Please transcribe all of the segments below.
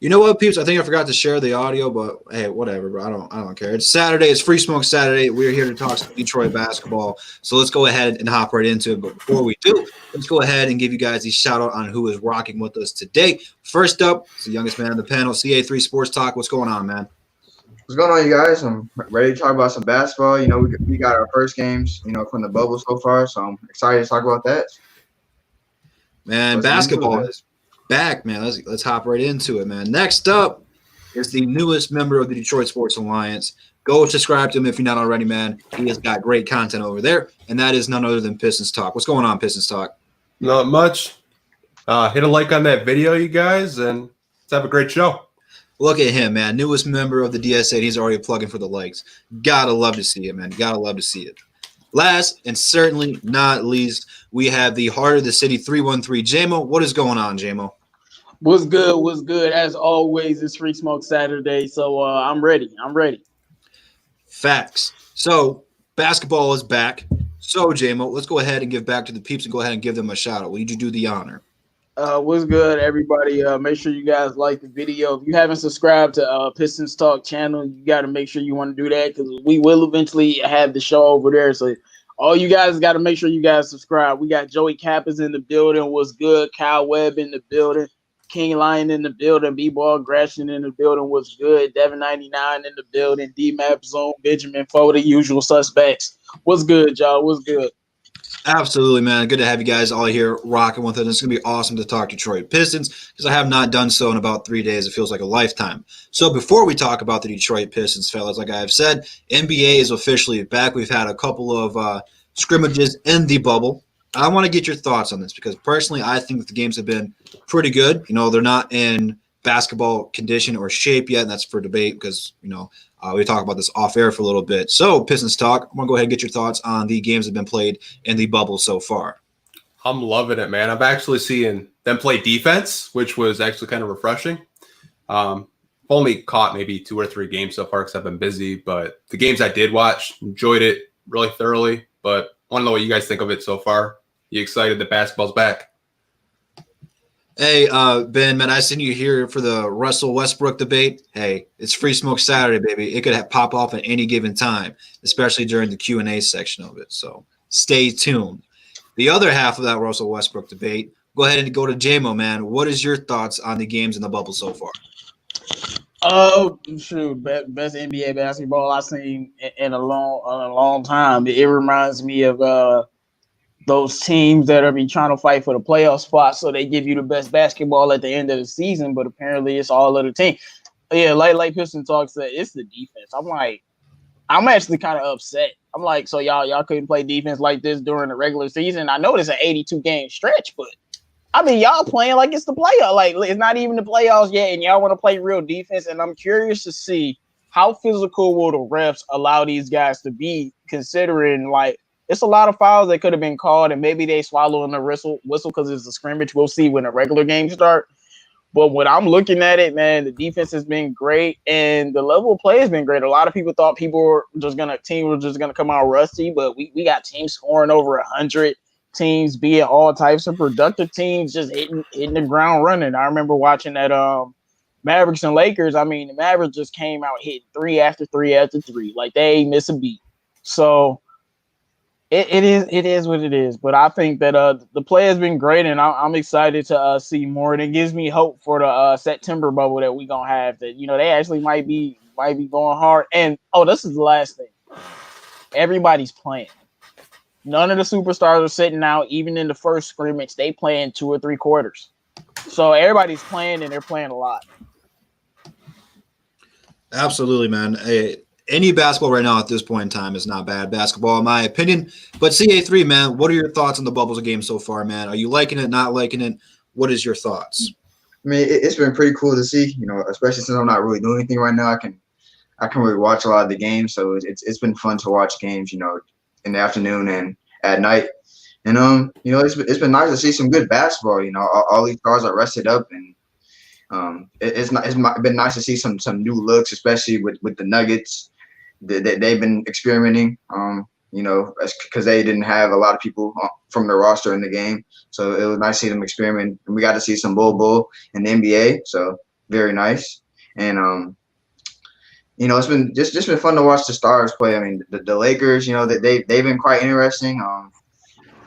You know what, peeps? I think I forgot to share the audio, but hey, whatever, bro. I don't care. It's Saturday. It's Free Smoke Saturday. We're here to talk some Detroit basketball. So let's go ahead and hop right into it. But before we do, let's go ahead and give you guys a shout out on who is rocking with us today. First up, it's the youngest man on the panel, CA3 Sports Talk. What's going on, man? What's going on, you guys? I'm ready to talk about some basketball. We got our first games, from the bubble so far, so I'm excited to talk about that. Man, basketball is back, man. Let's hop right into it, man. Next up is the newest member of the Detroit Sports Alliance. Go subscribe to him if you're not already, man. He has got great content over there, and that is none other than Pistons Talk. What's going on, Pistons Talk? Not much. Hit a like on that video, you guys, and let's have a great show. Look at him, man. Newest member of the DSA. He's already plugging for the likes. Gotta love to see it, man. Gotta love to see it. Last and certainly not least, we have the heart of the city, 313 JMO. What is going on, JMO? What's good? What's good? As always, it's Free Smoke Saturday, so I'm ready. Facts. So basketball is back. So JMO, let's go ahead and give back to the peeps and go ahead and give them a shout out. Will you do the honor? What's good, everybody? Make sure you guys like the video. If you haven't subscribed to Pistons Talk channel, you got to make sure you want to do that because we will eventually have the show over there. So all you guys got to make sure you guys subscribe. We got Joey Kappas in the building. What's good? Kyle Webb in the building. King Lion in the building. B-Ball Gratian in the building. What's good? Devin 99 in the building. D-Map Zone. Benjamin Foe, the usual suspects. What's good, y'all? What's good? Absolutely, man. Good to have you guys all here rocking with us. It's going to be awesome to talk Detroit Pistons because I have not done so in about 3 days. It feels like a lifetime. So before we talk about the Detroit Pistons, fellas, like I have said, NBA is officially back. We've had a couple of scrimmages in the bubble. I want to get your thoughts on this because personally, I think that the games have been pretty good. They're not in basketball condition or shape yet, and that's for debate because, we talk about this off air for a little bit. So, Pistons Talk, I'm going to go ahead and get your thoughts on the games that have been played in the bubble so far. I'm loving it, man. I'm actually seeing them play defense, which was actually kind of refreshing. Only caught maybe 2 or 3 games so far because I've been busy, but the games I did watch, enjoyed it really thoroughly. But I want to know what you guys think of it so far. You excited that basketball's back? Hey, Ben, man, I seen you here for the Russell Westbrook debate. Hey, it's Free Smoke Saturday, baby. It could pop off at any given time, especially during the Q&A section of it. So stay tuned. The other half of that Russell Westbrook debate, go ahead and go to JMO, man. What is your thoughts on the games in the bubble so far? Oh, shoot. Best NBA basketball I've seen in a long time. It reminds me of those teams that are be trying to fight for the playoff spot, so they give you the best basketball at the end of the season, but apparently it's all of the team. Yeah, like Piston Talk said, it's the defense. I'm actually kind of upset. I'm like, so y'all couldn't play defense like this during the regular season? I know it's an 82-game stretch, but I mean, y'all playing like it's the playoff. Like, it's not even the playoffs yet, and y'all want to play real defense, and I'm curious to see how physical will the refs allow these guys to be, considering, like, it's a lot of fouls that could have been called, and maybe they swallow in the whistle because it's a scrimmage. We'll see when the regular games start. But when I'm looking at it, man, the defense has been great, and the level of play has been great. A lot of people thought teams were just gonna come out rusty, but we got teams scoring over 100. Teams being all types of productive teams, just hitting the ground running. I remember watching that Mavericks and Lakers. I mean, the Mavericks just came out hitting 3 after 3 after 3, like they ain't miss a beat. So. It is what it is, but I think that the play has been great, and I'm excited to see more. And it gives me hope for the September bubble that we gonna have. That they actually might be going hard. And this is the last thing. Everybody's playing. None of the superstars are sitting out. Even in the first scrimmage, they playing 2 or 3 quarters. So everybody's playing, and they're playing a lot. Absolutely, man. Any basketball right now at this point in time is not bad basketball, in my opinion. But CA3, man, what are your thoughts on the bubbles game so far, man? Are you liking it, not liking it? What is your thoughts? I mean, it's been pretty cool to see, especially since I'm not really doing anything right now. I can really watch a lot of the games, so it's been fun to watch games, in the afternoon and at night. And it's been nice to see some good basketball. All these stars are rested up, and it's been nice to see some new looks, especially with the Nuggets. They've been experimenting, because they didn't have a lot of people from the roster in the game. So it was nice to see them experiment. And we got to see some Bull in the NBA. So very nice. And it's been just been fun to watch the stars play. I mean, the Lakers, they've been quite interesting. I'm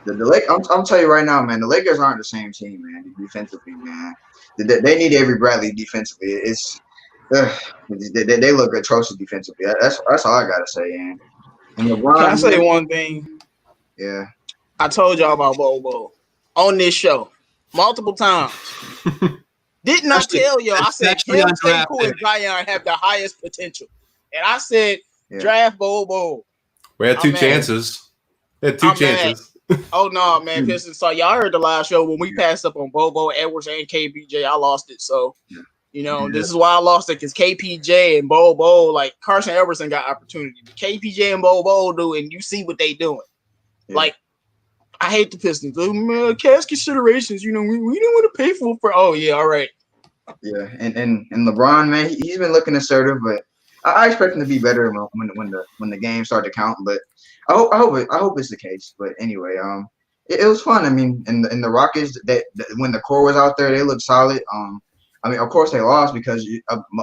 telling you right now, man, the Lakers aren't the same team, man. Defensively, man, they need Avery Bradley defensively. They look atrocious defensively. That's all I gotta say. And LeBron, Can I say one thing? Yeah. I told y'all about Bobo on this show multiple times. Didn't I tell y'all? I said him, Sekou, and Zion have the highest potential, and I said draft Bobo. We had two chances. We had two chances. Oh no, man! Pistons. So y'all heard the live show when we passed up on Bobo, Edwards, and KPJ. I lost it. So this is why I lost it, because KPJ and Bobo, like Carson Everson, got opportunity. But KPJ and Bobo do, and you see what they doing. Yeah. Like, I hate the Pistons. Man, cash considerations. We didn't want to pay for. Oh yeah, all right. Yeah, and LeBron, man, he's been looking assertive, but I expect him to be better when the games start to count. But I hope it's the case. But anyway, it was fun. I mean, in the Rockets, when the core was out there, they looked solid. I mean, of course they lost because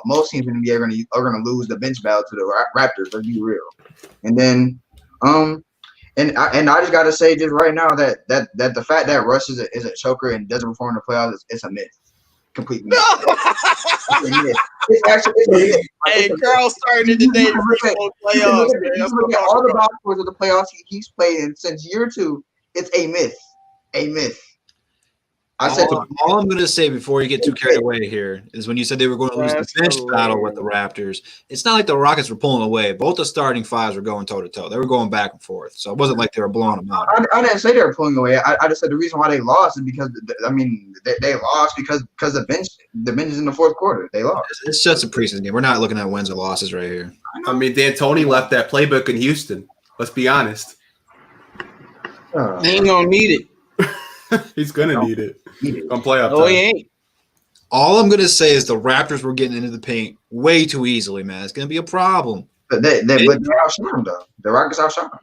most teams in the NBA are gonna lose the bench battle to the Raptors. Let's be real. And then and I just gotta say just right now that the fact that Russ is a choker and doesn't perform in the playoffs, it's a myth. Completely. It's actually a myth. Hey, Carl started today playoffs. Look at all the box scores of the playoffs he's played in since year 2. It's a myth. A myth. All I'm going to say before you get too carried away here is when you said they were going to lose the bench battle with the Raptors, it's not like the Rockets were pulling away. Both the starting fives were going toe-to-toe. They were going back and forth. So it wasn't like they were blowing them out. I didn't say they were pulling away. I just said the reason why they lost is because, they lost because the bench is in the fourth quarter. They lost. It's just a preseason game. We're not looking at wins or losses right here. I mean, D'Antoni left that playbook in Houston. Let's be honest. They ain't going to need it. He's gonna need it on playoff time. Oh, he ain't. All I'm gonna say is the Raptors were getting into the paint way too easily, man. It's gonna be a problem. But they outshot them though. The Rockets outshot them.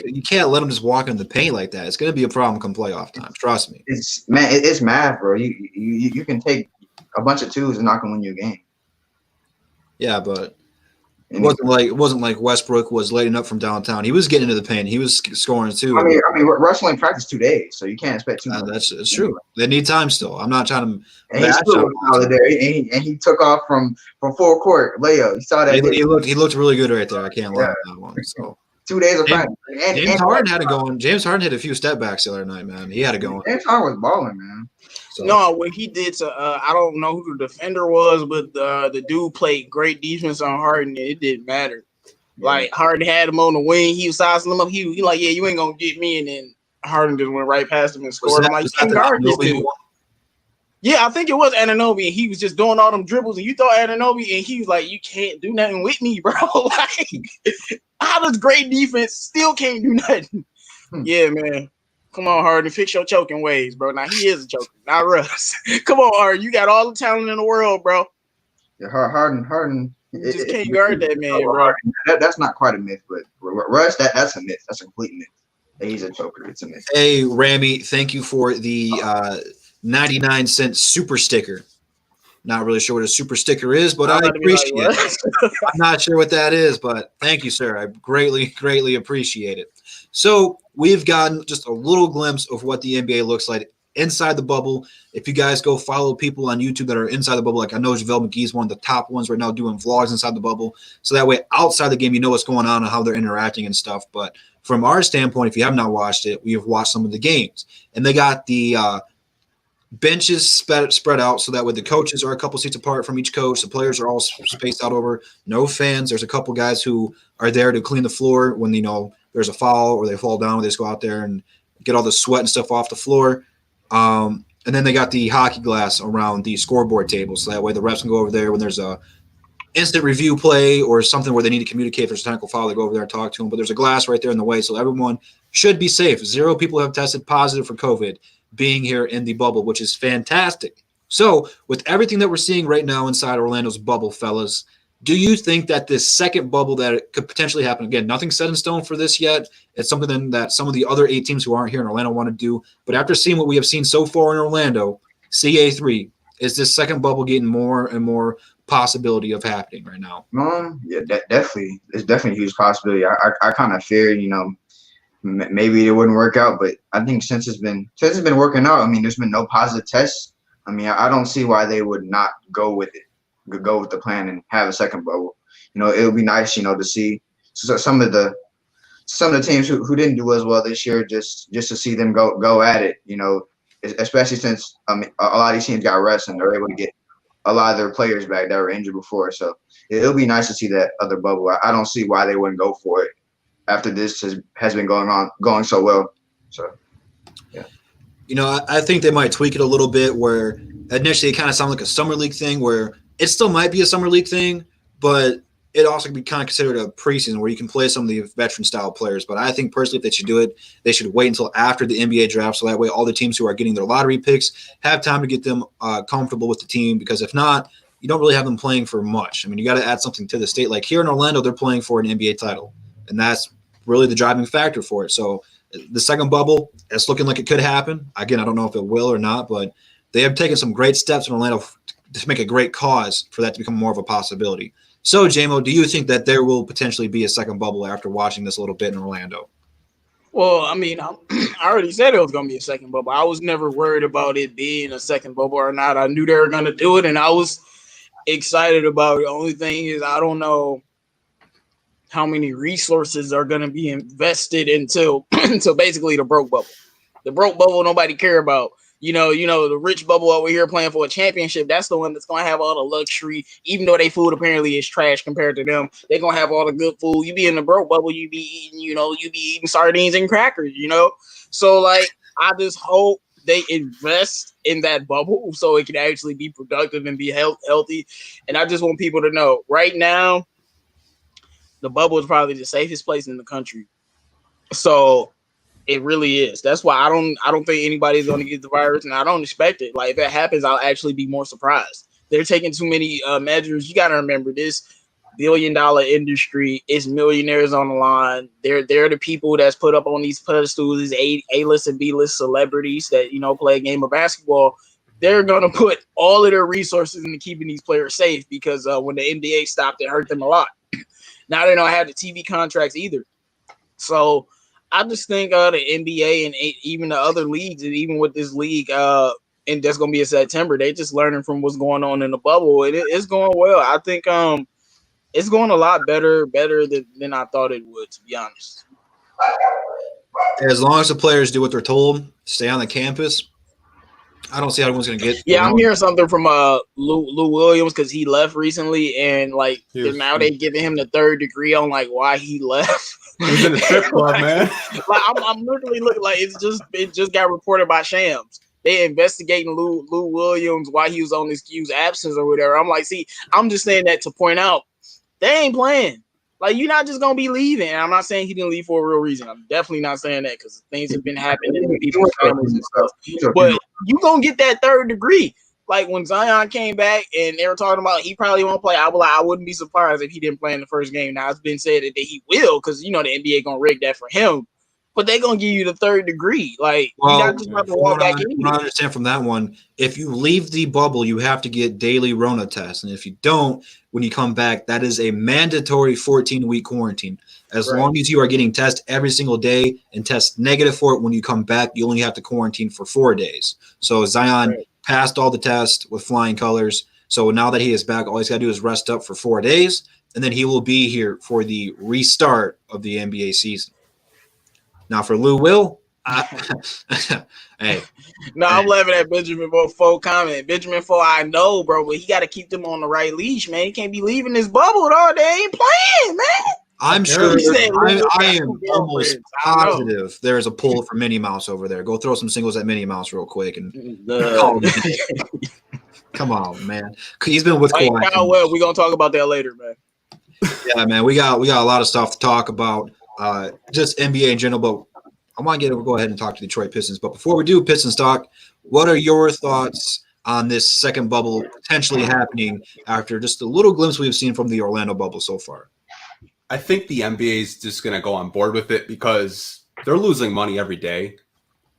You can't let them just walk in the paint like that. It's gonna be a problem come playoff time. Trust me. It's math, bro. You can take a bunch of twos and not gonna win you a game. Yeah, but it wasn't like Westbrook was lighting up from downtown. He was getting into the paint. He was scoring too. I mean, wrestling practice 2 days, so you can't expect too much. That's true. They need time still. I'm not trying to. And he took off from full court layup. You saw that. He looked really good right there. I can't lie on that one. So 2 days of practice. James Harden had it going. James Harden hit a few step backs the other night, man. He had it going. James Harden was balling, man. So. No, when he did, I don't know who the defender was, but the dude played great defense on Harden. It didn't matter. Yeah. Like Harden had him on the wing, he was sizing him up. He like, yeah, you ain't gonna get me, and then Harden just went right past him and scored. I'm like, you can't guard this dude. Yeah, I think it was Anunoby, and he was just doing all them dribbles, and you thought Anunoby, and he was like, you can't do nothing with me, bro. Like, how does great defense still can't do nothing? Yeah, man. Come on, Harden, fix your choking ways, bro. Now he is a choker, not Russ. Come on, Harden, you got all the talent in the world, bro. Yeah, Harden. You just can't guard that man, bro. That's not quite a myth, but Russ, that's a myth. That's a complete myth. He's a choker. It's a myth. Hey, Rami, thank you for the 99-cent super sticker. Not really sure what a super sticker is, but I appreciate it. I'm not sure what that is, but thank you, sir. I greatly appreciate it. So we've gotten just a little glimpse of what the NBA looks like inside the bubble. If you guys go follow people on YouTube that are inside the bubble, like I know JaVale McGee's one of the top ones right now doing vlogs inside the bubble. So that way outside the game, you know what's going on and how they're interacting and stuff. But from our standpoint, if you have not watched it, we have watched some of the games. And they got the benches spread out so that way the coaches are a couple seats apart from each coach. The players are all spaced out over. No fans. There's a couple guys who are there to clean the floor when, there's a foul or they fall down. They just go out there and get all the sweat and stuff off the floor. And then they got the hockey glass around the scoreboard table. So that way the refs can go over there when there's a instant review play or something where they need to communicate if there's a technical foul, they go over there and talk to them. But there's a glass right there in the way. So everyone should be safe. 0 people have tested positive for COVID being here in the bubble, which is fantastic. So with everything that we're seeing right now inside Orlando's bubble, fellas, do you think that this second bubble that it could potentially happen, again, nothing set in stone for this yet. It's something that some of the other 8 teams who aren't here in Orlando want to do. But after seeing what we have seen so far in Orlando, CA3, Is this second bubble getting more and more possibility of happening right now? Yeah, definitely. It's definitely a huge possibility. I kind of feared, maybe it wouldn't work out, but I think since it's been working out, I mean, there's been no positive tests. I mean, I don't see why they would not go with it, go with the plan and have a second bubble. It would be nice, to see some of the teams who didn't do as well this year, just to see them go at it. Especially since a lot of these teams got rest and they're able to get a lot of their players back that were injured before. So it'll be nice to see that other bubble. I don't see why they wouldn't go for it after this has been going so well. So, yeah. I think they might tweak it a little bit where initially it kind of sounded like a summer league thing where it still might be a summer league thing, but it also can be kind of considered a preseason where you can play some of the veteran style players. But I think personally, if they should do it, they should wait until after the NBA draft. So that way all the teams who are getting their lottery picks have time to get them comfortable with the team. Because if not, you don't really have them playing for much. I mean, you got to add something to the state. Like here in Orlando, they're playing for an NBA title. And that's really the driving factor for it. So the second bubble, it's looking like it could happen. Again, I don't know if it will or not, but they have taken some great steps in Orlando to make a great cause for that to become more of a possibility. So, JMO, do you think that there will potentially be a second bubble after watching this a little bit in Orlando? Well, I mean, I already said it was going to be a second bubble. I was never worried about it being a second bubble or not. I knew they were going to do it, and I was excited about it. The only thing is I don't know how many resources are going to be invested until basically the broke bubble. The broke bubble nobody care about. The rich bubble over here playing for a championship, that's the one that's going to have all the luxury, even though their food apparently is trash compared to them. They're going to have all the good food. You be in the broke bubble, you be eating sardines and crackers, So, like, I just hope they invest in that bubble so it can actually be productive and be healthy. And I just want people to know, right now, the bubble is probably the safest place in the country. So it really is. That's why I don't think anybody's going to get the virus, and I don't expect it. Like if it happens, I'll actually be more surprised. They're taking too many measures. You got to remember this billion-dollar industry is millionaires on the line. They're the people that's put up on these pedestals, these A-list and B-list celebrities that play a game of basketball. They're going to put all of their resources into keeping these players safe because when the NBA stopped, it hurt them a lot. Now they don't have the TV contracts either. So I just think the NBA and even the other leagues, and even with this league, and that's going to be in September, they just learning from what's going on in the bubble. And it's going well. I think it's going a lot better than I thought it would, to be honest. As long as the players do what they're told, stay on the campus, I don't see how anyone's going to get. Yeah, I'm hearing something from Lou Williams because he left recently, and now they're giving him the third degree on why he left. He was in a strip club, man. I'm literally looking like it just got reported by Shams. They investigating Lou Williams why he was on excused absence or whatever. I'm like, see, I'm just saying that to point out they ain't playing. Like, you're not just gonna be leaving. And I'm not saying he didn't leave for a real reason. I'm definitely not saying that because things have been happening in people's families and stuff. But you gonna get that third degree. Like when Zion came back and they were talking about he probably won't play, I wouldn't be surprised if he didn't play in the first game. Now it's been said that he will because the NBA gonna rig that for him. But they're gonna give you the third degree. Like you're not just about to walk back in. What I understand from that one, if you leave the bubble, you have to get daily Rona tests. And if you don't, when you come back, that is a mandatory 14-week quarantine. As long as you are getting tested every single day and test negative for it when you come back, you only have to quarantine for 4 days. So Zion passed all the tests with flying colors. So now that he is back, all he's got to do is rest up for 4 days, and then he will be here for the restart of the NBA season. Now for Lou Will, hey. No, I'm laughing at Benjamin Foe comment. Benjamin Foe, I know, bro, but he got to keep them on the right leash, man. He can't be leaving this bubble, dog. They ain't playing, man. I'm sure. I am almost positive there's a pull for Minnie Mouse over there. Go throw some singles at Minnie Mouse real quick and call it. Come on, man. He's been with Kawhi. Well, we're gonna talk about that later, man. Yeah, man. We got a lot of stuff to talk about. Just NBA in general, but I want to go ahead and talk to Detroit Pistons. But before we do Pistons talk, what are your thoughts on this second bubble potentially happening after just a little glimpse we've seen from the Orlando bubble so far? I think the NBA is just going to go on board with it because they're losing money every day.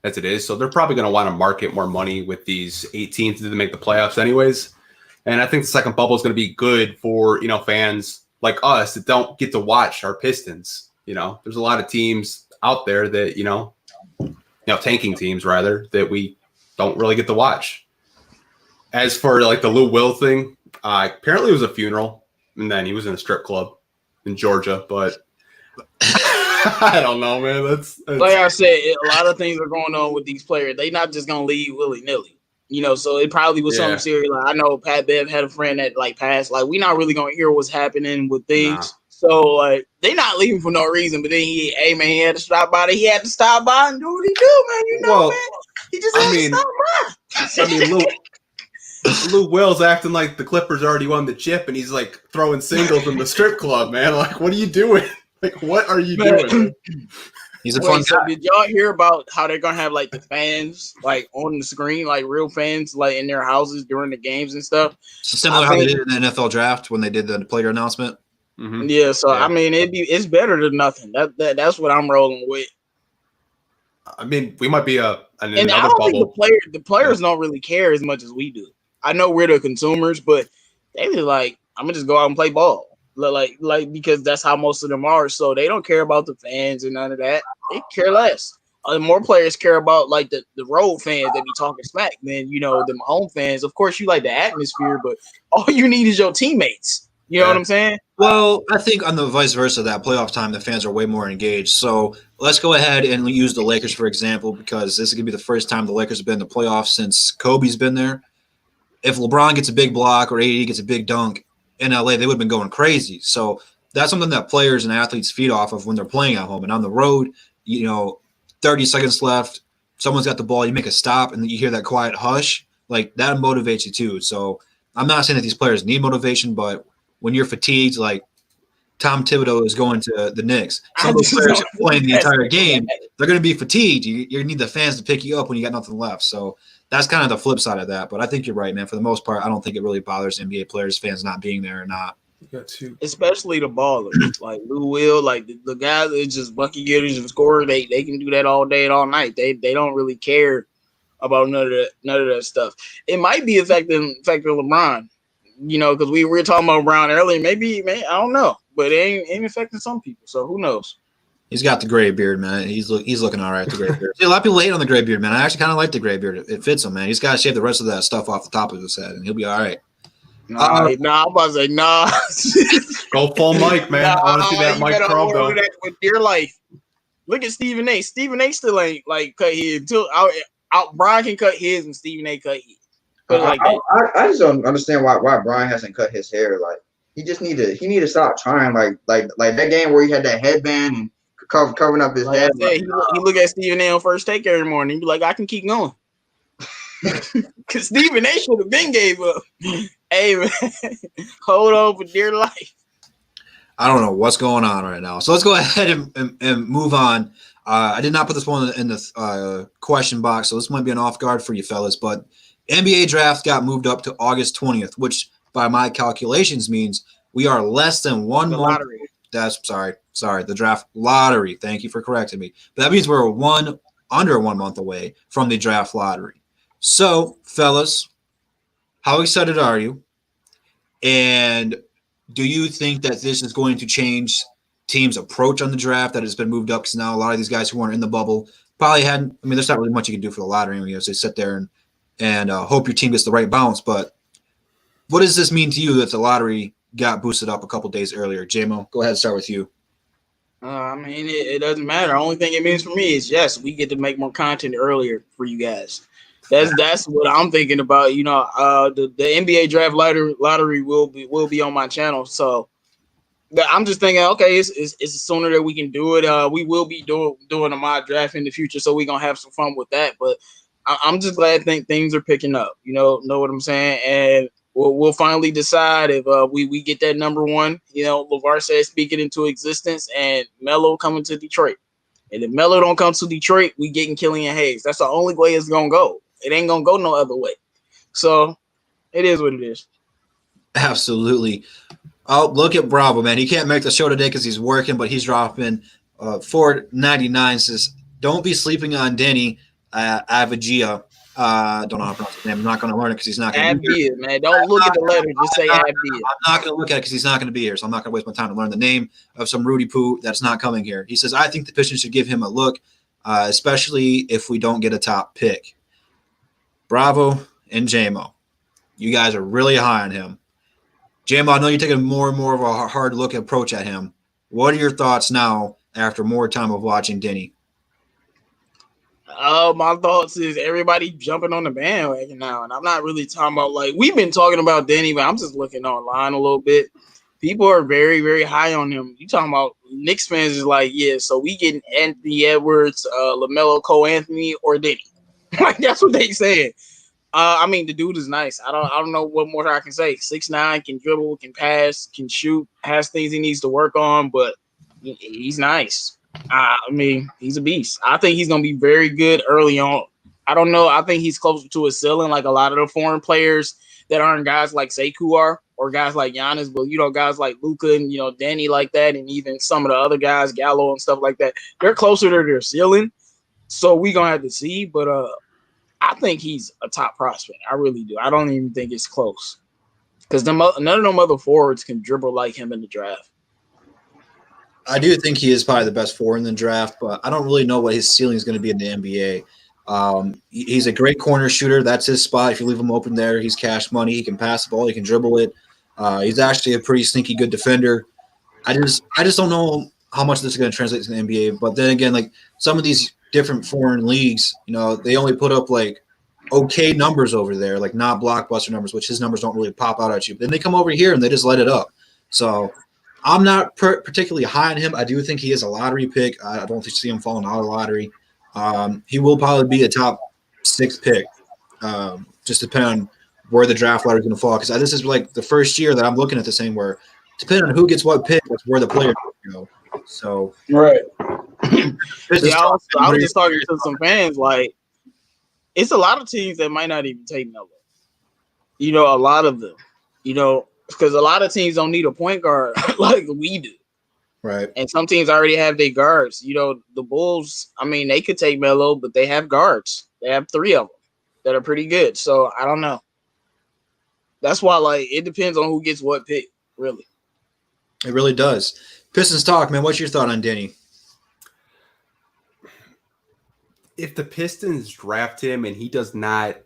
as it is. So they're probably going to want to market more money with these 8 teams to make the playoffs anyways. And I think the second bubble is going to be good for, fans like us that don't get to watch our Pistons. There's a lot of teams out there that, tanking teams rather, that we don't really get to watch. As for like the Lou Will thing, apparently it was a funeral, and then he was in a strip club in Georgia, but I don't know, man. That's like I said, a lot of things are going on with these players. They not just gonna leave willy nilly, so it probably was something serious. Like I know Pat Bev had a friend that like passed. Like we not really gonna hear what's happening with things. Nah. So like they not leaving for no reason. But then he had to stop by. He had to stop by and do what he do, man. Man. He just had to stop by. Lou Will's acting like the Clippers already won the chip, and he's like throwing singles in the strip club, man. Like, what are you doing? Like, what are you doing? He's a fun guy. Did y'all hear about how they're gonna have like the fans like on the screen, like real fans, like in their houses during the games and stuff? So similar to how they did in the NFL draft when they did the player announcement. Mm-hmm. Yeah, so I mean, it's better than nothing. That's what I'm rolling with. I mean, we might be and I don't bubble. think the players don't really care as much as we do. I know we're the consumers, but they be like, I'm gonna just go out and play ball. Like because that's how most of them are. So they don't care about the fans and none of that. They care less. More players care about like the road fans that be talking smack than them home fans. Of course, you like the atmosphere, but all you need is your teammates. You know what I'm saying? Well, I think on the vice versa, that playoff time, the fans are way more engaged. So let's go ahead and use the Lakers for example, because this is gonna be the first time the Lakers have been in the playoffs since Kobe's been there. If LeBron gets a big block or AD gets a big dunk in LA, they would have been going crazy. So that's something that players and athletes feed off of when they're playing at home. And on the road, 30 seconds left, someone's got the ball, you make a stop, and then you hear that quiet hush. Like, that motivates you too. So I'm not saying that these players need motivation, but when you're fatigued, like Tom Thibodeau is going to the Knicks. Some of those players are playing the entire game. They're going to be fatigued. You need the fans to pick you up when you got nothing left. So that's kind of the flip side of that. But I think you're right, man. For the most part, I don't think it really bothers NBA players, fans not being there or not. Especially the ballers, like Lou Will, like the guys that just bucket getters and scorer. They can do that all day and all night. They don't really care about none of that stuff. It might be affecting LeBron, because we were talking about LeBron earlier. Maybe, I don't know, but it ain't affecting some people. So who knows? He's got the gray beard, man. He's looking all right, the gray beard. See, a lot of people hate on the gray beard, man. I actually kind of like the gray beard. It fits him, man. He's got to shave the rest of that stuff off the top of his head, and he'll be all right. I'm about to say, nah. Go full mic, man. I want to see that Mike Pro, though. With dear life. Look at Stephen A. Stephen A. still ain't, cut his. Until Brian can cut his and Stephen A. cut his. I just don't understand why Brian hasn't cut his hair. Like, he need to stop trying. Like that game where he had that headband and covering up his head. He look at Stephen A. on First Take every morning. He be like, I can keep going. Because Stephen A. should have been gave up. Hey, man, hold on for dear life. I don't know what's going on right now. So let's go ahead and move on. I did not put this one in the question box, so this might be an off guard for you fellas, but NBA draft got moved up to August 20th, which by my calculations means we are less than 1 month. Lottery. That's sorry, the draft lottery. Thank you for correcting me. But that means we're under 1 month away from the draft lottery. So, fellas, how excited are you? And do you think that this is going to change teams' approach on the draft, that it's been moved up? Because now a lot of these guys who weren't in the bubble probably hadn't. I mean, there's not really much you can do for the lottery. They sit there and hope your team gets the right bounce. But what does this mean to you that the lottery got boosted up a couple days earlier? JMO, go ahead and start with you. I mean, it doesn't matter. The only thing it means for me is, yes, we get to make more content earlier for you guys. That's what I'm thinking about. The NBA draft lottery will be on my channel. So I'm just thinking, okay, it's sooner that we can do it. We will be doing a mock draft in the future, so we're gonna have some fun with that. But I'm just glad things are picking up. Know what I'm saying? And we'll finally decide if we get that number one. LeVar says speak it into existence, and Melo coming to Detroit. And if Melo don't come to Detroit, we getting Killian Hayes. That's the only way it's gonna go. It ain't gonna go no other way. So it is what it is. Absolutely. Oh, look at Bravo, man. He can't make the show today because he's working, but he's dropping $4.99. Says, don't be sleeping on Denny. Avagia. Don't know how to pronounce his name. I'm not going to learn it because he's not going to be here. Abdia, man. Don't look at the letter. Just say Abdia. I'm not going to look at it because he's not going to be here. So I'm not going to waste my time to learn the name of some Rudy Poo that's not coming here. He says, I think the Pistons should give him a look, especially if we don't get a top pick. Bravo and JMO. You guys are really high on him. JMO, I know you're taking more and more of a hard look approach at him. What are your thoughts now after more time of watching Denny? My thoughts is everybody jumping on the bandwagon now, and I'm not really talking about like we've been talking about Denny, but I'm just looking online a little bit. People are very, very high on him. You talking about Knicks fans is like, yeah, so we getting Anthony Edwards, LaMelo, Cole Anthony, or Denny. Like that's what they saying. I mean, the dude is nice. I don't know what more I can say. 6'9", can dribble, can pass, can shoot, has things he needs to work on, but he's nice. I mean, he's a beast. I think he's going to be very good early on. I don't know. I think he's closer to a ceiling like a lot of the foreign players that aren't guys like Sekou are or guys like Giannis, but, you know, guys like Luka and, you know, Danny like that and even some of the other guys, Gallo and stuff like that. They're closer to their ceiling, so we're going to have to see. But I think he's a top prospect. I really do. I don't even think it's close because none of them other forwards can dribble like him in the draft. I do think he is probably the best forward in the draft, but I don't really know what his ceiling is going to be in the NBA. He's a great corner shooter. That's his spot. If you leave him open there, he's cash money. He can pass the ball. He can dribble it. He's actually a pretty sneaky good defender. I just don't know how much this is going to translate to the NBA. But then again, like some of these different foreign leagues, you know, they only put up like okay numbers over there, like not blockbuster numbers, which his numbers don't really pop out at you. But then they come over here and they just light it up. So I'm not particularly high on him. I do think he is a lottery pick. I don't see him falling out of the lottery. He will probably be a top 6 pick, just depending on where the draft lottery is going to fall. Because this is like the first year that I'm looking at the same where, depending on who gets what pick, that's where the players go. So right. I was just talking to some fans. Like, it's a lot of teams that might not even take Melo. You know, a lot of them. You know. Because a lot of teams don't need a point guard like we do. Right. And some teams already have their guards. You know, the Bulls, I mean, they could take Melo, but they have guards. They have 3 of them that are pretty good. So, I don't know. That's why, like, it depends on who gets what pick, really. It really does. Pistons talk, man. What's your thought on Denny? If the Pistons draft him and he does not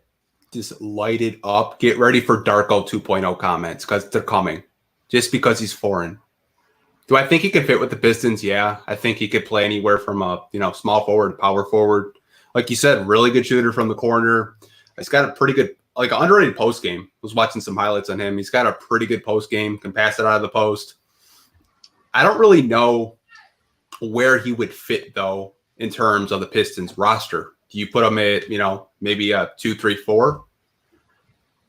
just light it up, get ready for Darko 2.0 comments because they're coming just because he's foreign. Do I think he can fit with the Pistons? Yeah. I think he could play anywhere from a, you know, small forward, power forward. Like you said, really good shooter from the corner. He's got a pretty good, like underrated post game. Was watching some highlights on him. He's got a pretty good post game, can pass it out of the post. I don't really know where he would fit though in terms of the Pistons roster. Do you put him at, you know, maybe a 2, 3, 4?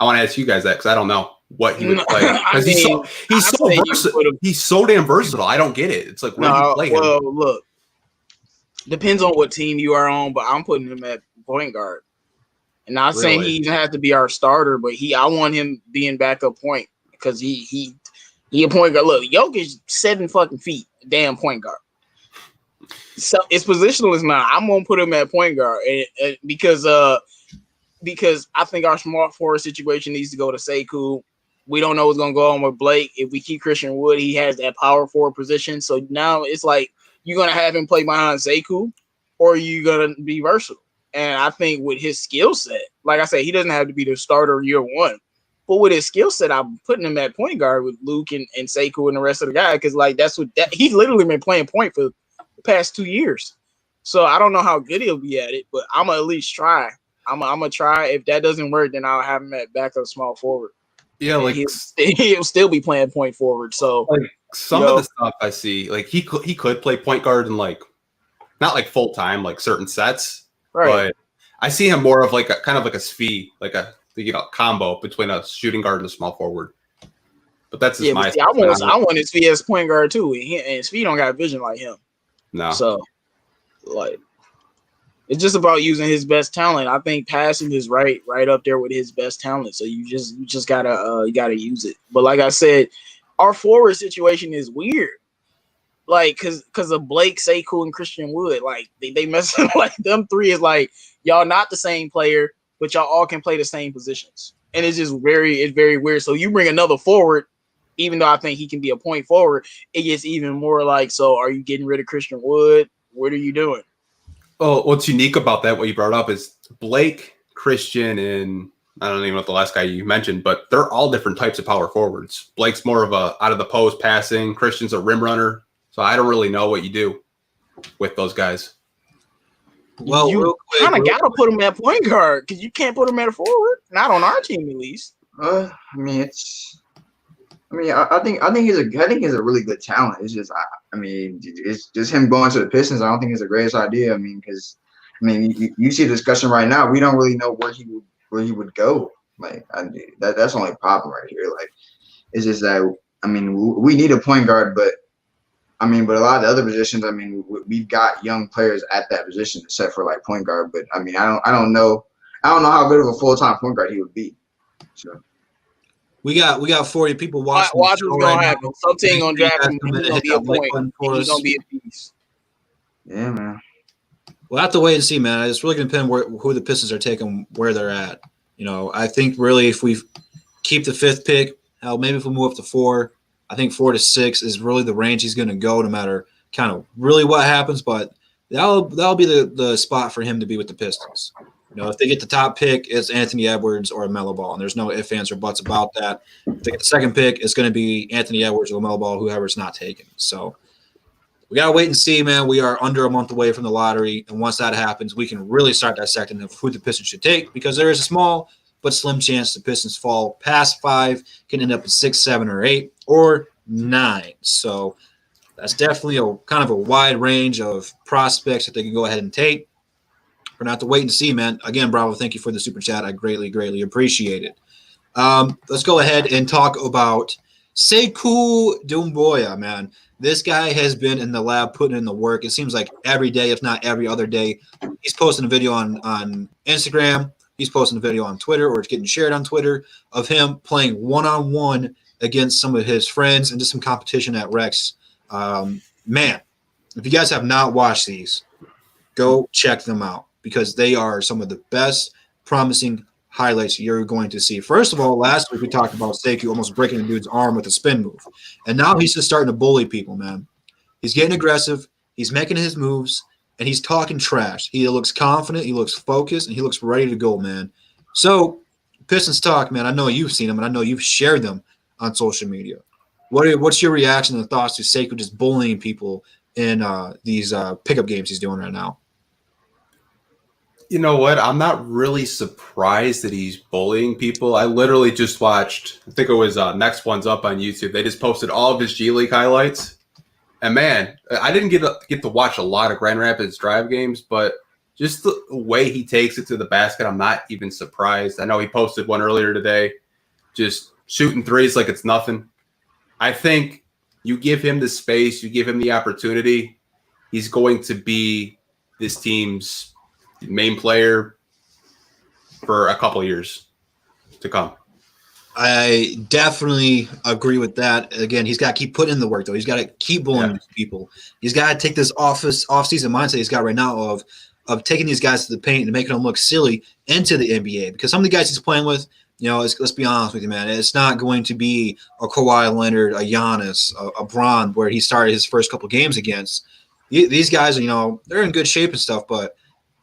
I want to ask you guys that because I don't know what he would play. Because he's so damn versatile. I don't get it. It's like, where do you play him? Well, look, depends on what team you are on, but I'm putting him at point guard. And not saying he even has to be our starter, but I want him being backup point because he a point guard. Look, Jokic 7 fucking feet, damn point guard. So it's positional as not. I'm gonna put him at point guard because I think our small forward situation needs to go to Sekou. We don't know what's gonna go on with Blake. If we keep Christian Wood, he has that power forward position. So now it's like you're gonna have him play behind Sekou, or you're gonna be versatile. And I think with his skill set, like I said, he doesn't have to be the starter year one. But with his skill set, I'm putting him at point guard with Luke and Sekou and the rest of the guys because like he's literally been playing point for the past 2 years. So I don't know how good he'll be at it, but I'm gonna at least try. I'm gonna try. If that doesn't work, then I'll have him at backup small forward. Yeah, like he'll still be playing point forward. So like some of the stuff I see, like he could play point guard in like not like full time, like certain sets, right? But I see him more of like a kind of like a Svi, like a combo between a shooting guard and a small forward. But that's just my. I want his Svi as point guard too, and Svi don't got vision like him. No, so like. It's just about using his best talent. I think passing is right up there with his best talent. So you just gotta use it. But like I said, our forward situation is weird like because of Blake, Sekou, and Christian Wood. Like they messing like them three is like y'all not the same player, but y'all all can play the same positions, and it's very weird. So you bring another forward, even though I think he can be a point forward, it gets even more like, so are you getting rid of Christian Wood? What are you doing? Well, what's unique about that, what you brought up, is Blake, Christian, and I don't even know what the last guy you mentioned, but they're all different types of power forwards. Blake's more of a out of the post passing. Christian's a rim runner. So I don't really know what you do with those guys. Well, you kind of got to put him at point guard because you can't put him at a forward. Not on our team, at least. I think he's a really good talent. It's just, it's just him going to the Pistons. I don't think it's the greatest idea. Because you see the discussion right now. We don't really know where he would go. Like, that's the only problem right here. Like, it's just that we need a point guard, but a lot of the other positions. We've got young players at that position, except for like point guard. But I don't know how good of a full-time point guard he would be. So. We got 40 people watching. Watch what's gonna happen. Some team gonna draft him. He's gonna be a point. He's gonna be a piece. Yeah, man. We'll have to wait and see, man. It's really gonna depend who the Pistons are taking, where they're at. I think really if we keep the 5th pick, hell, maybe if we move up to 4, I think 4 to 6 is really the range he's gonna go, no matter kind of really what happens. But that'll be the spot for him to be with the Pistons. If they get the top pick, it's Anthony Edwards or LaMelo Ball, and there's no ifs, ands, or buts about that. If they get the 2nd pick, it's going to be Anthony Edwards or LaMelo Ball, whoever's not taken. So we got to wait and see, man. We are under a month away from the lottery, and once that happens, we can really start dissecting of who the Pistons should take, because there is a small but slim chance the Pistons fall past 5, can end up at 6, 7, or 8, or 9. So that's definitely a kind of a wide range of prospects that they can go ahead and take. We're going to have to wait and see, man. Again, Bravo, thank you for the super chat. I greatly, greatly appreciate it. Let's go ahead and talk about Sekou Doumbouya, man. This guy has been in the lab putting in the work. It seems like every day, if not every other day. He's posting a video on Instagram. He's posting a video on Twitter, or it's getting shared on Twitter, of him playing one-on-one against some of his friends and just some competition at Rex. Man, if you guys have not watched these, go check them out, because they are some of the best promising highlights you're going to see. First of all, last week we talked about Sekou almost breaking the dude's arm with a spin move. And now he's just starting to bully people, man. He's getting aggressive. He's making his moves, and he's talking trash. He looks confident. He looks focused, and he looks ready to go, man. So Pistons talk, man. I know you've seen them, and I know you've shared them on social media. What's your reaction and thoughts to Sekou just bullying people in these pickup games he's doing right now? You know what? I'm not really surprised that he's bullying people. I literally just watched, I think it was Next One's Up on YouTube. They just posted all of his G League highlights. And man, I didn't get to watch a lot of Grand Rapids Drive games, but just the way he takes it to the basket, I'm not even surprised. I know he posted one earlier today, just shooting threes like it's nothing. I think you give him the space, you give him the opportunity, he's going to be this team's main player for a couple of years to come. I definitely agree with that. Again, he's got to keep putting in the work, though. He's got to keep bullying people. He's got to take this off-season mindset he's got right now of taking these guys to the paint and making them look silly into the NBA. Because some of the guys he's playing with, let's be honest with you, man, it's not going to be a Kawhi Leonard, a Giannis, a Bron, where he started his first couple games against. These guys, they're in good shape and stuff, but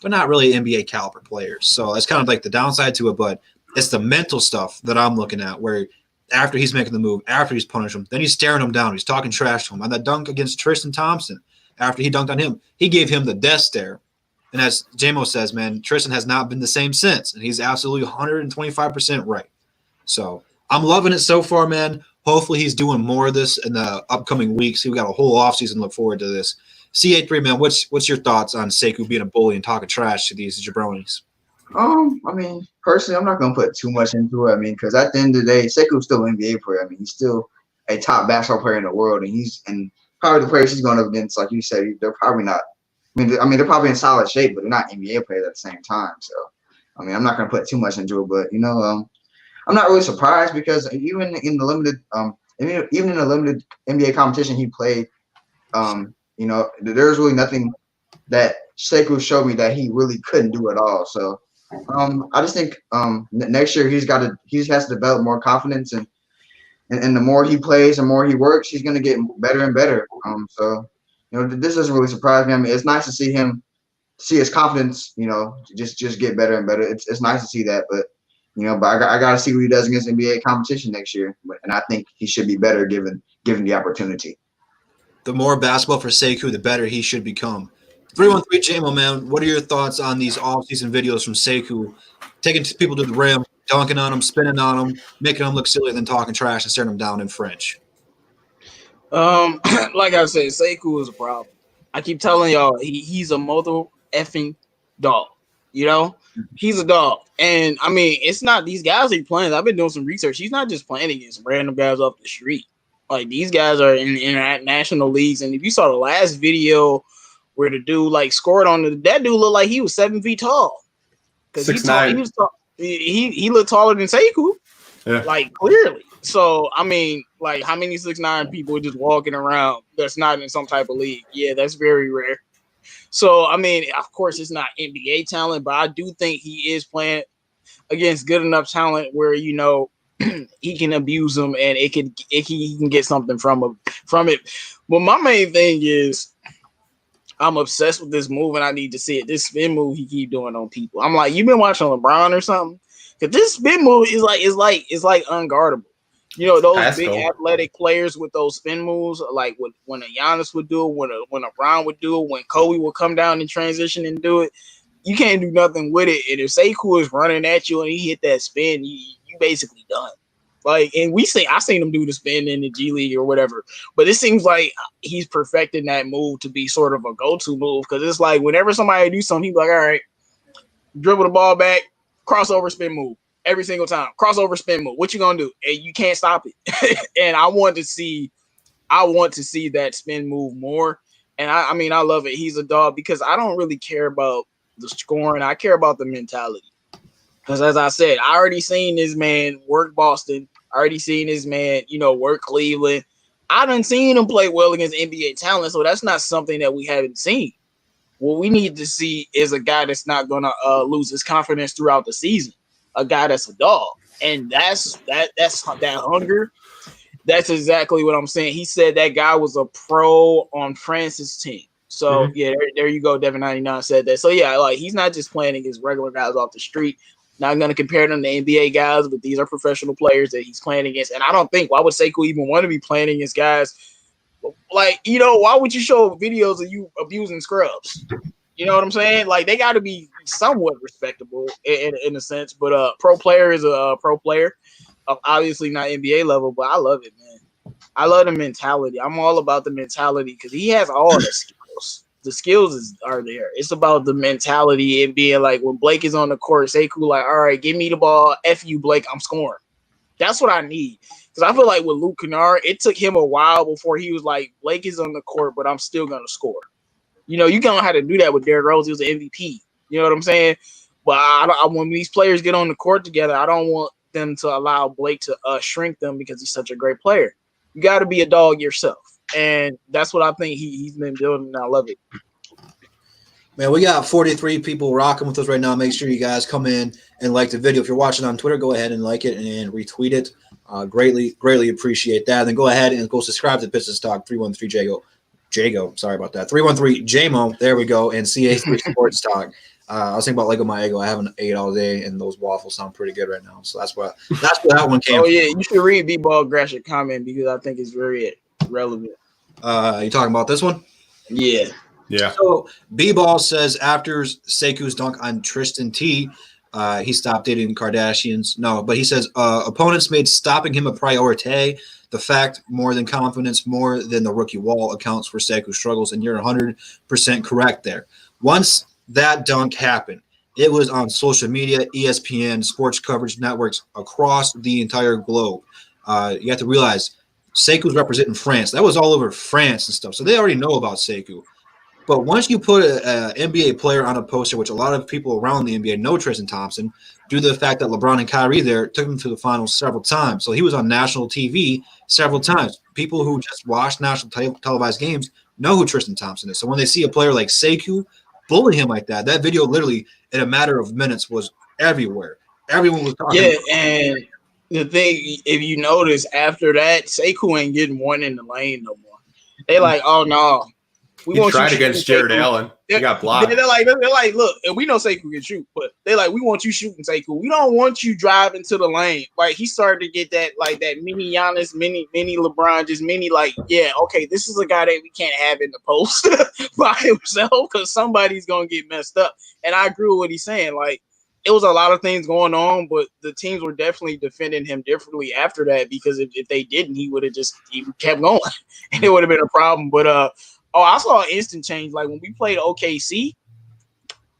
they're not really NBA caliber players. So that's kind of like the downside to it, but it's the mental stuff that I'm looking at, where after he's making the move, after he's punishing him, then he's staring him down. He's talking trash to him. On that dunk against Tristan Thompson, after he dunked on him, he gave him the death stare. And as JMO says, man, Tristan has not been the same since, and he's absolutely 125% right. So I'm loving it so far, man. Hopefully he's doing more of this in the upcoming weeks. We've got a whole offseason to look forward to this. CA3, man, what's your thoughts on Sekou being a bully and talking trash to these jabronis? Personally, I'm not gonna put too much into it. Because at the end of the day, Sekou's still an NBA player. He's still a top basketball player in the world, and probably the players he's going up against, like you said, they're probably not. They're probably in solid shape, but they're not NBA players at the same time. So, I'm not gonna put too much into it, but I'm not really surprised, because even in the limited NBA competition he played, You know, there's really nothing that Sekou showed me that he really couldn't do at all. So I just think next year he has to develop more confidence, and the more he plays, the more he works, he's gonna get better and better. So you know, this doesn't really surprise me. I mean, it's nice to see his confidence, you know, just get better and better. It's nice to see that, but you know, but I got to see what he does against NBA competition next year, and I think he should be better given the opportunity. The more basketball for Sekou, the better he should become. 313 JMO, man, what are your thoughts on these off-season videos from Sekou, taking people to the rim, dunking on them, spinning on them, making them look silly, then talking trash and staring them down in French? Like I said, Sekou is a problem. I keep telling y'all, he's a mother effing dog. You know, he's a dog. And I mean, it's not these guys he playing. I've been doing some research. He's not just playing against random guys off the street. Like these guys are in national leagues. And if you saw the last video where the dude like scored on that dude looked like he was 7 feet tall. Because he looked taller than Sekou. Yeah. Like clearly. So I mean, like how many 6'9" people are just walking around that's not in some type of league? Yeah, that's very rare. So I mean, of course, it's not NBA talent, but I do think he is playing against good enough talent where you know he can abuse them and he can get something from it. But my main thing is I'm obsessed with this move and I need to see it. This spin move he keep doing on people. I'm like, you've been watching LeBron or something? Because this spin move is like unguardable. You know, those big athletic players with those spin moves, like when a Giannis would do it, when a Bron would do it, when Kobe would come down in transition and do it, you can't do nothing with it. And if Sekou is running at you and he hit that spin, you basically done. Like, and I seen him do the spin in the G League or whatever, but it seems like he's perfecting that move to be sort of a go-to move because it's like whenever somebody do something, he's like, all right, dribble the ball back, crossover spin move. Every single time, crossover spin move. What you gonna do? And you can't stop it. And I want to see that spin move more. And I mean, I love it. He's a dog because I don't really care about the scoring. I care about the mentality. Because as I said, I already seen this man work Boston. I already seen this man, you know, work Cleveland. I done seen him play well against NBA talent. So that's not something that we haven't seen. What we need to see is a guy that's not gonna lose his confidence throughout the season. A guy that's a dog, and that's that hunger. That's exactly what I'm saying. He said that guy was a pro on France's team. So yeah, there you go. Devin 99 said that. So yeah, like he's not just playing against regular guys off the street. Not going to compare them to NBA guys, but these are professional players that he's playing against. And I don't think why would Sekou even want to be playing against guys like, you know, why would you show videos of you abusing scrubs? You know what I'm saying? Like they got to be somewhat respectable in a sense. But pro player is a pro player, obviously not NBA level. But I love it, man. I love the mentality. I'm all about the mentality because he has all the skills. The skills are there. It's about the mentality and being like when Blake is on the court, Sekou like, all right, give me the ball. F you, Blake. I'm scoring. That's what I need. Because I feel like with Luke Kennard, it took him a while before he was like, Blake is on the court, but I'm still gonna score. You know, you don't have to do that with Derrick Rose. He was an MVP. You know what I'm saying? But when these players get on the court together, I don't want them to allow Blake to shrink them because he's such a great player. You got to be a dog yourself. And that's what I think he's been doing, and I love it. Man, we got 43 people rocking with us right now. Make sure you guys come in and like the video. If you're watching on Twitter, go ahead and like it and retweet it. Greatly appreciate that. And then go ahead and go subscribe to Pistons Talk 313 Jago. Sorry about that. 313 JMO. There we go. And CA3 Sports Talk. I was thinking about Lego My Ego. I haven't ate all day, and those waffles sound pretty good right now. So that's where that one came. Oh yeah, you should read B-Ball Gratiot comment because I think it's very relevant. You talking about this one? Yeah. Yeah. So B-Ball says after Sekou's dunk on Tristan T, he stopped dating Kardashians. No, but he says opponents made stopping him a priority. The fact more than confidence, more than the rookie wall accounts for Sekou's struggles, and you're 100% correct there. Once that dunk happened, it was on social media, ESPN, sports coverage networks across the entire globe. You have to realize Sekou's representing France. That was all over France and stuff. So they already know about Sekou. But once you put an NBA player on a poster, which a lot of people around the NBA know Tristan Thompson, due to the fact that LeBron and Kyrie there took him to the finals several times. So he was on national TV several times. People who just watch national televised games know who Tristan Thompson is. So when they see a player like Sekou bully him like that, that video literally in a matter of minutes was everywhere. Everyone was talking. Yeah, and the thing, if you notice, after that, Sekou ain't getting one in the lane no more. They like, oh no, He tried against Jared Allen. He got blocked. They're like, look, and we know Sekou can shoot, but they're like, we want you shooting, Sekou. We don't want you driving to the lane. Like he started to get that, like that mini Giannis, mini LeBron, just mini like, yeah, okay, this is a guy that we can't have in the post by himself because somebody's gonna get messed up. And I agree with what he's saying. Like it was a lot of things going on, but the teams were definitely defending him differently after that because if they didn't, he would have just kept going, and it would have been a problem. But I saw an instant change. Like when we played OKC,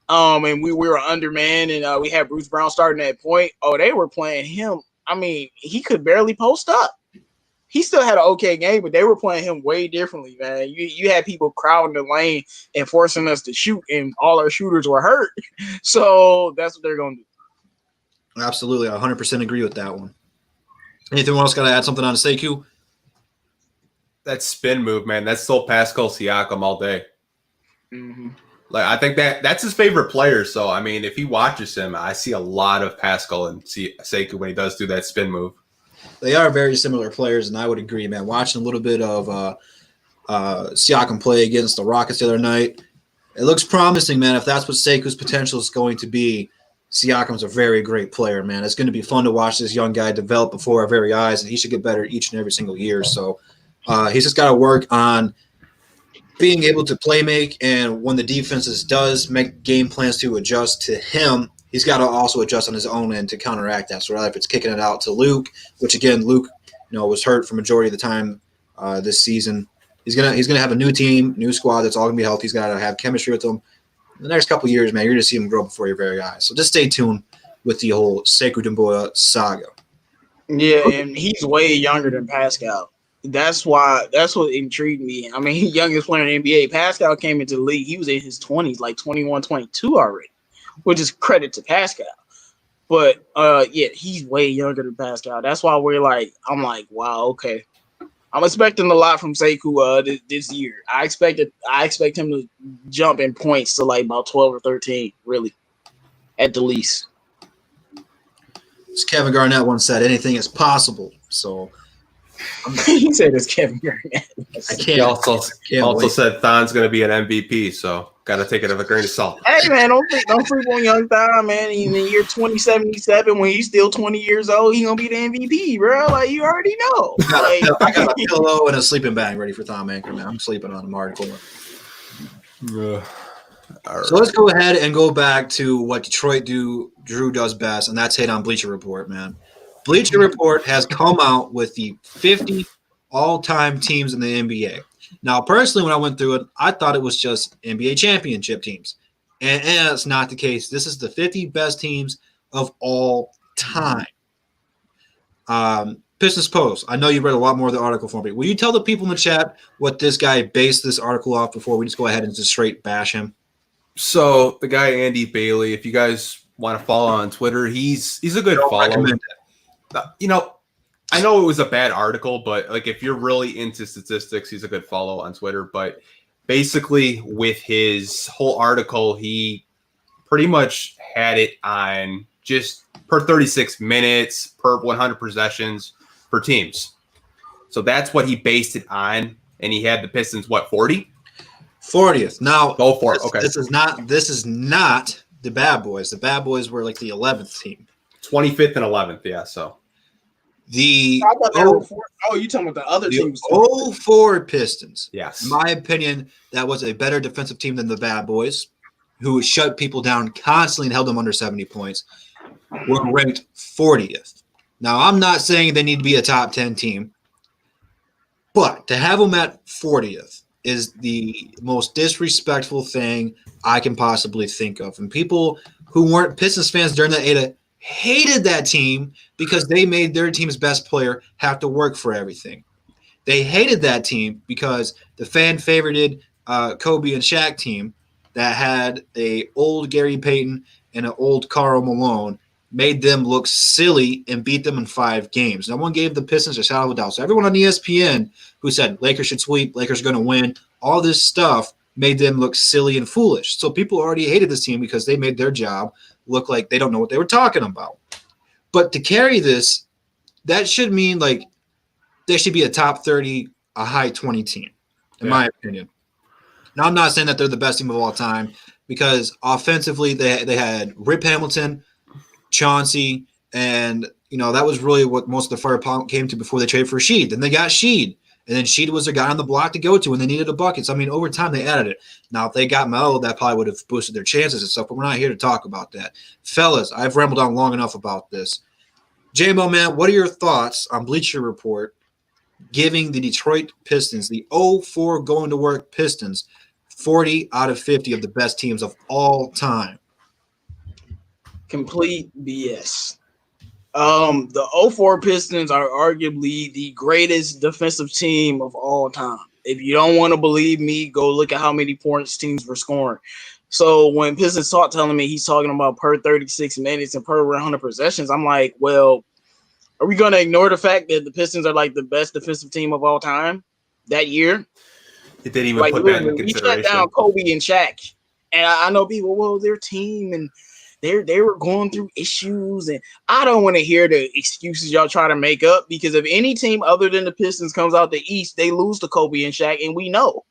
and we were undermanned, and we had Bruce Brown starting at point. Oh, they were playing him. I mean, he could barely post up. He still had an okay game, but they were playing him way differently, man. You had people crowding the lane and forcing us to shoot, and all our shooters were hurt. So that's what they're going to do. Absolutely. I 100% agree with that one. Anything else got to add something on Sekou? That spin move, man, that's still Pascal Siakam all day. Mm-hmm. Like I think that's his favorite player. So I mean, if he watches him, I see a lot of Pascal and Sekou when he does do that spin move. They are very similar players, and I would agree, man. Watching a little bit of Siakam play against the Rockets the other night, it looks promising, man. If that's what Sekou's potential is going to be, Siakam's a very great player, man. It's going to be fun to watch this young guy develop before our very eyes, and he should get better each and every single year. So he's just got to work on being able to play make, and when the defenses does make game plans to adjust to him, he's got to also adjust on his own end to counteract that. So if it's kicking it out to Luke, which again, Luke, was hurt for majority of the time this season. He's gonna have a new team, new squad that's all gonna be healthy. He's got to have chemistry with them. In the next couple of years, man, you're gonna see him grow before your very eyes. So just stay tuned with the whole Sekou Doumbouya saga. Yeah, and he's way younger than Pascal. That's what intrigued me. I mean, he's youngest player in the NBA. Pascal came into the league. He was in his 20s, like 21, 22 already, which is credit to Pascal. But, yeah, he's way younger than Pascal. That's why I'm like, wow, okay. I'm expecting a lot from Sekou this year. I expect him to jump in points to like about 12 or 13, really, at the least. As Kevin Garnett once said, anything is possible. So he said it's Kevin Garnett. He also said Thon's going to be an MVP, so got to take it with a grain of salt. Hey, man, don't sleep on young Thon, man. In the year 2077, when he's still 20 years old, he's going to be the MVP, bro. Like, you already know. I got a pillow and a sleeping bag ready for Thon Maker, man. I'm sleeping on him hardcore. Right. So let's go ahead and go back to what Detroit Drew does best, and that's hit on Bleacher Report, man. Bleacher Report has come out with the 50 all-time teams in the NBA. Now, personally, when I went through it, I thought it was just NBA championship teams. And that's not the case. This is the 50 best teams of all time. Pistons Post, I know you read a lot more of the article for me. Will you tell the people in the chat what this guy based this article off before we just go ahead and just straight bash him? So the guy, Andy Bailey, if you guys want to follow on Twitter, he's a good follow. I know it was a bad article, but like if you're really into statistics, he's a good follow on Twitter. But basically with his whole article, he pretty much had it on just per 36 minutes, per 100 possessions, per teams. So that's what he based it on. And he had the Pistons, 40? 40th. Now, go for it. Okay. This is not the Bad Boys. The Bad Boys were like the 11th team. 25th and 11th, yeah, so. You talking about the other teams? 04 Pistons. Yes. In my opinion, that was a better defensive team than the Bad Boys, who shut people down constantly and held them under 70 points. Were ranked 40th. Now, I'm not saying they need to be a top 10 team, but to have them at 40th is the most disrespectful thing I can possibly think of. And people who weren't Pistons fans during that era hated that team because they made their team's best player have to work for everything. They hated that team because the fan-favorited Kobe and Shaq team that had a old Gary Payton and an old Karl Malone made them look silly and beat them in 5 games. No one gave the Pistons a shadow of a doubt. So everyone on ESPN who said Lakers should sweep, Lakers are going to win, All this stuff made them look silly and foolish. So people already hated this team because they made their job look like they don't know what they were talking about. But to carry this, that should mean like they should be a top 30, a high 20 team, in my opinion. Now, I'm not saying that they're the best team of all time because offensively they had Rip Hamilton, Chauncey, and that was really what most of the firepower came to before they traded for Sheed. Then they got Sheed, and then Sheed was their guy on the block to go to when they needed a bucket. So, I mean, over time they added it. Now, if they got Melo, that probably would have boosted their chances and stuff, but we're not here to talk about that. Fellas, I've rambled on long enough about this. J-Mo, man, what are your thoughts on Bleacher Report giving the Detroit Pistons, the 0-4 going to work Pistons, 40 out of 50 of the best teams of all time? Complete BS. The 0-4 Pistons are arguably the greatest defensive team of all time. If you don't want to believe me, go look at how many points teams were scoring. So when Pistons telling me he's talking about per 36 minutes and per 100 possessions, I'm like, well, are we going to ignore the fact that the Pistons are like the best defensive team of all time that year? It didn't even put that in consideration. We shut down Kobe and Shaq. And I know people, well, their team and they were going through issues. And I don't want to hear the excuses y'all try to make up because if any team other than the Pistons comes out the East, they lose to Kobe and Shaq. And we know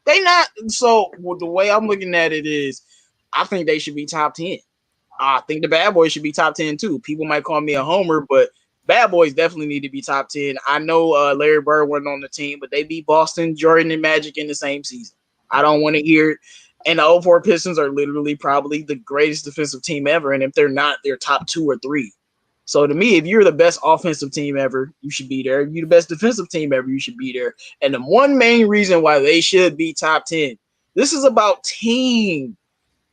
they not. So the way I'm looking at it is I think they should be top 10. I think the Bad Boys should be top 10 too. People might call me a homer, but Bad Boys definitely need to be top 10. I know Larry Bird wasn't on the team, but they beat Boston, Jordan, and Magic in the same season. I don't want to hear it. And the 0-4 Pistons are literally probably the greatest defensive team ever. And if they're not, they're top 2 or 3. So to me, if you're the best offensive team ever, you should be there. If you're the best defensive team ever, you should be there. And the one main reason why they should be top 10, this is about team.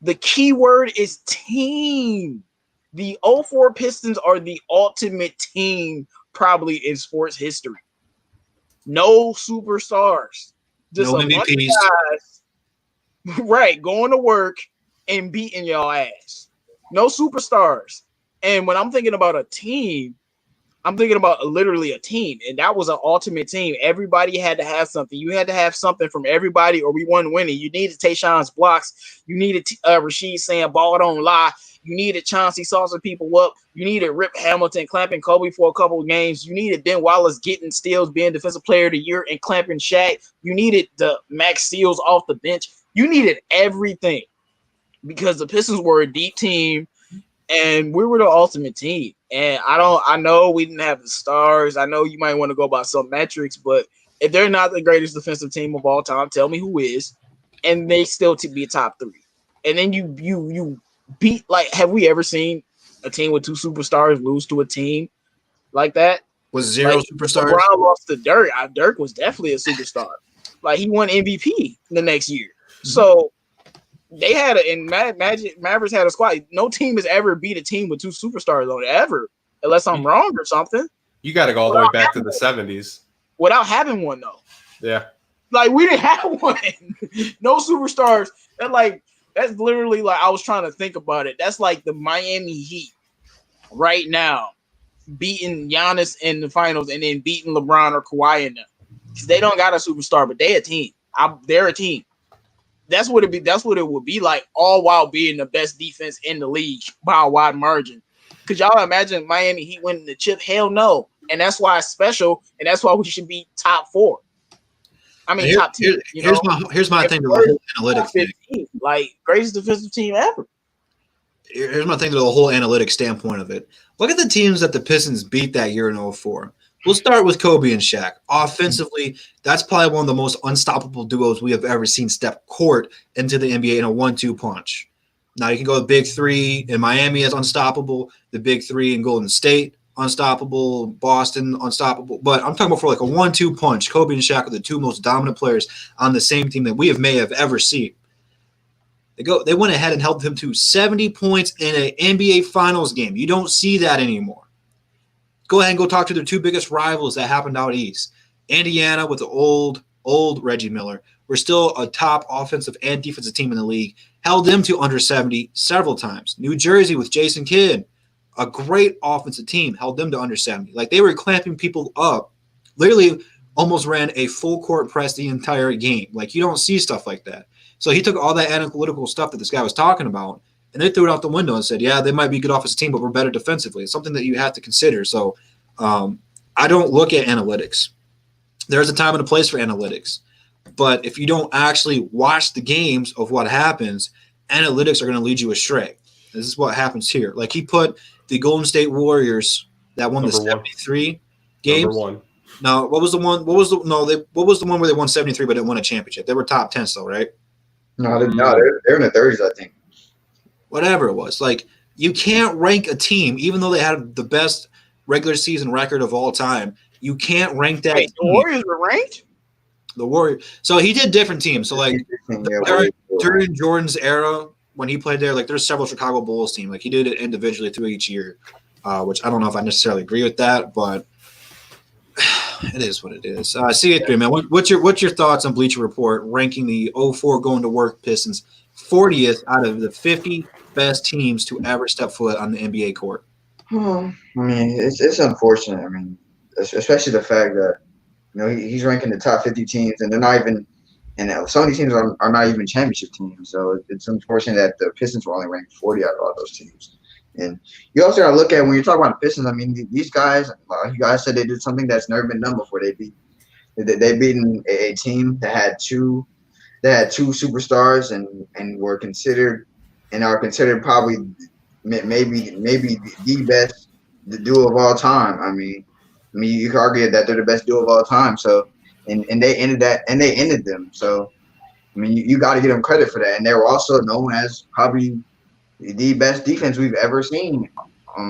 The key word is team. The 0-4 Pistons are the ultimate team probably in sports history. No superstars. Just no a bunch MVPs. of guys, right, going to work and beating y'all ass. No superstars. And when I'm thinking about a team, I'm thinking about literally a team. And that was an ultimate team. Everybody had to have something. You had to have something from everybody or we weren't winning. You needed Tayshaun's blocks. You needed Rasheed saying ball don't lie. You needed Chauncey saucing people up. You needed Rip Hamilton clamping Kobe for a couple of games. You needed Ben Wallace getting steals, being Defensive Player of the Year, and clamping Shaq. You needed the Max Steals off the bench. You needed everything because the Pistons were a deep team, and we were the ultimate team. And I know we didn't have the stars. I know you might want to go by some metrics, but if they're not the greatest defensive team of all time, tell me who is, and they still to be a top 3. And then you beat, like, have we ever seen a team with 2 superstars lose to a team like that? Was 0 superstars? LeBron lost to Dirk. Dirk was definitely a superstar. Like, he won MVP the next year. Mm-hmm. So they had Mavericks had a squad. No team has ever beat a team with 2 superstars on it, ever, unless I'm wrong or something. You got to go all the way back to the 70s. Without having one, though. Yeah. Like, we didn't have one. No superstars. That's literally like I was trying to think about it. That's like the Miami Heat right now, beating Giannis in the finals and then beating LeBron or Kawhi in them. Because they don't got a superstar, but they a team. They're a team. That's what it would be like, all while being the best defense in the league by a wide margin. Could y'all imagine Miami Heat winning the chip? Hell no. And that's why it's special, and that's why we should be top 4. I mean, top 10. Here's my thing to the whole analytics 15, thing. Like, greatest defensive team ever. Here's my thing to the whole analytics standpoint of it. Look at the teams that the Pistons beat that year in 2004. We'll start with Kobe and Shaq. Offensively, that's probably one of the most unstoppable duos we have ever seen step court into the NBA in a 1-2 punch. Now, you can go the big 3 in Miami as unstoppable, the big 3 in Golden State, unstoppable, Boston, unstoppable. But I'm talking about for like a 1-2 punch. Kobe and Shaq are the 2 most dominant players on the same team that may have ever seen. They went ahead and held them to 70 points in an NBA Finals game. You don't see that anymore. Go ahead and go talk to their 2 biggest rivals that happened out east. Indiana with the old Reggie Miller. We're still a top offensive and defensive team in the league. Held them to under 70 several times. New Jersey with Jason Kidd, a great offensive team, held them to under 70. Like, they were clamping people up. Literally, almost ran a full court press the entire game. Like, you don't see stuff like that. So he took all that analytical stuff that this guy was talking about, and they threw it out the window and said, yeah, they might be a good offensive team, but we're better defensively. It's something that you have to consider. So I don't look at analytics. There's a time and a place for analytics. But if you don't actually watch the games of what happens, analytics are going to lead you astray. This is what happens here. Like, he put the Golden State Warriors that won the 73 games. Number one. No, what was the one? What was the one where they won 73 but didn't win a championship? They were top 10 still, right? No, they're in the 30s, I think. Whatever it was. Like, you can't rank a team, even though they had the best regular season record of all time. You can't rank that. Wait, the Warriors were ranked? The Warriors. So he did different teams. So, like, during Jordan's era, when he played there, like, there's several Chicago Bulls teams. Like, he did it individually through each year, which I don't know if I necessarily agree with that, but it is what it is. See it through, man. What's your thoughts on Bleacher Report ranking the 04 going to work Pistons 40th out of the 50 best teams to ever step foot on the NBA court? I mean, it's unfortunate. I mean, especially the fact that he's ranking the top 50 teams, and they're not even. And some of these teams are not even championship teams. So it's unfortunate that the Pistons were only ranked 40 out of all those teams. And you also got to look at when you're talking about the Pistons. I mean, these guys, you guys said they did something that's never been done before. They beaten a team that had two superstars and were considered and are considered probably maybe the best duo of all time. I mean, you could argue that they're the best duo of all time. So and they ended that and they ended them. So I mean, you got to give them credit for that. And they were also known as probably the best defense we've ever seen.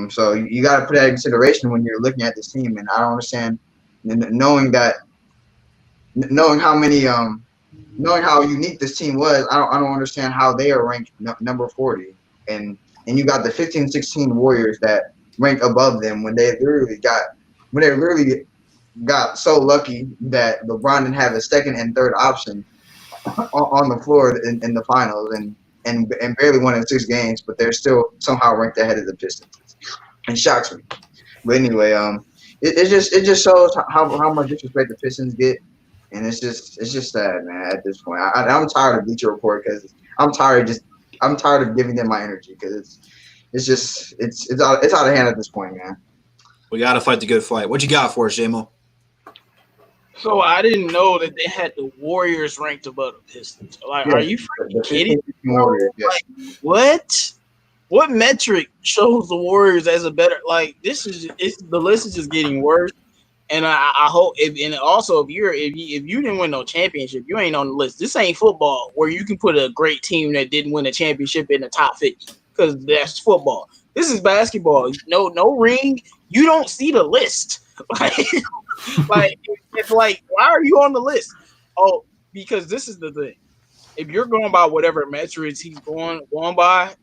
So you got to put that in consideration when you're looking at this team. And I don't understand knowing how unique this team was. I don't understand how they are ranked number 40. And you got the 15-16 Warriors that rank above them when they literally got so lucky that LeBron didn't have a second and third option on the floor in the finals and barely won in 6 games, but they're still somehow ranked ahead of the Pistons. It shocks me. But anyway, it just shows how much disrespect the Pistons get, and it's just sad, man. At this point, I'm tired of Bleacher Report because I'm tired of giving them my energy because it's out of hand at this point, man. We got to fight the good fight. What you got for us, J-Mo? So I didn't know that they had the Warriors ranked above the Pistons. Like, are you freaking kidding me? Like, what? What metric shows the Warriors as a better? Like, the list is just getting worse. And I hope, if you didn't win no championship, you ain't on the list. This ain't football where you can put a great team that didn't win a championship in the top 50 because that's football. This is basketball. No ring. You don't see the list. Like it's like, why are you on the list? Oh, because this is the thing. If you're going by whatever metrics he's going by,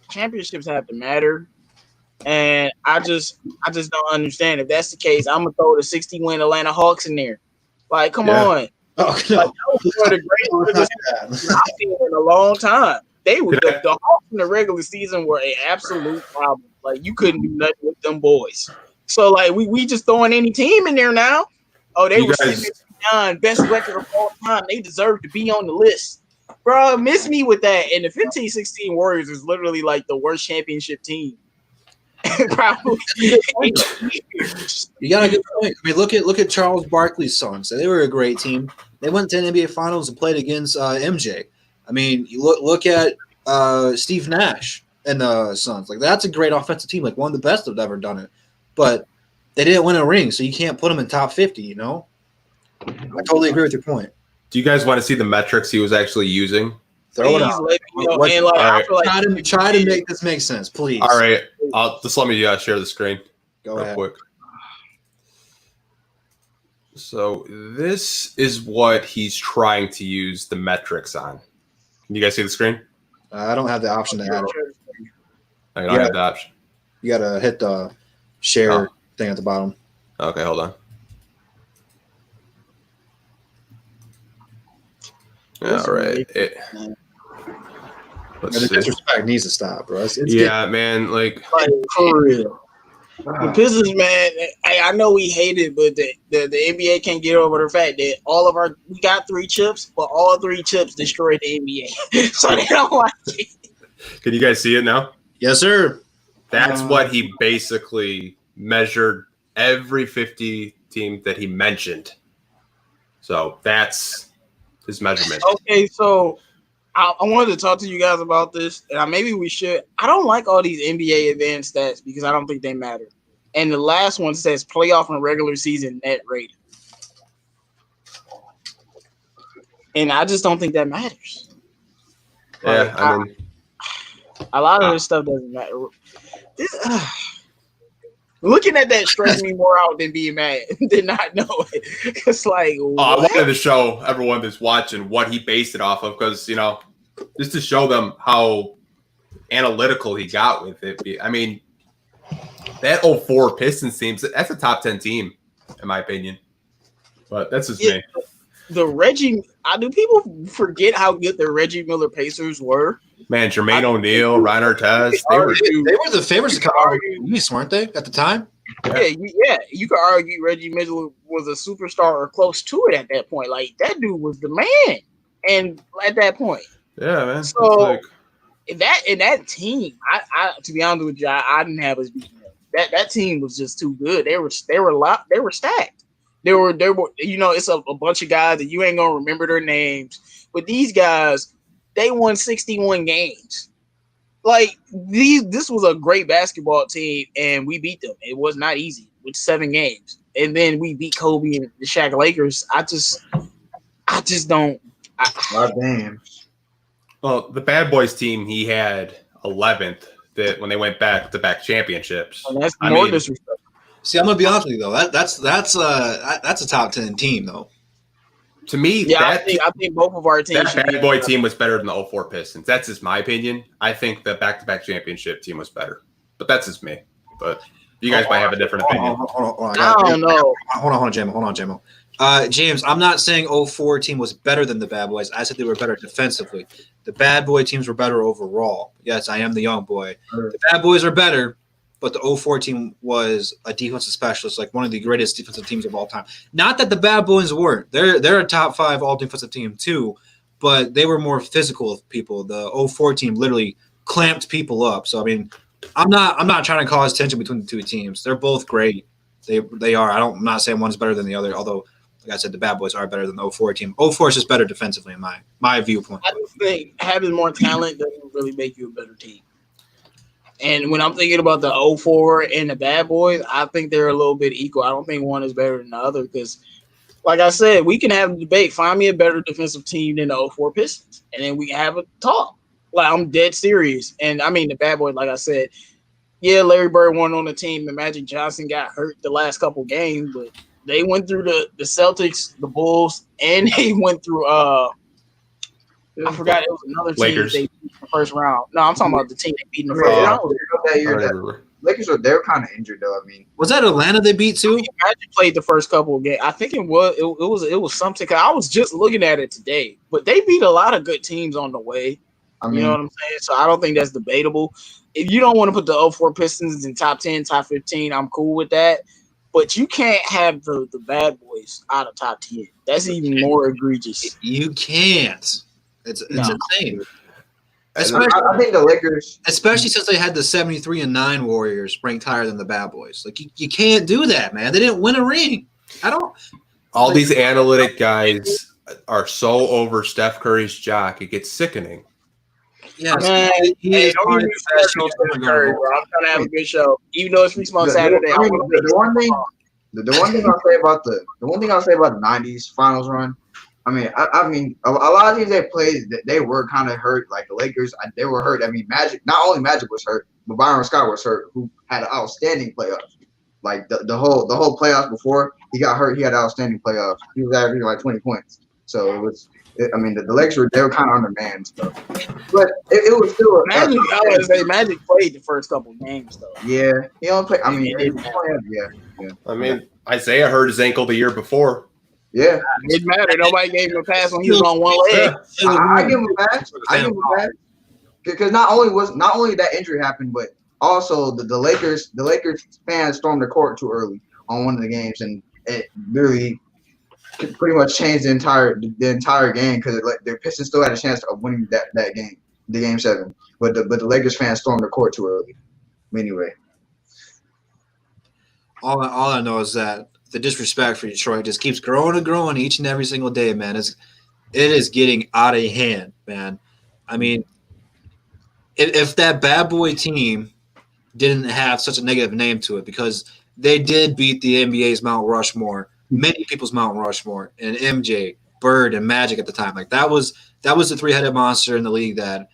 championships have to matter. And I just don't understand. If that's the case, I'm gonna throw the 60-win Atlanta Hawks in there. Like, come on. Oh, no. Like, that was one of the greatest I've seen in a long time. They were the Hawks in the regular season were an absolute problem. Like, you couldn't do nothing with them boys. So, like, we just throwing any team in there now. Oh, they were sitting beyond best record of all time. They deserve to be on the list. Bro, miss me with that. And the 15-16 Warriors is literally like the worst championship team. Probably. You got a good point. I mean, look at Charles Barkley's Suns. They were a great team. They went to the NBA Finals and played against MJ. I mean, you look at Steve Nash and the Suns. Like, that's a great offensive team, like one of the best that have ever done it. But they didn't win a ring, so you can't put them in top 50, you know? I totally agree with your point. Do you guys want to see the metrics he was actually using? Throw it out. Try to make this make sense, please. All right. Just let me share the screen Go real ahead. quick. So this is what he's trying to use the metrics on. Can you guys see the screen? I don't have the option to add it. I don't have the option. You got to hit the share thing at the bottom. Okay, hold on. All right. The disrespect needs to stop, bro. Man. Like, for real. The Pistons, man. I know we hate it, but the NBA can't get over the fact that we got 3 chips, but all 3 chips destroyed the NBA, so they don't like it. Can you guys see it now? Yes, sir. That's what he basically measured every 50 team that he mentioned. So that's his measurement. Okay, so I wanted to talk to you guys about this, and maybe we should. I don't like all these NBA advanced stats because I don't think they matter. And the last one says playoff and regular season net rating. And I just don't think that matters. Yeah, I mean, a lot of this stuff doesn't matter. Looking at that stresses me more out than being mad than not know it. It's like, I wanted to show everyone that's watching what he based it off of because, just to show them how analytical he got with it. I mean, that 04 Pistons team, that's a top 10 team, in my opinion. But that's just me. The Reggie, do people forget how good the Reggie Miller Pacers were? Man, Jermaine O'Neal, Ryan Artest, they were the favorites to come out of the East, weren't they, at the time? Yeah. You could argue Reggie Miller was a superstar or close to it at that point. Like, that dude was the man. And at that point. Yeah, man. So, in that team, I to be honest with you, I didn't have us beating them. That team was just too good. They were stacked. They were, it's a bunch of guys that you ain't gonna remember their names, but these guys, they won 61 games. Like this was a great basketball team, and we beat them. It was not easy with 7 games, and then we beat Kobe and the Shaq Lakers. I just don't. Damn. Well, the Bad Boys team, he had 11th that when they went back-to-back championships. And that's more disrespectful. See, I'm gonna be honest with you though. That's a top 10 team though. To me, I think both of our teams. That Bad Boy team was better than the 04 Pistons. That's just my opinion. I think the back-to-back championship team was better, but that's just me. But you guys might have a different opinion. I don't know. Hold on, JMO. James, I'm not saying 04 team was better than the Bad Boys. I said they were better defensively. The Bad Boy teams were better overall. Yes, I am the young boy. The Bad Boys are better. But the 04 team was a defensive specialist, like one of the greatest defensive teams of all time. Not that the Bad Boys weren't. They're a top 5 all-defensive team too, but they were more physical with people. The 04 team literally clamped people up. So, I mean, I'm not trying to cause tension between the two teams. They're both great. They are. I'm not saying one's better than the other, although, like I said, the Bad Boys are better than the 04 team. 04 is just better defensively in my viewpoint. I just think having more talent doesn't really make you a better team. And when I'm thinking about the 04 and the Bad Boys, I think they're a little bit equal. I don't think one is better than the other because, like I said, we can have a debate. Find me a better defensive team than the 04 Pistons, and then we can have a talk. Like, I'm dead serious. And, I mean, the Bad Boys, like I said, yeah, Larry Bird won on the team, and Magic Johnson got hurt the last couple games, but they went through the Celtics, the Bulls, and they went through I forgot it was another Lakers. team they beat in the first round. No, I'm talking about the team they beat in the first round. That year, Lakers they were kind of injured though. I mean, was that Atlanta they beat too? Magic played the first couple of games. I think it was something. Cause I was just looking at it today, but they beat a lot of good teams on the way. You know what I'm saying? So I don't think that's debatable. If you don't want to put the 04 Pistons in top 10, top 15, I'm cool with that. But you can't have the Bad Boys out of top 10. That's even more egregious. You can't. It's insane. Especially, I think the Lakers, especially since they had the 73-9 Warriors ranked higher than the Bad Boys. Like you can't do that, man. They didn't win a ring. All these analytic guys are so over Steph Curry's jock. It gets sickening. Yeah, man, don't get me started on Steph Curry, bro. I'm trying to have a good show, even though it's Feast on Saturday. The one thing I'll say about the '90s Finals run. I mean, a lot of teams they played, they were kind of hurt. Like the Lakers, they were hurt. I mean, not only Magic was hurt, but Byron Scott was hurt, who had outstanding playoffs. Like the whole playoffs before he got hurt, he had outstanding playoffs. He was averaging like 20 points. So it was. The Lakers they were kind of undermanned stuff, but it was still. Magic, I would say Magic played the first couple of games though. Yeah, he only played. I mean, yeah. I mean, Isaiah hurt his ankle the year before. Yeah, it didn't matter. Nobody gave him a pass when he was on one leg. I give him a pass. Because not only that injury happened, but also the Lakers fans stormed the court too early on one of the games, and it literally pretty much changed the entire game because the Pistons still had a chance of winning that game, the game 7. But the Lakers fans stormed the court too early. Anyway, all I know is that the disrespect for Detroit just keeps growing and growing each and every single day, man. It is getting out of hand, man. I mean, if that bad boy team didn't have such a negative name to it, because they did beat the NBA's Mount Rushmore, many people's Mount Rushmore, and MJ, Bird, and Magic at the time. Like that was the three-headed monster in the league that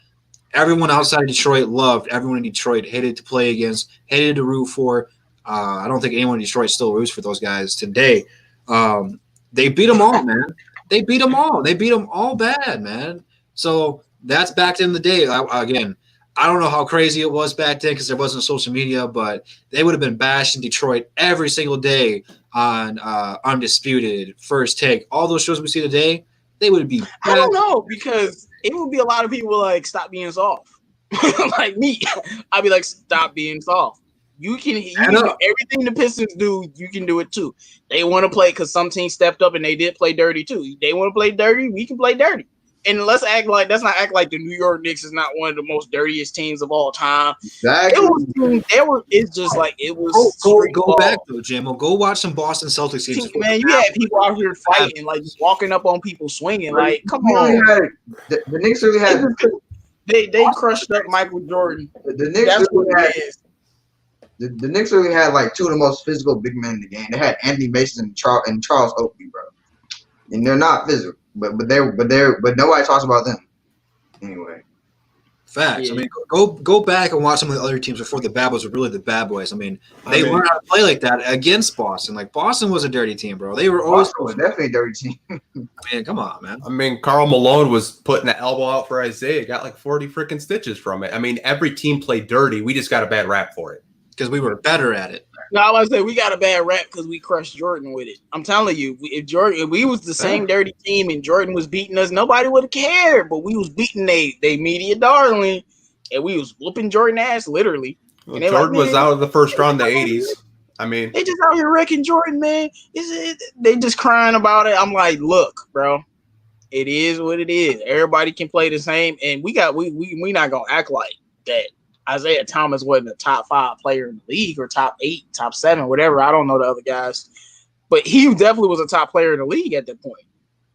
everyone outside of Detroit loved. Everyone in Detroit hated to play against, hated to root for. I don't think anyone in Detroit still roots for those guys today. They beat them all, man. They beat them all. They beat them all bad, man. So that's back in the day. Again, I don't know how crazy it was back then because there wasn't social media, but they would have been bashing Detroit every single day on Undisputed, First Take. All those shows we see today, they would be. I don't know, because it would be a lot of people like, stop being soft. Like me. I'd be like, stop being soft. You can do everything the Pistons do, you can do it too. They want to play because some teams stepped up and they did play dirty too. They want to play dirty, we can play dirty. And let's act like the New York Knicks is not one of the most dirtiest teams of all time. Exactly. It's just like it was. Go back though, Jim. Go watch some Boston Celtics games. Man, you had people out here fighting, like just walking up on people, swinging. Like, come on. The Knicks really had. They crushed up Michael Jordan. The Knicks really had like two of the most physical big men in the game. They had Anthony Mason and Charles Oakley, bro. And they're not physical, but nobody talks about them. Anyway. Facts. Yeah. I mean, go back and watch some of the other teams before the bad boys were really the bad boys. I mean, they learned how to play like that against Boston. Like Boston was a dirty team, bro. They were always definitely a dirty team. I mean, come on, man. I mean, Karl Malone was putting an elbow out for Isaiah. Got like 40 freaking stitches from it. I mean, every team played dirty. We just got a bad rap for it because we were better at it. No, I was say we got a bad rap because we crushed Jordan with it. I'm telling you, if we was the same dirty team and Jordan was beating us, nobody would have cared. But we was beating they media darling, and we was whooping Jordan ass literally. Well, Jordan was out of the first round in the 80s. I mean, they just out here wrecking Jordan, man. They just crying about it. I'm like, look, bro, it is what it is. Everybody can play the same, and we not gonna act like that. Isaiah Thomas wasn't a top 5 player in the league or top 8, top 7, whatever. I don't know the other guys, but he definitely was a top player in the league at that point.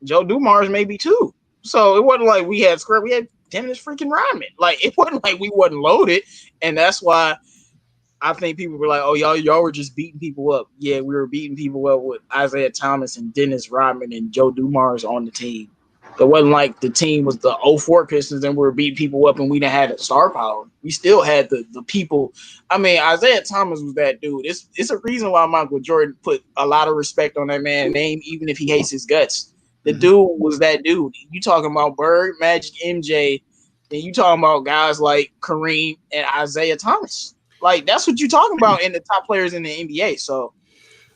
Joe Dumars maybe too. So it wasn't like we had Dennis freaking Rodman. Like it wasn't like we wasn't loaded, and that's why I think people were like, "Oh, y'all were just beating people up." Yeah, we were beating people up with Isaiah Thomas and Dennis Rodman and Joe Dumars on the team. It wasn't like the team was the 04 Pistons and we were beating people up and we didn't have the star power. We still had the people. I mean, Isaiah Thomas was that dude. It's a reason why Michael Jordan put a lot of respect on that man's name, even if he hates his guts. The dude was that dude. You talking about Bird, Magic, MJ, and you talking about guys like Kareem and Isaiah Thomas. Like, that's what you talking about in the top players in the NBA. So,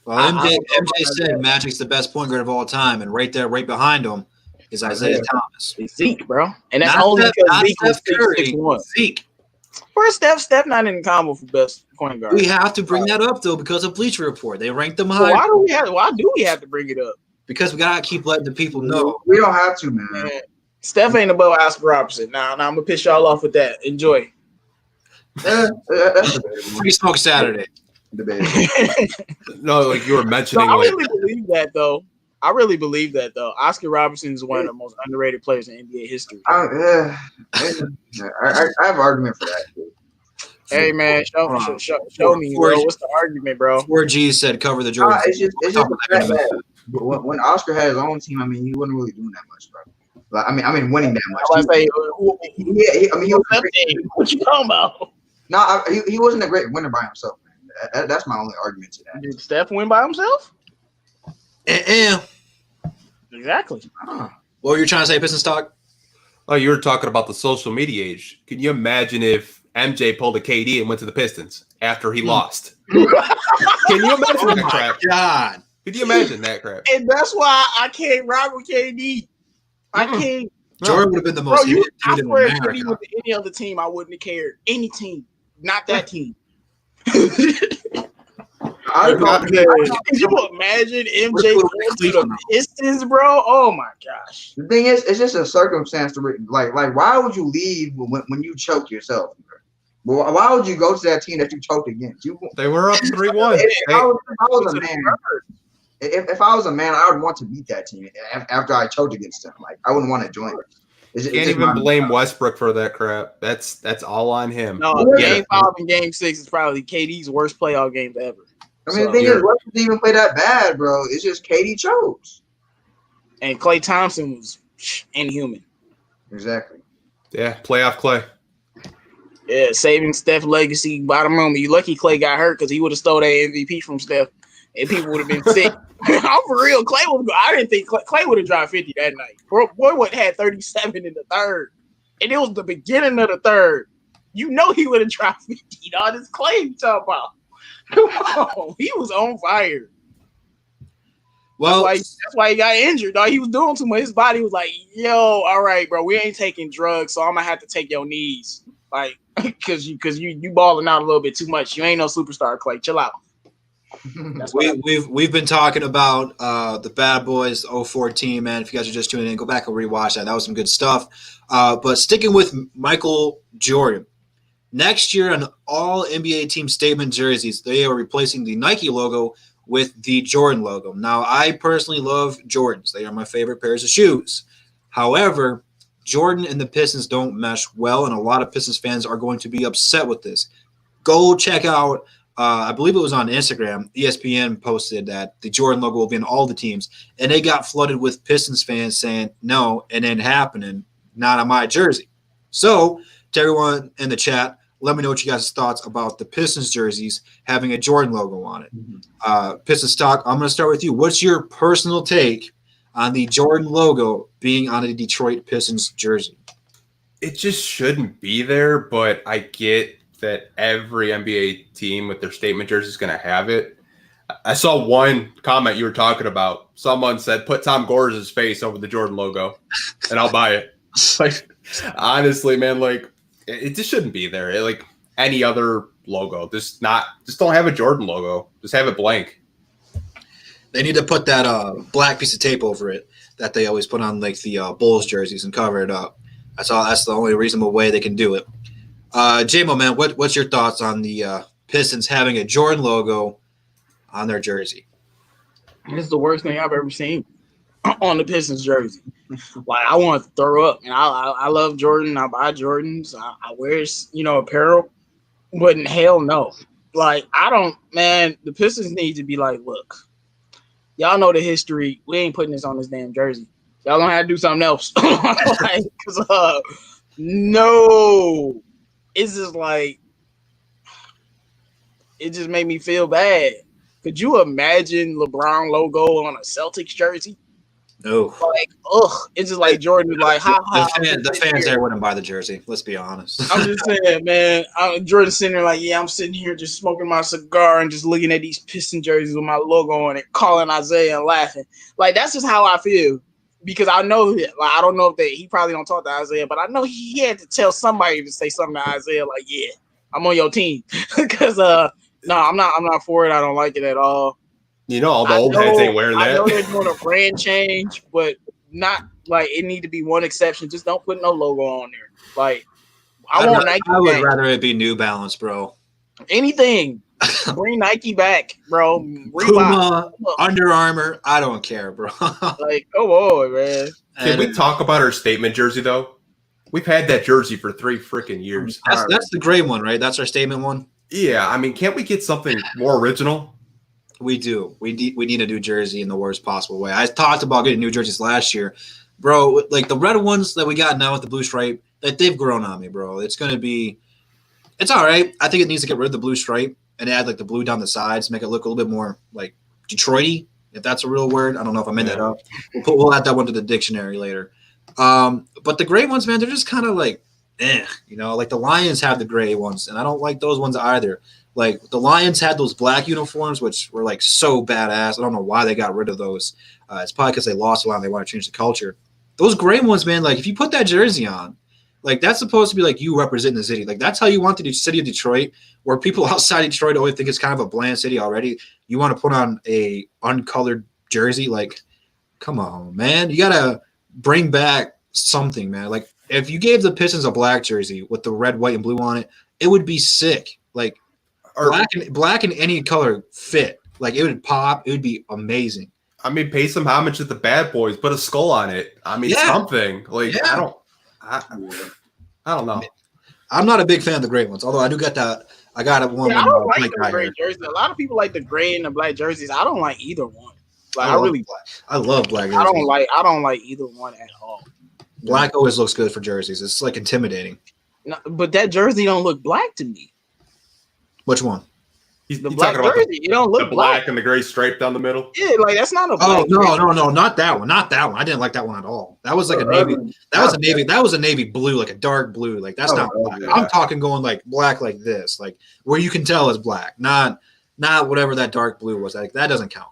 well, MJ said Magic's the best point guard of all time, and right there, right behind him, is Isaiah Thomas. It's Zeke, bro. And that's only because Zeke was 6'1". Zeke. Where's Steph not in the combo for best point guard? We have to bring that up though because of Bleacher Report. They ranked them high. Why do we have to bring it up? Because we gotta keep letting the people know. We don't have to, man. Steph ain't above Oscar Robertson. Now I'm gonna piss y'all off with that. Enjoy. Free Smoke Saturday. No, like you were mentioning. No, I really believe that though. Oscar Robertson is one of the most underrated players in NBA history. I have an argument for that. Dude. Hey man, show me, bro. What's the argument, bro? 4G said cover the Jordan. It's just that when Oscar had his own team, I mean, he wasn't really doing that much, bro. Like, I mean, winning that much. What you talking about? No, he wasn't a great winner by himself, man. That's my only argument to that. Did Steph win by himself? Exactly. What were you trying to say, Pistons talk? Oh, you were talking about the social media age. Can you imagine if MJ pulled a KD and went to the Pistons after he lost? Can you imagine that crap? God. Could you imagine that crap? And that's why I can't rock with KD. I can't. Jordan would have been the most. I swear, if he was any other team, I wouldn't have cared. Any team. not that team. I Could you imagine MJ going to the Pistons, bro? Oh my gosh. The thing is, it's just a circumstance to like why would you leave when you choke yourself? Well, why would you go to that team that you choked against? They were up 3-1. If I was a man, if I was a man, I would want to beat that team after I choked against them. Like I wouldn't want to join them. Can't even blame Westbrook for that crap. That's all on him. No, Game 5 and Game 6 is probably KD's worst playoff games ever. I mean, the thing is, Westbrook didn't even play that bad, bro. It's just KD chokes. And Klay Thompson was inhuman. Exactly. Yeah, playoff Klay. Yeah, saving Steph legacy bottom room. You lucky Klay got hurt because he would have stole that MVP from Steph, and people would have been sick. I'm for real. Klay would. I didn't think Klay would have dropped 50 that night. Boy would had 37 in the third, and it was the beginning of the third. You know he would have dropped 50. Dog, this Klay you talking about? Come on, he was on fire. Well, that's why he got injured. Dog, he was doing too much. His body was like, "Yo, all right, bro, we ain't taking drugs, so I'm gonna have to take your knees, like, because you balling out a little bit too much. You ain't no superstar, Klay. Chill out." We've been talking about the Bad Boys 04 team, man. If you guys are just tuning in, go back and rewatch that. That was some good stuff. But sticking with Michael Jordan, next year on all NBA team statement jerseys, they are replacing the Nike logo with the Jordan logo. Now, I personally love Jordans. They are my favorite pairs of shoes. However, Jordan and the Pistons don't mesh well, and a lot of Pistons fans are going to be upset with this. Go check out, I believe it was on Instagram, ESPN posted that the Jordan logo will be in all the teams, and they got flooded with Pistons fans saying, no, it ain't happening, not on my jersey. So, to everyone in the chat, let me know what you guys' thoughts about the Pistons jerseys having a Jordan logo on it. Pistons talk, I'm going to start with you. What's your personal take on the Jordan logo being on a Detroit Pistons jersey? It just shouldn't be there, but I get that every NBA team with their statement jersey is going to have it. I saw one comment you were talking about. Someone said, put Tom Gores' face over the Jordan logo, and I'll buy it. Like, honestly, man, like, it just shouldn't be there. Like any other logo, just don't have a Jordan logo. Just have it blank. They need to put that black piece of tape over it that they always put on like the Bulls jerseys and cover it up. That's all. That's the only reasonable way they can do it. J-Mo, man, what's your thoughts on the Pistons having a Jordan logo on their jersey? It's the worst thing I've ever seen on the Pistons jersey. Like, I want to throw up. And I love Jordan. I buy Jordans. I wear, apparel. But hell no. Like, the Pistons need to be like, look, y'all know the history. We ain't putting this on this damn jersey. Y'all gonna have to do something else. Like, no. It's just like, it just made me feel bad. Could you imagine LeBron logo on a Celtics jersey? No. Like, it's just like Jordan was like, the fans there wouldn't buy the jersey. Let's be honest. I'm just saying, man. Jordan sitting there like, yeah, I'm sitting here just smoking my cigar and just looking at these Piston jerseys with my logo on it, calling Isaiah and laughing. Like, that's just how I feel. Because I know, like, I don't know if he probably don't talk to Isaiah, but I know he had to tell somebody to say something to Isaiah like, yeah, I'm on your team. Because, no, I'm not for it. I don't like it at all. You know, all the old heads ain't wearing that. I know they're doing a brand change, but not like it need to be one exception. Just don't put no logo on there. Like, I want Nike. I would rather it be New Balance, bro. Anything. Bring Nike back, bro. Puma, Under Armour. I don't care, bro. Like, come on, man. Can we talk about our statement jersey, though? We've had that jersey for 3 freaking years. That's the gray one, right? That's our statement one? Yeah, I mean, can't we get something more original? We do. We need a new jersey in the worst possible way. I talked about getting new jerseys last year. Bro, like the red ones that we got now with the blue stripe, that they've grown on me, bro. It's all right. I think it needs to get rid of the blue stripe and add like the blue down the sides, make it look a little bit more like Detroit-y, if that's a real word. I don't know if I made that up. We'll add that one to the dictionary later. But the gray ones, man, they're just kind of like, like the Lions have the gray ones, and I don't like those ones either. Like the Lions had those black uniforms, which were like so badass. I don't know why they got rid of those. It's probably because they lost a lot and they want to change the culture. Those gray ones, man, like if you put that jersey on, Like that's supposed to be like you representing the city. Like that's how you want the city of Detroit, where people outside Detroit always think it's kind of a bland city already. You want to put on a uncolored jersey, like, come on, man. You gotta bring back something, man. Like if you gave the Pistons a black jersey with the red, white, and blue on it, it would be sick. Like black and any color fit. Like it would pop. It would be amazing. I mean, pay some homage to the Bad Boys. Put a skull on it. I mean, something. Like I don't know. I'm not a big fan of the gray ones, although I do get that. I got one. Yeah, I don't like the gray jerseys. A lot of people like the gray and the black jerseys. I don't like either one. Like I love black. I don't like either one at all. Black always looks good for jerseys. It's like intimidating. No, but that jersey don't look black to me. Which one? The black jersey. It don't look the black and the gray stripe down the middle. Yeah, like that's not a. Oh no, not that one. Not that one. I didn't like that one at all. That was like a navy. That was a navy blue, like a dark blue. Like that's not black. Yeah. I'm talking going like black like this, like where you can tell it's black. Not whatever that dark blue was. Like that doesn't count.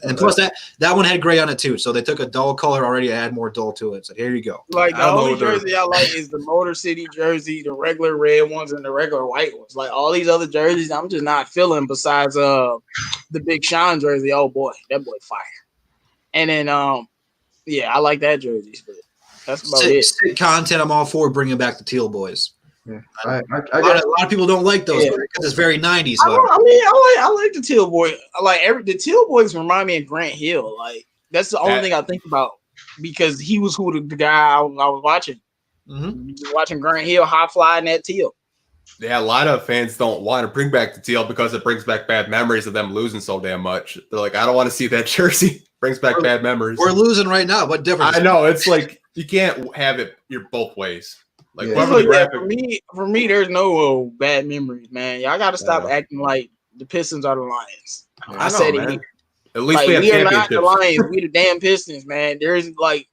And plus that one had gray on it too. So they took a dull color already and add more dull to it. So here you go. Like the only jersey I like is the Motor City jersey, the regular red ones and the regular white ones. Like all these other jerseys, I'm just not feeling besides the Big Sean jersey. Oh boy, that boy fire. And then I like that jersey, but that's about it. Sick content. I'm all for bringing back the Teal Boys. Yeah. A lot of people don't like those because it's very 90s. I like the Teal Boy. The Teal Boys remind me of Grant Hill. Like that's the only thing I think about because he was who the guy I was watching. Mm-hmm. Just watching Grant Hill high fly in that teal. Yeah, a lot of fans don't want to bring back the teal because it brings back bad memories of them losing so damn much. They're like, I don't want to see that jersey. Brings back bad memories. We're losing right now. What difference? I know. It's like you can't have it. You're both ways. Like for me, there's no bad memories, man. Y'all got to stop acting like the Pistons are the Lions. I said it. At least we are not the Lions. We the damn Pistons, man. There's like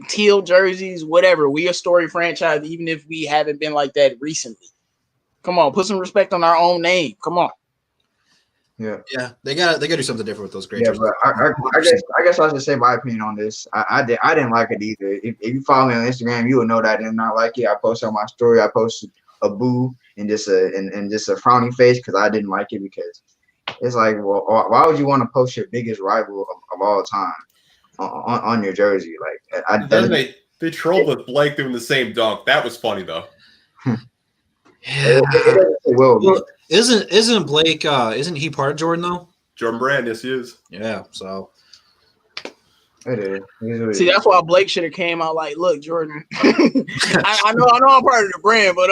teal jerseys, whatever. We a story franchise, even if we haven't been like that recently. Come on, put some respect on our own name. Come on. Yeah, they gotta do something different with those great jerseys. But I guess I'll just say my opinion on this. I didn't like it either. If you follow me on Instagram, you will know that I did not like it. I posted on my story. I posted a boo and just a frowning face because I didn't like it because it's like, well, why would you want to post your biggest rival of all time on your jersey? Like, they trolled with Blake doing the same dunk. That was funny though. Yeah. Well, isn't Blake? Isn't he part of Jordan though? Jordan Brand, yes, he is. Yeah. So. It is. See, that's why Blake should have came out like, "Look, Jordan, I know I'm part of the brand, but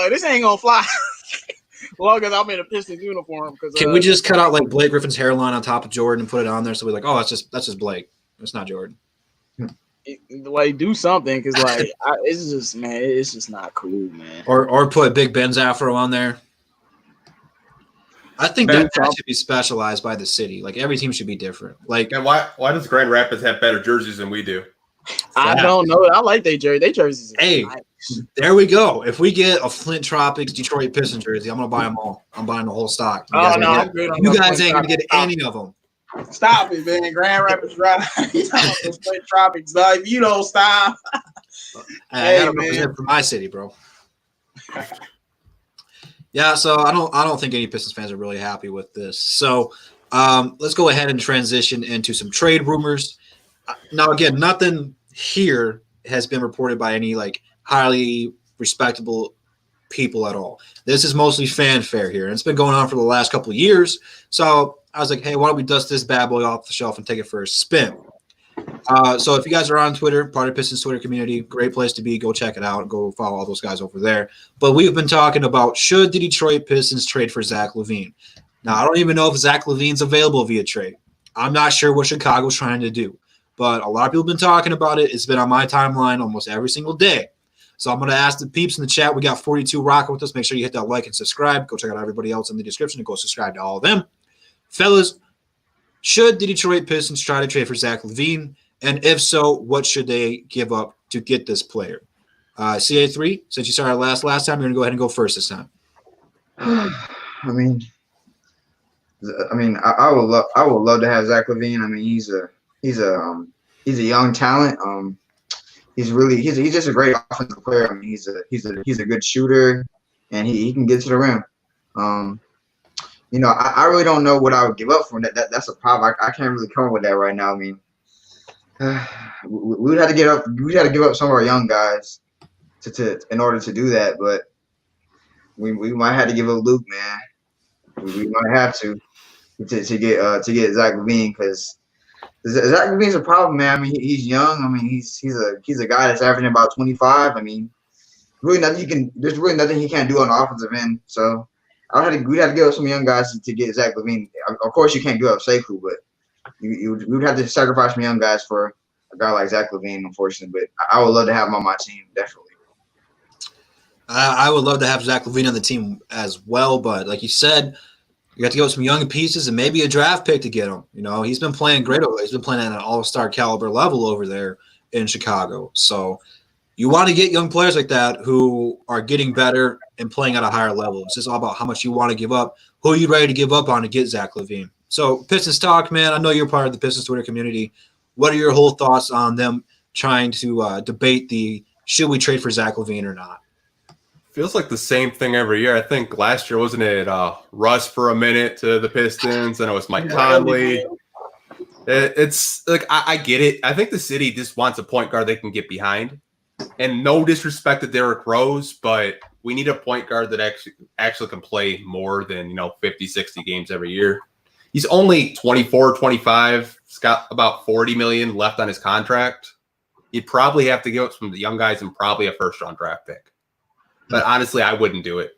this ain't gonna fly as long as I'm in a Pistons uniform." Can we just cut out like Blake Griffin's hairline on top of Jordan and put it on there so we're like, oh, that's just Blake. It's not Jordan. Like do something because like it's just not cool, man. Or put Big Ben's afro on there. I think that should be specialized by the city. Like every team should be different. Like, and why does Grand Rapids have better jerseys than we do? I don't know. I like their jersey. Their jerseys. Hey, nice. There we go. If we get a Flint Tropics Detroit Pistons jersey, I'm gonna buy them all. I'm buying the whole stock. You guys ain't gonna get any of them. Stop it, man. Grand Rapids Drive. Flint Tropics. If you don't stop. I gotta represent for my city, bro. Yeah, so I don't think any Pistons fans are really happy with this. So let's go ahead and transition into some trade rumors. Now, again, nothing here has been reported by any like highly respectable people at all. This is mostly fanfare here, and it's been going on for the last couple of years. So I was like, hey, why don't we dust this bad boy off the shelf and take it for a spin? So if you guys are on Twitter, part of Pistons Twitter community, great place to be. Go check it out. Go follow all those guys over there. But we've been talking about should the Detroit Pistons trade for Zach LaVine. Now, I don't even know if Zach LaVine's available via trade. I'm not sure what Chicago's trying to do. But a lot of people have been talking about it. It's been on my timeline almost every single day. So I'm going to ask the peeps in the chat. We got 42 rocking with us. Make sure you hit that like and subscribe. Go check out everybody else in the description and go subscribe to all of them. Fellas, should the Detroit Pistons try to trade for Zach LaVine? And if so, what should they give up to get this player? CA3, since you started last time, you're going to go ahead and go first this time. I mean, I would love to have Zach LaVine. I mean, he's a young talent. he's just a great offensive player. I mean, he's a good shooter, and he can get to the rim. I really don't know what I would give up for him. That's a problem. I can't really come up with that right now. I mean, we'd have to give up some of our young guys to in order to do that. But we might have to give up Luke, man. We might have to get Zach LaVine, because Zach LaVine's a problem, man. I mean, he's young. I mean, he's a guy that's averaging about 25. I mean, there's really nothing he can't do on the offensive end. So we'd have to give up some young guys to get Zach LaVine. Of course, you can't give up Sekou, but you would have to sacrifice some young guys for a guy like Zach LaVine, unfortunately. But I would love to have him on my team, definitely. I would love to have Zach LaVine on the team as well, but like you said, you got to go with some young pieces and maybe a draft pick to get him. He's been playing great over there. He's been playing at an all-star caliber level over there in Chicago. So you want to get young players like that who are getting better and playing at a higher level. It's just all about how much you want to give up, who are you ready to give up on to get Zach LaVine. So Pistons talk, man. I know you're part of the Pistons Twitter community. What are your whole thoughts on them trying to debate should we trade for Zach LaVine or not? Feels like the same thing every year. I think last year, wasn't it Russ for a minute to the Pistons, and it was Mike Conley. It's like, I get it. I think the city just wants a point guard they can get behind. And no disrespect to Derrick Rose, but we need a point guard that actually can play more than 50, 60 games every year. He's only 24, 25. He's got about $40 million left on his contract. You'd probably have to give up some of the young guys and probably a first-round draft pick. But honestly, I wouldn't do it.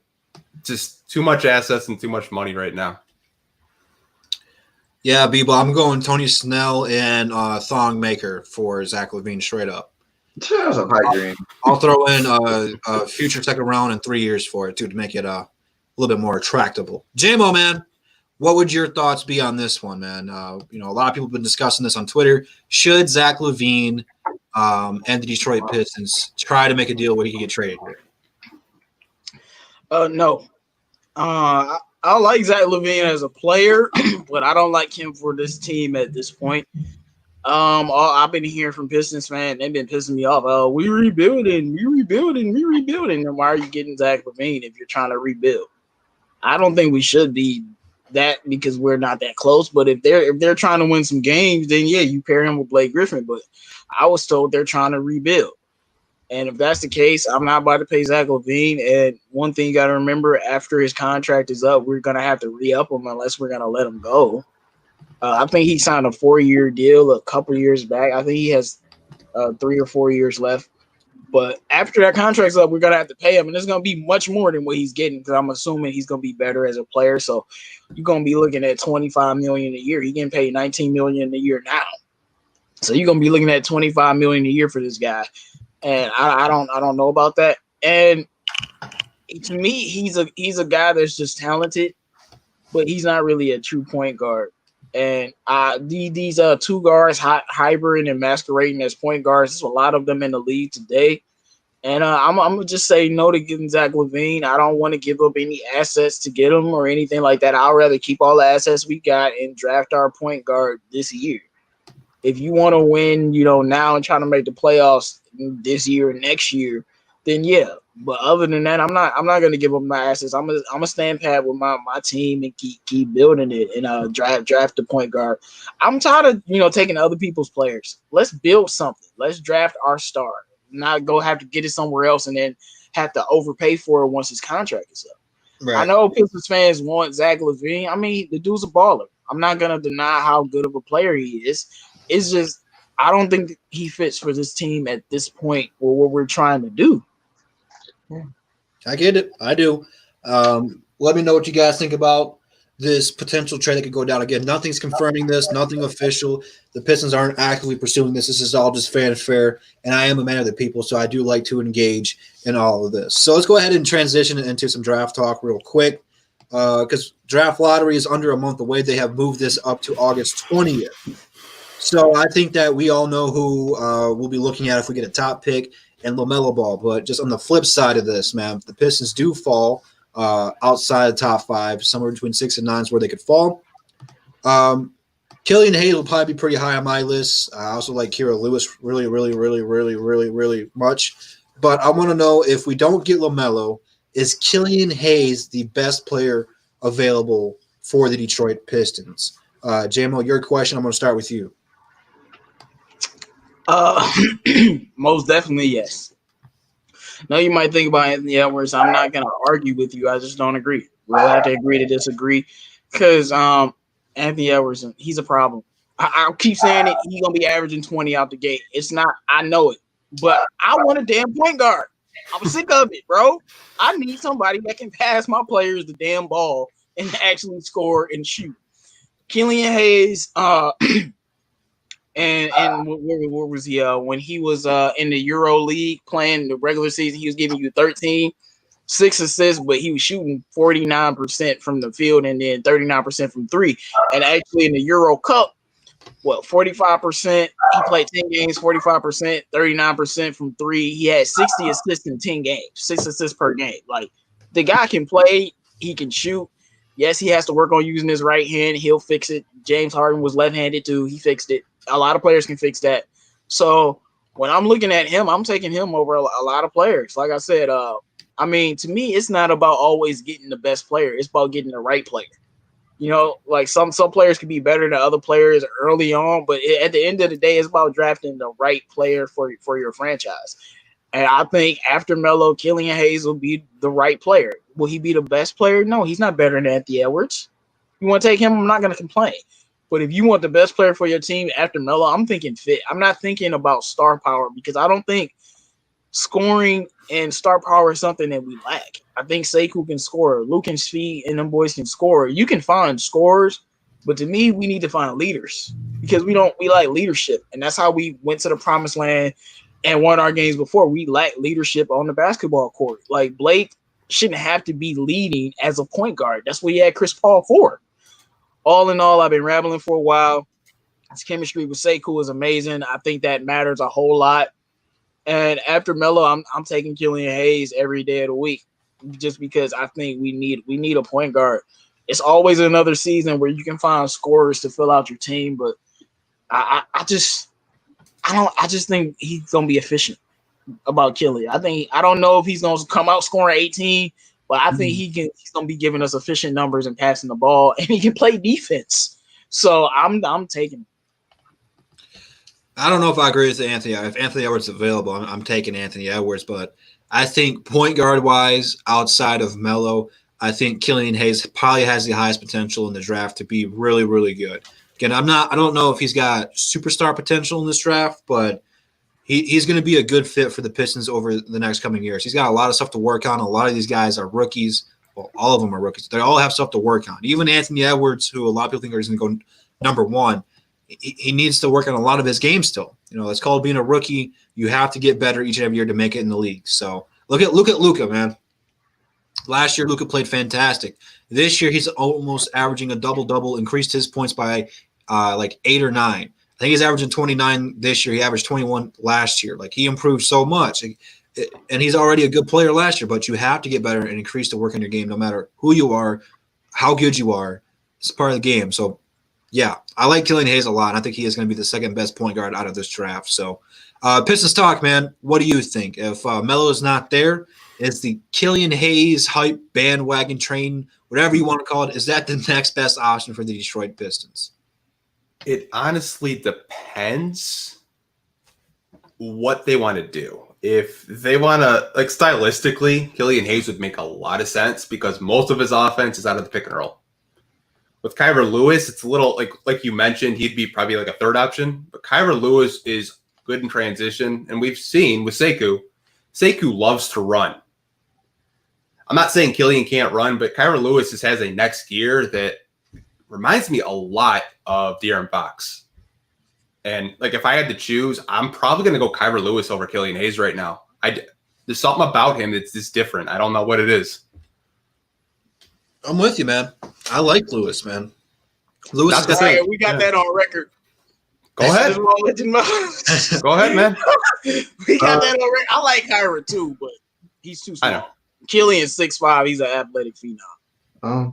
Just too much assets and too much money right now. Yeah, Bebo, I'm going Tony Snell and Thong Maker for Zach LaVine straight up. That was a pipe dream. I'll throw in a future second round in 3 years for it, too, to make it a little bit more attractable. JMO, man, what would your thoughts be on this one, man? A lot of people have been discussing this on Twitter. Should Zach LaVine and the Detroit Pistons try to make a deal where he can get traded here? No. I like Zach LaVine as a player, but I don't like him for this team at this point. I've been hearing from Pistons fans, they've been pissing me off. Oh, we rebuilding. And why are you getting Zach LaVine if you're trying to rebuild? I don't think we should be that, because we're not that close. But if they're trying to win some games, then yeah, you pair him with Blake Griffin. But I was told they're trying to rebuild. And if that's the case, I'm not about to pay Zach LaVine. And one thing you got to remember, after his contract is up, we're going to have to re-up him unless we're going to let him go. I think he signed a 4-year deal a couple years back. I think he has 3 or 4 years left. But after that contract's up, we're going to have to pay him. And it's going to be much more than what he's getting, because I'm assuming he's going to be better as a player. So you're going to be looking at $25 million a year. He's getting paid $19 million a year now. So you're going to be looking at $25 million a year for this guy. And I don't know about that. And to me, he's a guy that's just talented, but he's not really a true point guard. And these two guards hybrid and masquerading as point guards, there's a lot of them in the league today. And I'm gonna just say no to getting Zach LaVine. I don't want to give up any assets to get him or anything like that. I'd rather keep all the assets we got and draft our point guard this year. If you want to win, now and try to make the playoffs this year or next year, then yeah. But other than that, I'm not going to give up my assets. I'm gonna stand pat with my team and keep building it and draft the point guard. I'm tired of taking other people's players. Let's build something. Let's draft our star. Not go have to get it somewhere else and then have to overpay for it once his contract is up. Right. I know Pistons fans want Zach LaVine. I mean, the dude's a baller. I'm not gonna deny how good of a player he is. It's just I don't think he fits for this team at this point or what we're trying to do. Yeah. I get it. I do. Let me know what you guys think about this potential trade that could go down. Again, nothing's confirming this, nothing official. The Pistons aren't actively pursuing this. This is all just fanfare, and I am a man of the people, so I do like to engage in all of this. So let's go ahead and transition into some draft talk real quick, because draft lottery is under a month away. They have moved this up to August 20th. So I think that we all know who we'll be looking at if we get a top pick and LaMelo Ball. But just on the flip side of this, man, the Pistons do fall outside the top 5, somewhere between 6 and 9 is where they could fall. Can Killian Hayes will probably be pretty high on my list. I also like Kira Lewis really much. But I want to know, if we don't get LaMelo, is Killian Hayes the best player available for the Detroit Pistons? JMO, your question. I'm going to start with you. Most definitely, yes. Now you might think about Anthony Edwards. I'm not gonna argue with you. I just don't agree. We'll have to agree to disagree, because Anthony Edwards, he's a problem. I'll keep saying it. He's gonna be averaging 20 out the gate. It's not. I know it, but I want a damn point guard. I'm sick of it, bro. I need somebody that can pass my players the damn ball and actually score and shoot. Killian Hayes, And where was he? When he was in the Euro League playing the regular season, he was giving you 13, 6 assists, but he was shooting 49% from the field and then 39% from three. And actually in the Euro Cup, 45%. He played 10 games, 45%, 39% from three. He had 60 assists in 10 games, 6 assists per game. Like, the guy can play, he can shoot. Yes, he has to work on using his right hand. He'll fix it. James Harden was left-handed too. He fixed it. A lot of players can fix that. So when I'm looking at him, I'm taking him over a lot of players. Like I said, to me, it's not about always getting the best player. It's about getting the right player. You know, like some players can be better than other players early on, but at the end of the day, it's about drafting the right player for your franchise. And I think after Melo, Killian Hayes will be the right player. Will he be the best player? No, he's not better than Anthony Edwards. You want to take him? I'm not going to complain. But if you want the best player for your team after Melo, I'm thinking fit. I'm not thinking about star power, because I don't think scoring and star power is something that we lack. I think Sekou can score. Luke and Svi and them boys can score. You can find scorers, but to me, we need to find leaders, because we like leadership. And that's how we went to the promised land and won our games before. We lack leadership on the basketball court. Like, Blake shouldn't have to be leading as a point guard. That's what he had Chris Paul for. All in all, I've been rambling for a while. His chemistry with Sekou is amazing. I think that matters a whole lot. And after Melo, I'm taking Killian Hayes every day of the week, just because I think we need a point guard. It's always another season where you can find scorers to fill out your team, but I just think he's gonna be efficient about Killian. I don't know if he's gonna come out scoring 18. But I think he's going to be giving us efficient numbers and passing the ball, and he can play defense. So I'm taking him. I don't know if I agree with Anthony. If Anthony Edwards is available, I'm taking Anthony Edwards. But I think point guard wise, outside of Melo, I think Killian Hayes probably has the highest potential in the draft to be really, really good. Again, I don't know if he's got superstar potential in this draft, but he's going to be a good fit for the Pistons over the next coming years. He's got a lot of stuff to work on. A lot of these guys are rookies. Well, all of them are rookies. They all have stuff to work on. Even Anthony Edwards, who a lot of people think is going to go number one, he needs to work on a lot of his game still. You know, it's called being a rookie. You have to get better each and every year to make it in the league. So look at Luka, man. Last year, Luka played fantastic. This year, he's almost averaging a double-double, increased his points by like 8 or 9. I think he's averaging 29 this year. He averaged 21 last year. Like, he improved so much. And he's already a good player last year, but you have to get better and increase the work on your game no matter who you are, how good you are. It's part of the game. So, yeah, I like Killian Hayes a lot. And I think he is going to be the second best point guard out of this draft. So, Pistons talk, man. What do you think? If Melo is not there, is the Killian Hayes hype bandwagon train, whatever you want to call it, is that the next best option for the Detroit Pistons? It honestly depends what they want to do. If they want to, like, stylistically, Killian Hayes would make a lot of sense because most of his offense is out of the pick and roll. With Kyra Lewis, it's a little like you mentioned, he'd be probably like a third option. But Kyra Lewis is good in transition, and we've seen with Sekou loves to run. I'm not saying Killian can't run, but Kyra Lewis just has a next gear that reminds me a lot of De'Aaron Fox. And, like, if I had to choose, I'm probably going to go Kyra Lewis over Killian Hayes right now. There's something about him that's just different. I don't know what it is. I'm with you, man. I like Lewis, man. Lewis That's is we got that on record. Go ahead. Go ahead, man. We got that on record. I like Kyra too, but he's too small. I know. Killian's 6'5". He's an athletic phenom.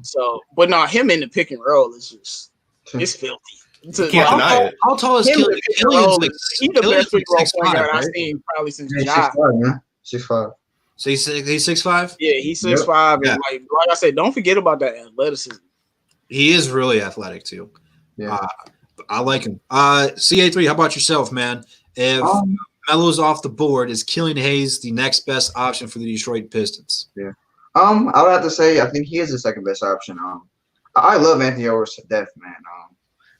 So, but no, him in the pick and roll is just, it's filthy. You can't deny it. How tall is Him Killian? and pick and Killian's roll, like he's the Killian's best pick and roll point 6'5", guard I've right? seen probably since Yeah, Ja. 6'5", man. 6'5". So he's 6'5". Yeah, he's Yep. 6'5", Yeah. and like I said, don't forget about that athleticism. He is really athletic too. Yeah. I like him. CA3, how about yourself, man? If Melo's off the board, is Killian Hayes the next best option for the Detroit Pistons? Yeah. I would have to say I think he is the second best option. I love Anthony Edwards to death, man.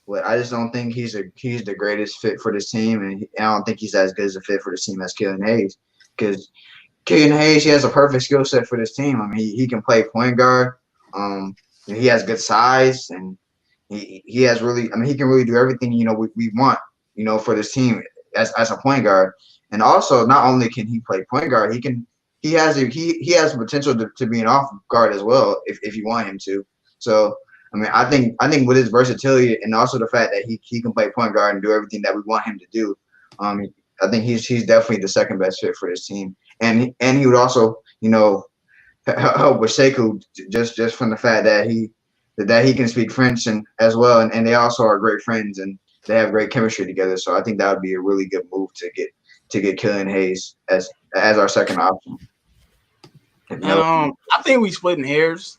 But I just don't think he's the greatest fit for this team, and I don't think he's as good as a fit for this team as Killian Hayes. Because Killian Hayes, he has a perfect skill set for this team. I mean, he can play point guard. He has good size, and he has really. I mean, he can really do everything we want for this team as a point guard. And also, not only can he play point guard, he has the potential to be an off guard as well if you want him to. So I mean, I think with his versatility and also the fact that he can play point guard and do everything that we want him to do, I think he's definitely the second best fit for this team. And he would also help with Sekou just from the fact that he can speak French and as well, and they also are great friends and they have great chemistry together. So I think that would be a really good move to get Killian Hayes as our second option. And I think we splitting hairs.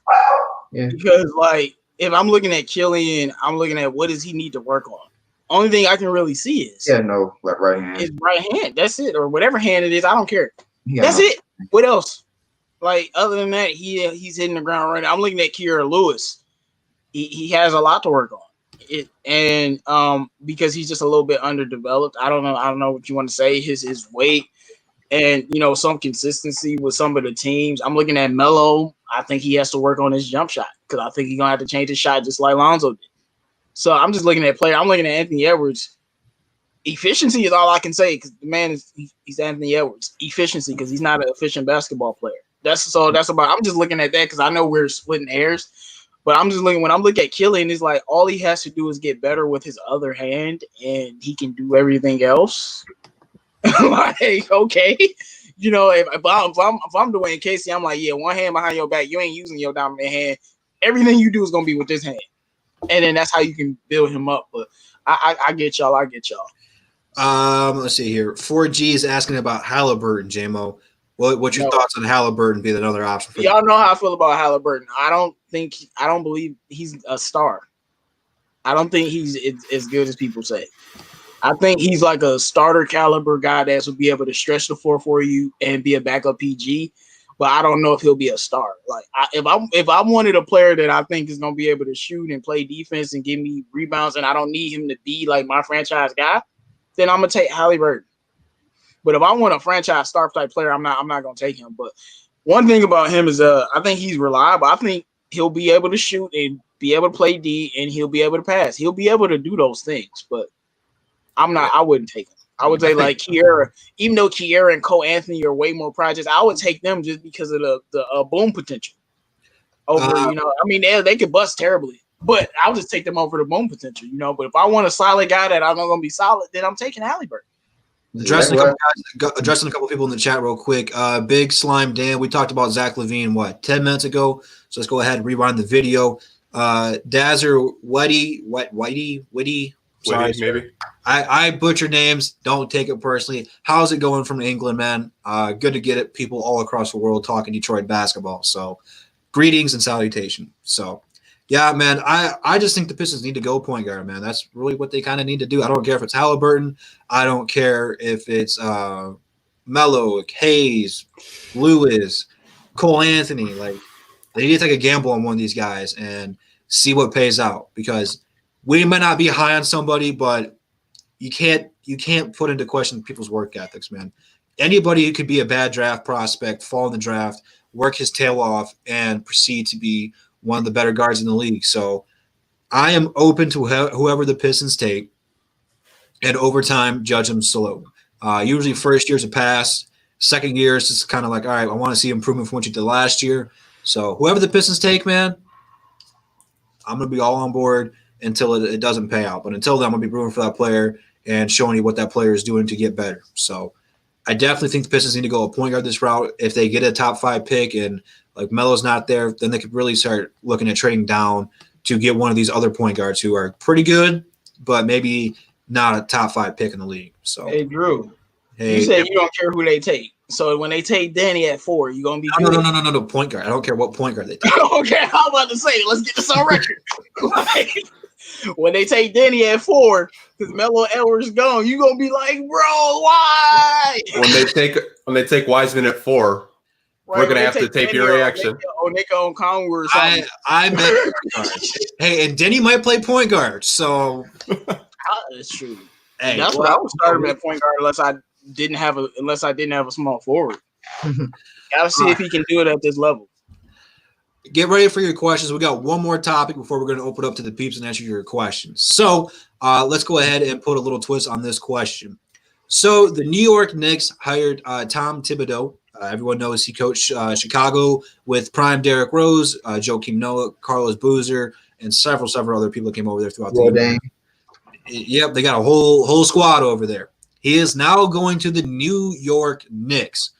Yeah. Because like if I'm looking at Killian, I'm looking at what does he need to work on. Only thing I can really see is right hand. his right hand. That's it, or whatever hand it is. I don't care. Yeah. That's it. What else? Like other than that, he's hitting the ground right now. I'm looking at Kira Lewis. He has a lot to work on. Because he's just a little bit underdeveloped. I don't know what you want to say. His weight and some consistency with some of the teams. I'm looking at Melo. I think he has to work on his jump shot because I think he's gonna have to change his shot just like Lonzo did. So I'm just looking at player. I'm looking at Anthony Edwards. Efficiency is all I can say because the man he's Anthony Edwards. Efficiency because he's not an efficient basketball player. That's about. I'm just looking at that because I know we're splitting hairs. But I'm just looking when I'm looking at Killian, it's like all he has to do is get better with his other hand, and he can do everything else. Like, okay, if I'm Dwayne Casey, I'm like, yeah, one hand behind your back, you ain't using your dominant hand. Everything you do is gonna be with this hand, and then that's how you can build him up. But I get y'all. Let's see here. 4G is asking about Halliburton, JMO. What's your thoughts on Halliburton being another option for y'all? Know how I feel about Halliburton. I don't believe he's a star. I don't think he's as good as people say. I think he's like a starter caliber guy that will be able to stretch the floor for you and be a backup PG. But I don't know if he'll be a star. Like if I wanted a player that I think is gonna be able to shoot and play defense and give me rebounds, and I don't need him to be like my franchise guy, then I'm gonna take Halliburton. But if I want a franchise star type player, I'm not gonna take him. But one thing about him is I think he's reliable. I think he'll be able to shoot and be able to play D, and he'll be able to pass. He'll be able to do those things. But I wouldn't take him. I would say like Kiera, even though Kiera and Cole Anthony are way more projects, I would take them just because of the boom potential. Over, they could bust terribly, but I'll just take them over the boom potential, But if I want a solid guy that I know gonna be solid, then I'm taking Halliburton. Addressing a couple people in the chat real quick. Big Slime Dan, we talked about Zach LaVine 10 minutes ago. So let's go ahead and rewind the video. Dazzer Whitey. Sorry, maybe. I butcher names. Don't take it personally. How's it going from England, man? Good to get it. People all across the world talking Detroit basketball. So greetings and salutation. So yeah, man, I just think the Pistons need to go point guard, man. That's really what they kind of need to do. I don't care if it's Halliburton. I don't care if it's Melo, Hayes, Lewis, Cole Anthony. Like, they need to take a gamble on one of these guys and see what pays out, because we might not be high on somebody, but you can't put into question people's work ethics, man. Anybody who could be a bad draft prospect, fall in the draft, work his tail off, and proceed to be one of the better guards in the league. So I am open to whoever the Pistons take, and over time, judge them slow. Usually first year's a pass. Second year is just kind of like, all right, I want to see improvement from what you did last year. So whoever the Pistons take, man, I'm going to be all on board until it doesn't pay out. But until then, I'm going to be rooting for that player and showing you what that player is doing to get better. So I definitely think the Pistons need to go a point guard this route. If they get a top 5 pick and like Melo's not there, then they could really start looking at trading down to get one of these other point guards who are pretty good but maybe not a top 5 pick in the league. So, Hey, Drew, hey, you said you don't care who they take. So when they take Danny at 4, you gonna be no, point guard. I don't care what point guard they take. Okay, I'm about to say, let's get this on record. Like, when they take Danny at 4, because Melo Edwards gone, you gonna be like, bro, why? When they take Wiseman at 4, Right, we're gonna have to tape your reaction. Or Nick on Conway or something. I meant point guard. Hey, and Denny might play point guard, so That's true. hey, That's what I would start him at point guard unless I didn't have a small forward. Gotta see if he can do it at this level. Get ready for your questions. We got one more topic before we're going to open up to the peeps and answer your questions. So let's go ahead and put a little twist on this question. So the New York Knicks hired Tom Thibodeau. Everyone knows he coached Chicago with prime Derrick Rose, Joakim Noah, Carlos Boozer, and several other people that came over there throughout the year. Yep, they got a whole squad over there. He is now going to the New York Knicks.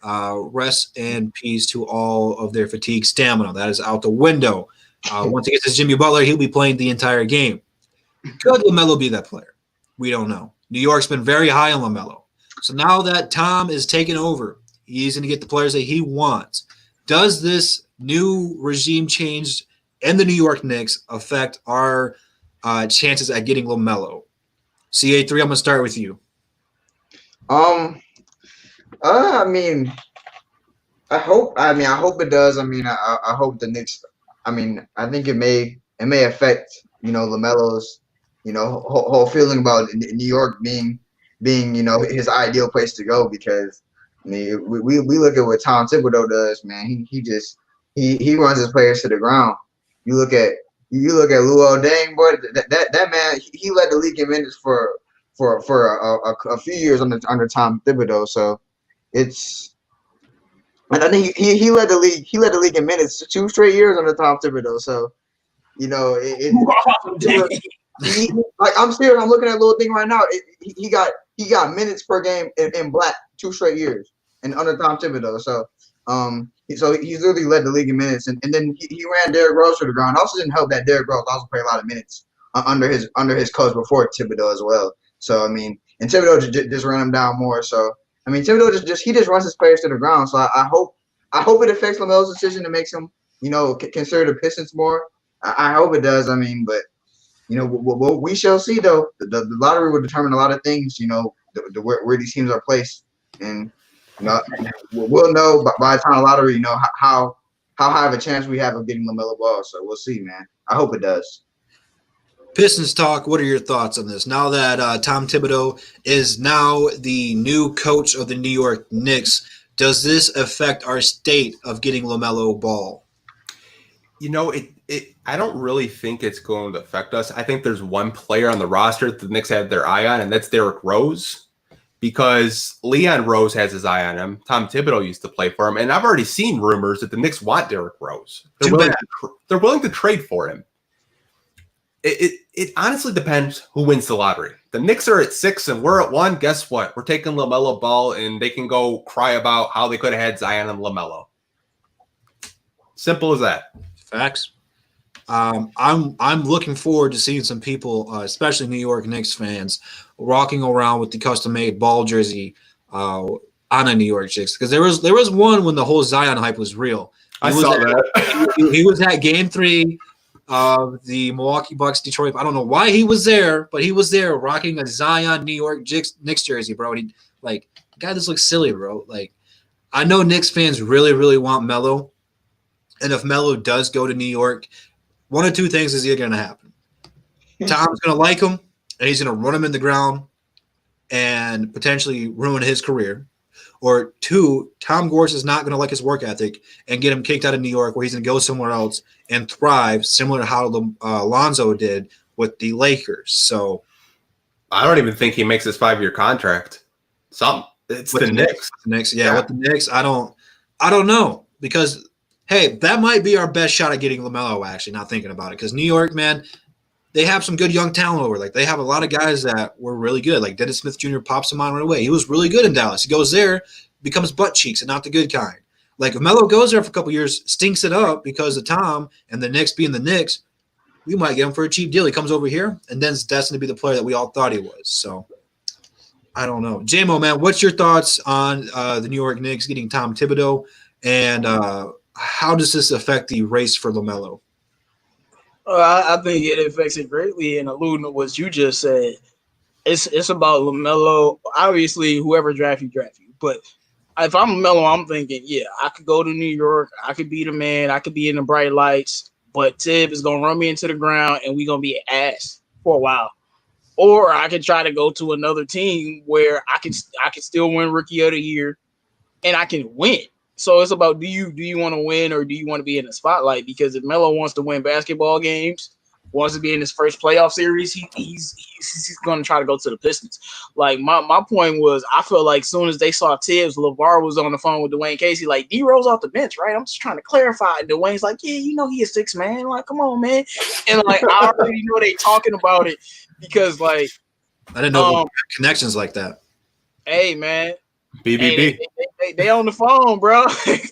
Rest and peace to all of their fatigue stamina. That is out the window. Once he gets his Jimmy Butler, he'll be playing the entire game. Could LaMelo be that player? We don't know. New York's been very high on LaMelo. So now that Tom is taking over, he's going to get the players that he wants. Does this new regime change in the New York Knicks affect our chances at getting LaMelo? CA3, I'm going to start with you. I mean, I hope it does. I mean, I hope the Knicks. I mean, I think it may affect LaMelo's whole feeling about New York being his ideal place to go, because I mean we look at what Tom Thibodeau does, man. He runs his players to the ground. You look at Luol Deng, boy. That man, he led the league in minutes for a few years under Tom Thibodeau. So. And I think he led the league. He led the league in minutes 2 straight years under Tom Thibodeau. So, I'm serious. I'm looking at a little thing right now. He got minutes per game in black 2 straight years and under Tom Thibodeau. So, he's literally led the league in minutes. And then he ran Derrick Rose to the ground. Also didn't help that Derrick Rose also played a lot of minutes under his coach before Thibodeau as well. So I mean, and Thibodeau just ran him down more. So. I mean, Thibodeau just runs his players to the ground. So I hope it affects LaMelo's decision to make him, consider the Pistons more. I hope it does. I mean, but we shall see though. The lottery will determine a lot of things. Where these teams are placed, and we'll know by the time of the lottery. How high of a chance we have of getting LaMelo Ball. So we'll see, man. I hope it does. Pistons talk, what are your thoughts on this? Now that Tom Thibodeau is now the new coach of the New York Knicks, does this affect our state of getting LaMelo Ball? I don't really think it's going to affect us. I think there's one player on the roster that the Knicks have their eye on, and that's Derrick Rose, because Leon Rose has his eye on him. Tom Thibodeau used to play for him, and I've already seen rumors that the Knicks want Derrick Rose. They're willing to trade for him. It honestly depends who wins the lottery. The Knicks are at 6 and we're at 1. Guess what? We're taking LaMelo Ball, and they can go cry about how they could have had Zion and LaMelo. Simple as that. Facts. I'm looking forward to seeing some people, especially New York Knicks fans, rocking around with the custom-made ball jersey on a New York Knicks, because there was one when the whole Zion hype was real. I saw that. He was at Game 3. The Milwaukee Bucks, Detroit. I don't know why he was there, but he was there rocking a Zion New York Knicks jersey, bro. And God, this looks silly, bro. Like, I know Knicks fans really, really want Melo, and if Melo does go to New York, one of 2 things is either going to happen. Tom's going to like him, and he's going to run him in the ground and potentially ruin his career. Or 2, Tom Gorse is not going to like his work ethic and get him kicked out of New York, where he's going to go somewhere else and thrive, similar to how Lonzo did with the Lakers. So I don't even think he makes his 5-year contract. It's the Knicks. With the Knicks, I don't know, because hey, that might be our best shot at getting LaMelo. Actually, not thinking about it, because New York, man, they have some good young talent over. Like, they have a lot of guys that were really good. Like Dennis Smith Jr. pops him on right away. He was really good in Dallas. He goes there, becomes butt cheeks and not the good kind. Like, if Melo goes there for a couple years, stinks it up because of Tom and the Knicks being the Knicks, we might get him for a cheap deal. He comes over here and then is destined to be the player that we all thought he was. So I don't know. JMO, man, what's your thoughts on the New York Knicks getting Tom Thibodeau, and how does this affect the race for LaMelo? I think it affects it greatly, and alluding to what you just said, it's about LaMelo. Obviously, whoever draft you. But if I'm LaMelo, I'm thinking, yeah, I could go to New York. I could be the man. I could be in the bright lights. But Tib is going to run me into the ground, and we're going to be ass for a while. Or I could try to go to another team where I can still win Rookie of the Year, and I can win. So it's about, do you want to win, or do you want to be in the spotlight? Because if Melo wants to win basketball games, wants to be in his first playoff series, he's going to try to go to the Pistons. Like my point was, I feel like as soon as they saw Tibbs, LeVar was on the phone with Dwayne Casey, like, D-Rose off the bench, right? I'm just trying to clarify. And Dwayne's like, yeah, he a 6 man. Like, come on, man. And like, I already know they talking about it because like, I didn't know connections like that. Hey, man. BBB. They on the phone, bro.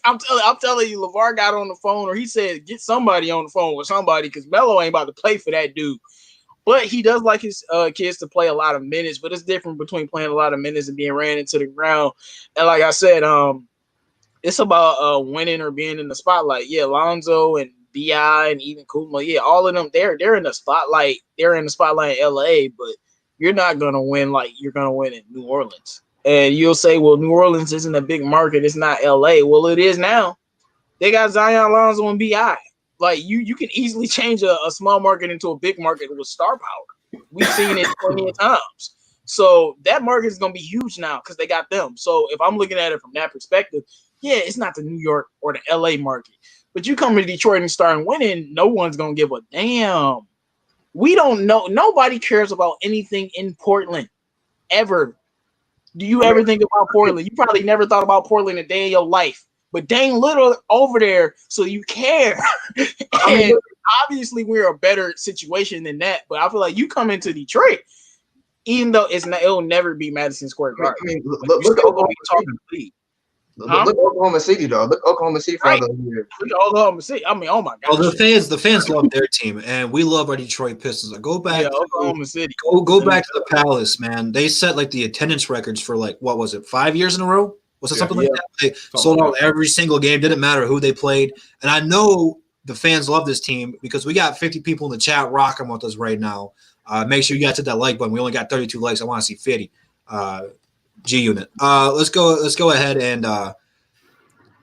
I'm telling you, LeVar got on the phone, or he said get somebody on the phone with somebody, because Melo ain't about to play for that dude. But he does like his kids to play a lot of minutes. But it's different between playing a lot of minutes and being ran into the ground. And like I said, it's about winning or being in the spotlight. Yeah, Lonzo and BI and even Kuzma, yeah, all of them, they're in the spotlight. They're in the spotlight in LA, but you're not gonna win like you're gonna win in New Orleans. And you'll say, well, New Orleans isn't a big market. It's not LA. Well, it is now. They got Zion, Lonzo, and BI. Like, you can easily change a small market into a big market with star power. We've seen it plenty of times. So that market is going to be huge now because they got them. So if I'm looking at it from that perspective, yeah, it's not the New York or the LA market. But you come to Detroit and start winning, no one's going to give a damn. We don't know. Nobody cares about anything in Portland ever. Do you ever think about Portland? You probably never thought about Portland a day in your life. But dang little over there, so you care. And obviously we're a better situation than that. But I feel like you come into Detroit, even though it'll never be Madison Square Garden. I mean, look at Oklahoma City, though. Look Oklahoma City for other years. Look at Oklahoma City. I mean, oh my gosh. Well, the fans love their team, and we love our Detroit Pistons. Go back to Oklahoma City. Go back to the Palace, man. They set like the attendance records for like, what was it, 5 years in a row? Was it something like that? They sold out every single game. Didn't matter who they played. And I know the fans love this team because we got 50 people in the chat rocking with us right now. Make sure you guys hit that like button. We only got 32 likes. I want to see 50. G Unit. Let's go ahead and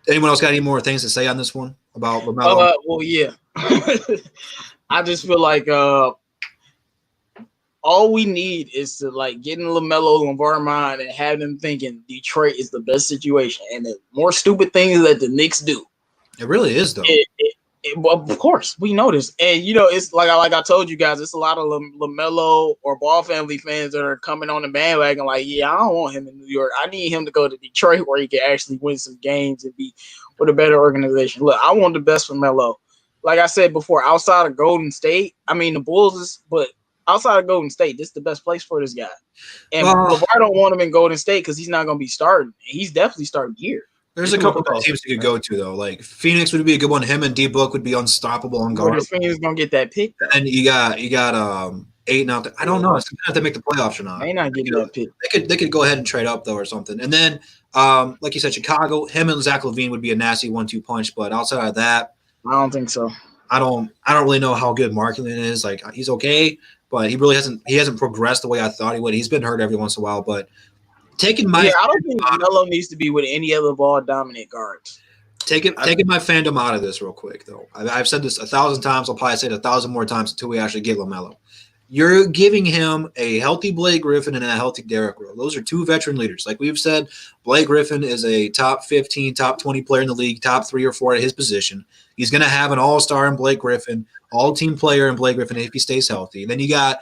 anyone else got any more things to say on this one about LaMelo? Well, yeah. I just feel like all we need is to like get in LaMelo and LeVar mind and have them thinking Detroit is the best situation. And the more stupid things that the Knicks do. It really is, though. Well, of course, we know this. And, it's like I told you guys, it's a lot of LaMelo or Ball family fans that are coming on the bandwagon like, yeah, I don't want him in New York. I need him to go to Detroit where he can actually win some games and be with a better organization. Look, I want the best for Melo. Like I said before, outside of Golden State, I mean, the Bulls but outside of Golden State, this is the best place for this guy. And LeVar don't want him in Golden State because he's not going to be starting. He's definitely starting here. There's a couple of teams you could go to, though. Like Phoenix would be a good one. Him and D-Book would be unstoppable on guard. Where Phoenix gonna get that pick? And you got 8 now. I don't know. It's gonna have to make the playoffs or not. They not getting that pick. They could go ahead and trade up though or something. And then, like you said, Chicago. Him and Zach LaVine would be a nasty 1-2 punch. But outside of that, I don't think so. I don't really know how good Markkanen is. Like he's okay, but he really hasn't progressed the way I thought he would. He's been hurt every once in a while, but. I don't think Melo needs to be with any other ball dominant guards. Taking my fandom out of this real quick, though. I've said this 1,000 times. I'll probably say it 1,000 more times until we actually get LaMelo. You're giving him a healthy Blake Griffin and a healthy Derrick Rose. Those are two veteran leaders. Like we've said, Blake Griffin is a top 15, top 20 player in the league, top 3 or 4 at his position. He's going to have an all-star in Blake Griffin, all-team player in Blake Griffin if he stays healthy. And then you got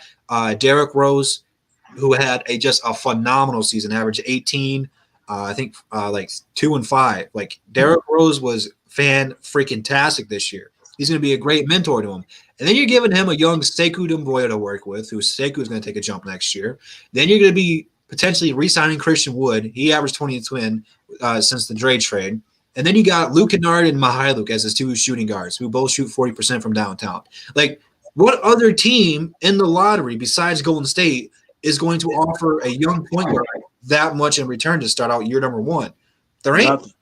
Derrick Rose, who had just a phenomenal season, averaged 18, I think like 2 and 5. Like Derrick Rose was freaking-tastic this year. He's going to be a great mentor to him. And then you're giving him a young Sekou Doumbouya to work with, who Sekou is going to take a jump next year. Then you're going to be potentially re-signing Christian Wood. He averaged 20 and 2 since the Dre trade. And then you got Luke Kennard and Mihailuk as his 2 shooting guards, who both shoot 40% from downtown. Like What other team in the lottery besides Golden State is going to offer a young point guard that much in return to start out year number one? There ain't. Nothing.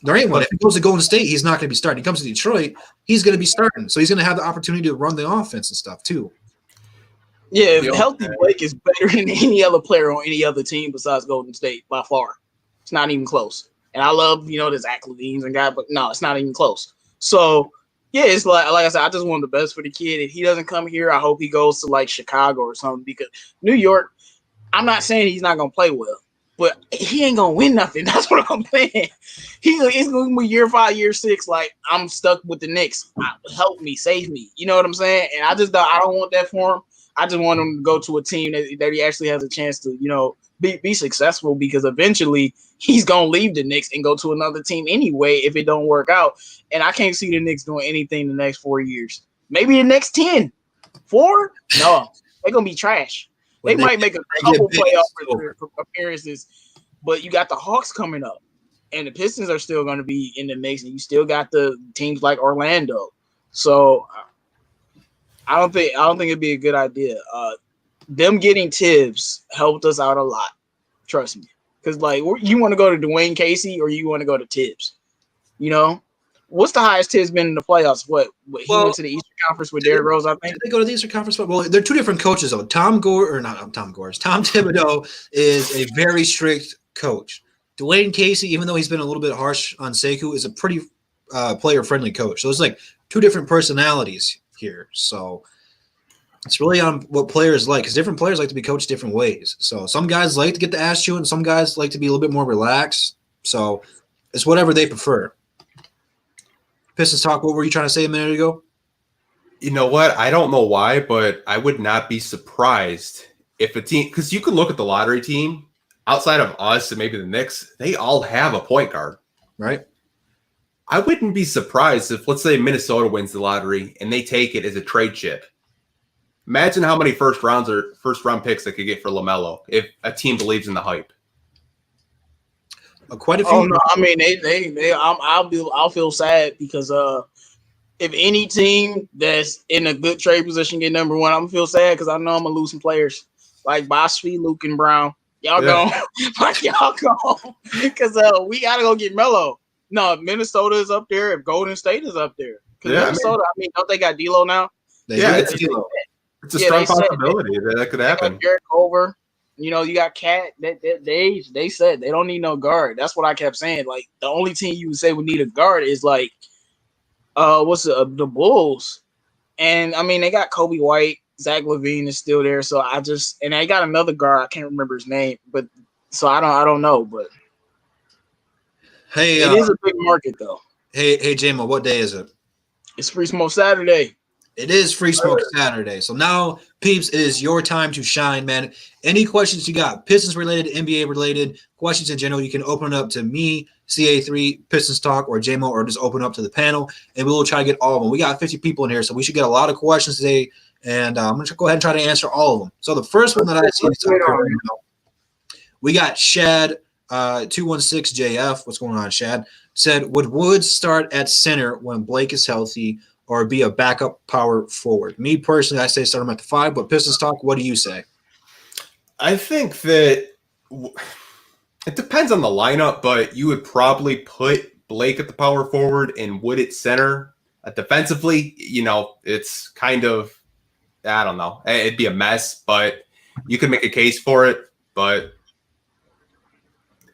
There ain't one. If he goes to Golden State, he's not going to be starting. He comes to Detroit, he's going to be starting. So he's going to have the opportunity to run the offense and stuff too. Yeah, healthy Blake is better than any other player on any other team besides Golden State by far. It's not even close. And I love, the Zach Levines and guy, but no, it's not even close. So yeah, it's like I said, I just want the best for the kid. If he doesn't come here, I hope he goes to like Chicago or something, because New York, I'm not saying he's not gonna play well, but he ain't gonna win nothing. That's what I'm saying. It's gonna be year 5, year 6. Like, I'm stuck with the Knicks. Help me, save me. You know what I'm saying? And I don't want that for him. I just want him to go to a team that he actually has a chance to, be successful, because eventually he's gonna leave the Knicks and go to another team anyway if it don't work out. And I can't see the Knicks doing anything the next 4 years. Maybe the next 10. 4? No, they're gonna be trash. They might make a couple playoff appearances, but you got the Hawks coming up, and the Pistons are still going to be in the mix, and you still got the teams like Orlando. So I don't think it'd be a good idea. Them getting Tibbs helped us out a lot. Trust me, because like, you want to go to Dwayne Casey or you want to go to Tibbs? What's the highest Tibbs been in the playoffs? He went to the Eastern Conference with Derrick Rose, I think. Did they go to the Eastern Conference? Well, they're two different coaches, though. Tom Thibodeau is a very strict coach. Dwayne Casey, even though he's been a little bit harsh on Sekou, is a pretty player-friendly coach. So it's like two different personalities here. So it's really on what players like, because different players like to be coached different ways. So some guys like to get the ass chewing, some guys like to be a little bit more relaxed. So it's whatever they prefer. Pistons talk, what were you trying to say a minute ago? You know what? I don't know why, but I would not be surprised if a team, because you can look at the lottery team outside of us and maybe the Knicks, they all have a point guard. Right. I wouldn't be surprised if, let's say, Minnesota wins the lottery and they take it as a trade chip. Imagine how many first round picks they could get for LaMelo if a team believes in the hype. Quite a few. Oh no, I mean I'll feel sad, because if any team that's in a good trade position get number one, I'm gonna feel sad, because I know I'm gonna lose some players like Bosby, Luke, and Brown. Y'all gone, because we gotta go get Melo. No, if Minnesota is up there, if Golden State is up there, because Minnesota, don't they got D'Lo now? It's D'Lo. It's a strong possibility that could happen. Derek Over. You got Cat. They said they don't need no guard. That's what I kept saying. Like, the only team you would say would need a guard is like, the Bulls. And I mean, they got Kobe White. Zach Levine is still there. So and they got another guard. I can't remember his name, but so I don't know. But hey, it is a big market though. Hey, J-Mo, what day is it? It's Free Smoke Saturday. It is Free Smoke Saturday. So now, peeps, it is your time to shine, man. Any questions you got, Pistons related, NBA related, questions in general, you can open it up to me, CA3, Pistons Talk, or JMO, or just open up to the panel, and we will try to get all of them. We got 50 people in here, so we should get a lot of questions today, and I'm going to go ahead and try to answer all of them. So the first one that I see is we got Shad, 216JF. What's going on, Shad? Said, would Woods start at center when Blake is healthy, or be a backup power forward? Me personally, I say start him at the 5, but Pistons Talk, what do you say? I think that it depends on the lineup, but you would probably put Blake at the power forward and Wood at center. Defensively, it's kind of, I don't know. It'd be a mess, but you could make a case for it. But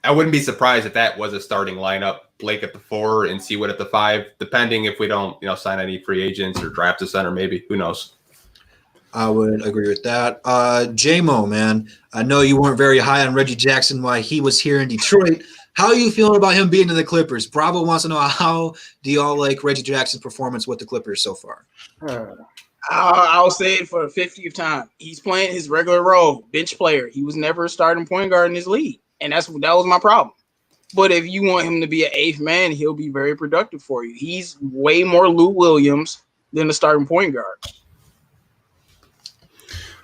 I wouldn't be surprised if that was a starting lineup. Blake at the 4 and Seawood at the 5, depending if we don't, sign any free agents or draft a center, maybe. Who knows? I would agree with that. J-Mo, man, I know you weren't very high on Reggie Jackson while he was here in Detroit. How are you feeling about him being in the Clippers? Bravo wants to know, how do y'all like Reggie Jackson's performance with the Clippers so far? I'll say it for the 50th time. He's playing his regular role, bench player. He was never a starting point guard in his league, and that was my problem. But if you want him to be an 8th man, he'll be very productive for you. He's way more Lou Williams than a starting point guard.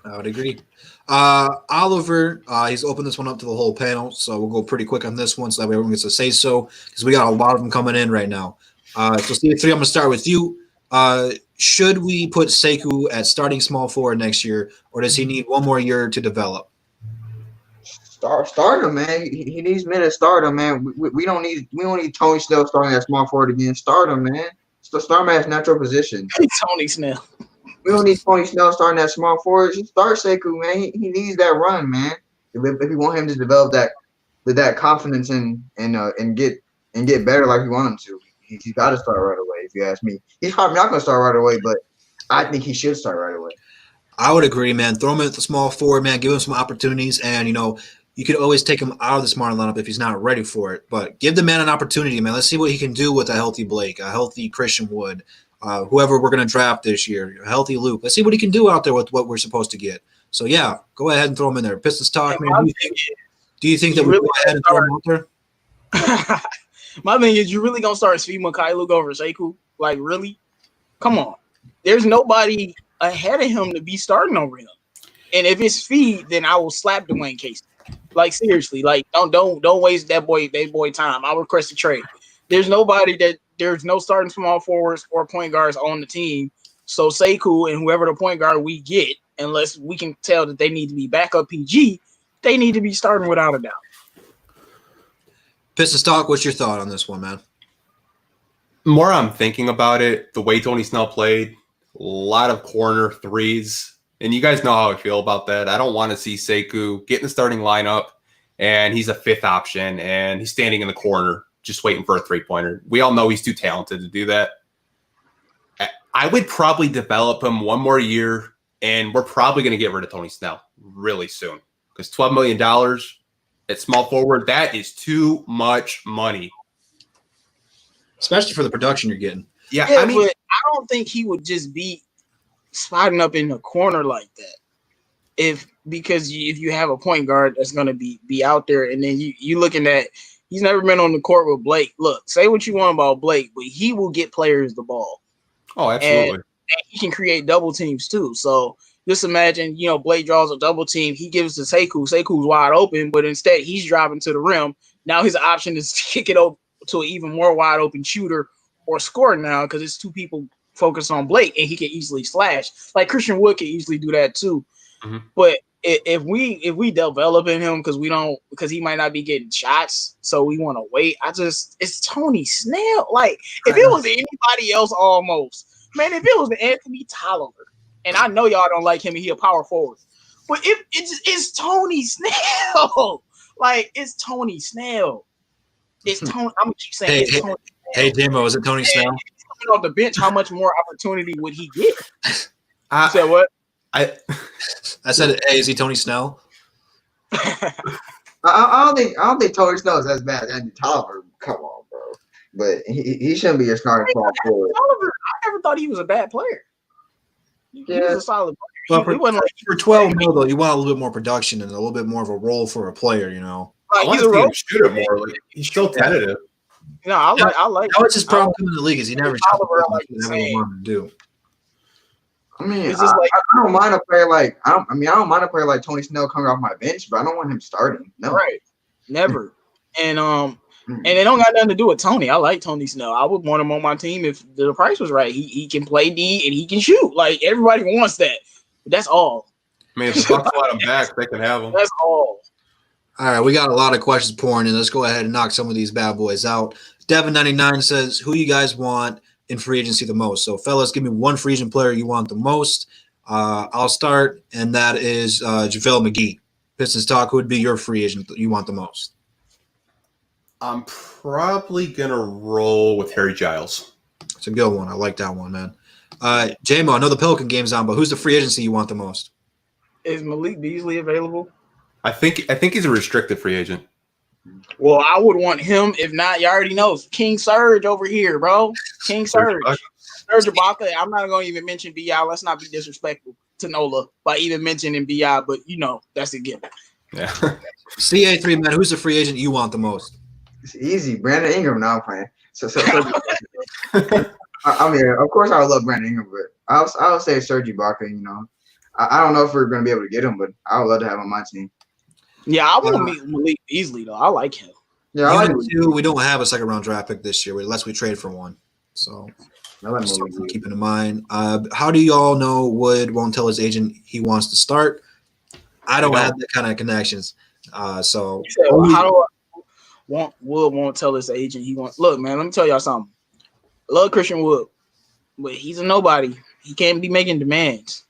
I would agree. Oliver, he's opened this one up to the whole panel, so we'll go pretty quick on this one so that way everyone gets to say so, because we got a lot of them coming in right now. So, CA3, I'm going to start with you. should we put Sekou at starting small forward next year, or does he need one more year to develop? Start him, man. He needs minutes. Start him, man. We don't need Tony Snell starting at small forward again. Start him, man. Start him at his natural position. Tony Snell. We don't need Tony Snell starting at small forward. Just start Sekou, man. He needs that run, man. If you want him to develop that confidence and get better like you want him to, he's got to start right away. If you ask me, he's probably not going to start right away, but I think he should start right away. I would agree, man. Throw him at the small forward, man. Give him some opportunities, and you could always take him out of the smart lineup if he's not ready for it. But give the man an opportunity, man. Let's see what he can do with a healthy Blake, a healthy Christian Wood, whoever we're going to draft this year, a healthy Luke. Let's see what he can do out there with what we're supposed to get. So, yeah, go ahead and throw him in there. Pistons talk, man. Do you think that we go ahead and throw him out there? My thing is, you really going to start Svi Mykhailiuk over Sekou? Like, really? Come on. There's nobody ahead of him to be starting over him. And if it's Svi, then I will slap Dwayne Casey. Like, seriously, like, don't waste that boy time. I'll request a trade. There's no starting small forwards or point guards on the team. So Sekou and whoever the point guard we get, unless we can tell that they need to be backup PG, they need to be starting without a doubt. Pistons talk, what's your thought on this one, man? More I'm thinking about it, the way Tony Snell played, a lot of corner threes. And you guys know how I feel about that. I don't want to see Sekou get in the starting lineup and he's a fifth option and he's standing in the corner just waiting for a three-pointer. We all know he's too talented to do that. I would probably develop him one more year, and we're probably going to get rid of Tony Snell really soon because $12 million at small forward, that is too much money. Especially for the production you're getting. Yeah, I mean, but I don't think he would just be spotting up in the corner like that. Because if you have a point guard that's going to be out there, and then you looking at he's never been on the court with Blake. Look, say what you want about Blake, but he will get players the ball. Oh, absolutely. And he can create double teams too. So just imagine, Blake draws a double team. He gives to Sekou. Sekou's wide open, but instead he's driving to the rim. Now his option is to kick it over to an even more wide open shooter or score now because it's two people focused on Blake and he can easily slash. Like Christian Wood can easily do that too. Mm-hmm. But if we develop in him because he might not be getting shots, so we want to wait. It's Tony Snell. Like if it was anybody else, almost, man. If it was Anthony Tolliver, and I know y'all don't like him, and he a power forward, but it's Tony Snell. Like it's Tony Snell. It's Tony. I'm gonna keep saying it's Tony. Hey, Demo, is it Tony Snell? Coming off the bench, how much more opportunity would he get? You said what? I said, hey, is he Tony Snell? I don't think Tony Snell is as bad as Andy Tolliver. Come on, bro. But he shouldn't be a starting small forward. I never thought he was a bad player. He was a solid player. Well, for 12 mil, though, you want a little bit more production and a little bit more of a role for a player, I want to see him shoot it more. Like, he's still tentative. No, I like. That was his problem in the league is he never shot the ball like he never wanted to do. I mean, I don't mind a player like I don't mind a player like Tony Snell coming off my bench, but I don't want him starting. No, right, never. And it don't got nothing to do with Tony. I like Tony Snell. I would want him on my team if the price was right. He can play D and he can shoot. Like everybody wants that. But that's all. I mean, if the Bucks want him back, they can have him. That's all. All right, we got a lot of questions pouring in. Let's go ahead and knock some of these bad boys out. Devin99 says, who you guys want in free agency the most? So, fellas, give me one free agent player you want the most. I'll start, and that is JaVale McGee. Pistons talk, who would be your free agent that you want the most? I'm probably going to roll with Harry Giles. It's a good one. I like that one, man. J-Mo, I know the Pelican game's on, but who's the free agency you want the most? Is Malik Beasley available? I think he's a restricted free agent. Well, I would want him. If not, you already know. King Surge over here, bro. King Surge. Serge Ibaka. I'm not going to even mention B.I. Let's not be disrespectful to Nola by even mentioning B.I., but, that's a given. Yeah. CA3, man, who's the free agent you want the most? It's easy. Brandon Ingram. Now I'm playing. So I mean, of course I would love Brandon Ingram, but I'll say Serge Ibaka, I don't know if we're going to be able to get him, but I would love to have him on my team. Yeah, I want to meet Malik Beasley, though. I like him. Yeah, I like him too. We don't have a second-round draft pick this year unless we trade for one. So I like Just Malik something to Reed. keep in mind. How do you all know Wood won't tell his agent he wants to start? I don't have that kind of connections. So He said, well, how do I won't tell his agent he wants? Look, man, let me tell y'all something. I love Christian Wood, but he's a nobody. He can't be making demands.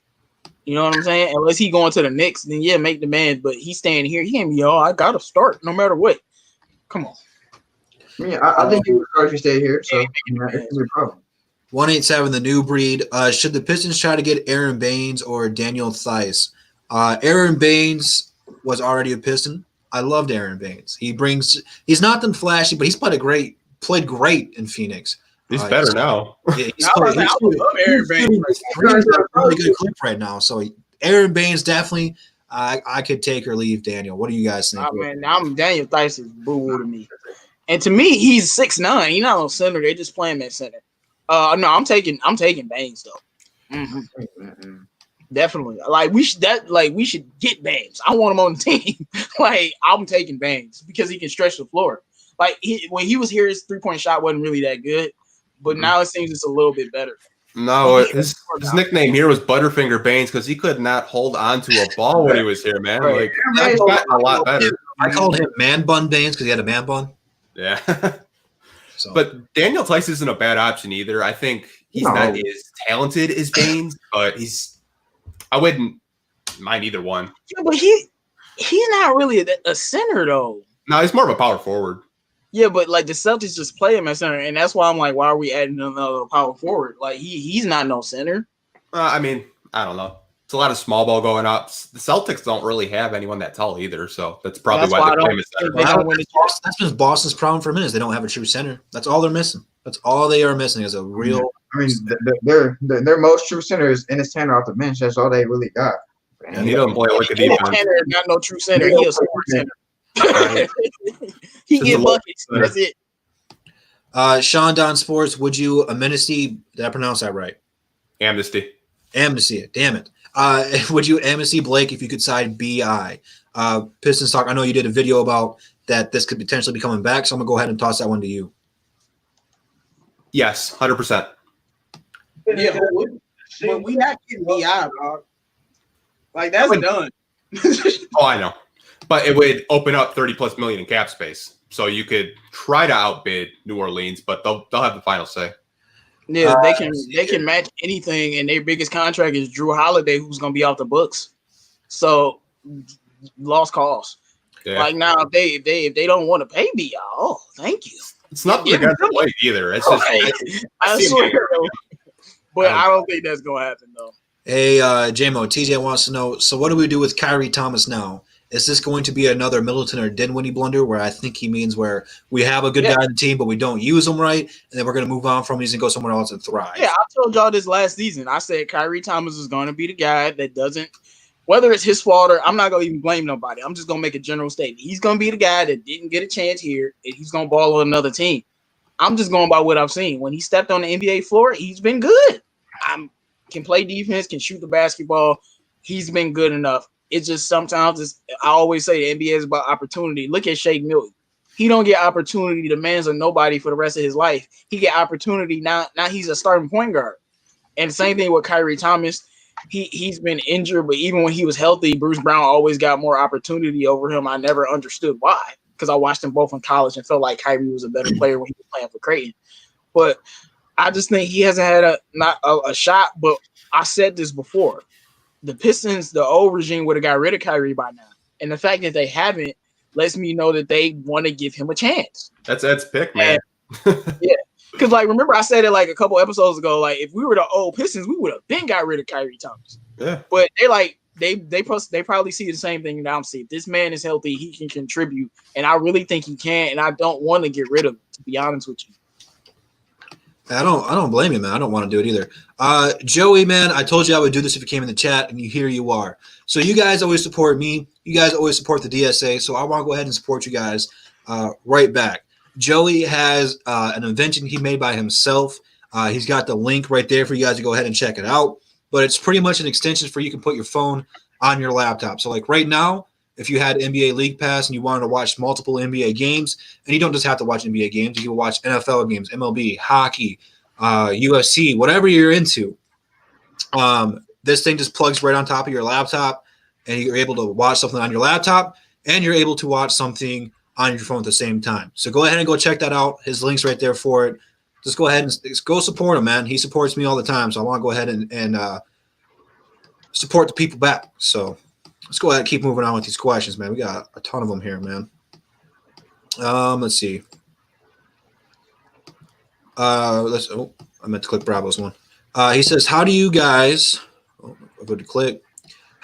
You know what I'm saying? Unless he going to the Knicks, then yeah, make demands. But he's staying here. He can't be, I gotta start no matter what. Come on. I think he would start if he stayed here. So it's a problem. 187, the new breed. Should the Pistons try to get Aaron Baines or Daniel Theis? Aaron Baines was already a Piston. I loved Aaron Baines. He's not done flashy, but he's played great in Phoenix. He's better now. Yeah, he's a really good clip right now. So Aaron Baines definitely. I could take or leave Daniel. What do you guys think? Man, Daniel Theis is boo to me. And to me, he's 6'9". He's not on center. They just play him at center. No, I'm taking Baines though. Mm-hmm. Definitely. We should get Baines. I want him on the team. I'm taking Baines because he can stretch the floor. When he was here, his 3-point shot wasn't really that good, but now it seems it's a little bit better. No, his nickname here was Butterfinger Baines because he could not hold on to a ball when he was here, man. Right. That's gotten a lot better. I called him Man Bun Baines because he had a man bun. Yeah. So. But Daniel Theis isn't a bad option either. I think he's not as talented as Baines, but I wouldn't mind either one. Yeah, but he's not really a center though. No, he's more of a power forward. Yeah, but the Celtics just play him at center, and that's why I'm like, why are we adding another power forward? He's not no center. I don't know. It's a lot of small ball going up. The Celtics don't really have anyone that tall either, so that's probably why they play him at center. That's been Boston's problem for minutes. They don't have a true center. That's all they're missing. That's all they are missing is a real. I mean, their most true centers in his Tanner off the bench. That's all they really got. And he doesn't play like a defense. Not no true center. He a smart center. He get buckets. That's it. Sean Don Sports, would you amnesty? Did I pronounce that right? Amnesty. Damn it. Would you amnesty Blake if you could sign BI? Pistons Talk. I know you did a video about that. This could potentially be coming back, so I'm gonna go ahead and toss that one to you. Yes, 100%. Yeah, but we not getting BI, bro. That's done. Oh, I know. But it would open up 30+ million in cap space. So you could try to outbid New Orleans, but they'll have the final say. Yeah, they can match anything, and their biggest contract is Drew Holiday, who's gonna be off the books. So lost cause. Yeah. Now if they don't want to pay BI, oh, thank you. It's not against Blake either. It's just I swear. But I don't think that's gonna happen though. Hey, JMO, TJ wants to know, so what do we do with Kyrie Thomas now? Is this going to be another Middleton or Dinwiddie blunder where I think he means where we have a good guy on the team, but we don't use him right, and then we're going to move on from these and go somewhere else and thrive? Yeah, I told y'all this last season. I said Kyrie Thomas is going to be the guy that doesn't – whether it's his fault or – I'm not going to even blame nobody. I'm just going to make a general statement. He's going to be the guy that didn't get a chance here, and he's going to ball on another team. I'm just going by what I've seen. When he stepped on the NBA floor, he's been good. Can play defense, can shoot the basketball. He's been good enough. It's just sometimes I always say the NBA is about opportunity. Look at Shake Milton. He don't get opportunity. The man's a nobody for the rest of his life. He get opportunity now. Now he's a starting point guard. And the same thing with Kyrie Thomas. He's been injured, but even when he was healthy, Bruce Brown always got more opportunity over him. I never understood why, because I watched them both in college and felt like Kyrie was a better player when he was playing for Creighton. But I just think he hasn't had a shot. But I said this before. The Pistons, the old regime would have got rid of Kyrie by now. And the fact that they haven't lets me know that they want to give him a chance. That's Ed's pick, man. Yeah. Because, remember I said it a couple episodes ago, if we were the old Pistons, we would have been got rid of Kyrie Thomas. Yeah. But they probably see the same thing that I'm seeing. This man is healthy. He can contribute. And I really think he can. And I don't want to get rid of him, to be honest with you. I don't blame you, man. I don't want to do it either. Joey, man, I told you I would do this if you came in the chat, and here you are. So you guys always support me. You guys always support the DSA. So I want to go ahead and support you guys right back. Joey has an invention he made by himself. He's got the link right there for you guys to go ahead and check it out. But it's pretty much an extension for you can put your phone on your laptop. So right now, if you had NBA League Pass and you wanted to watch multiple NBA games, and you don't just have to watch NBA games, you can watch NFL games, MLB, hockey, UFC, whatever you're into. This thing just plugs right on top of your laptop, and you're able to watch something on your laptop, and you're able to watch something on your phone at the same time. So go ahead and go check that out. His link's right there for it. Just go ahead and go support him, man. He supports me all the time, so I want to go ahead and support the people back. So let's go ahead and keep moving on with these questions, man. We got a ton of them here, man. Let's see. I meant to click Bravo's one. He says, how do you guys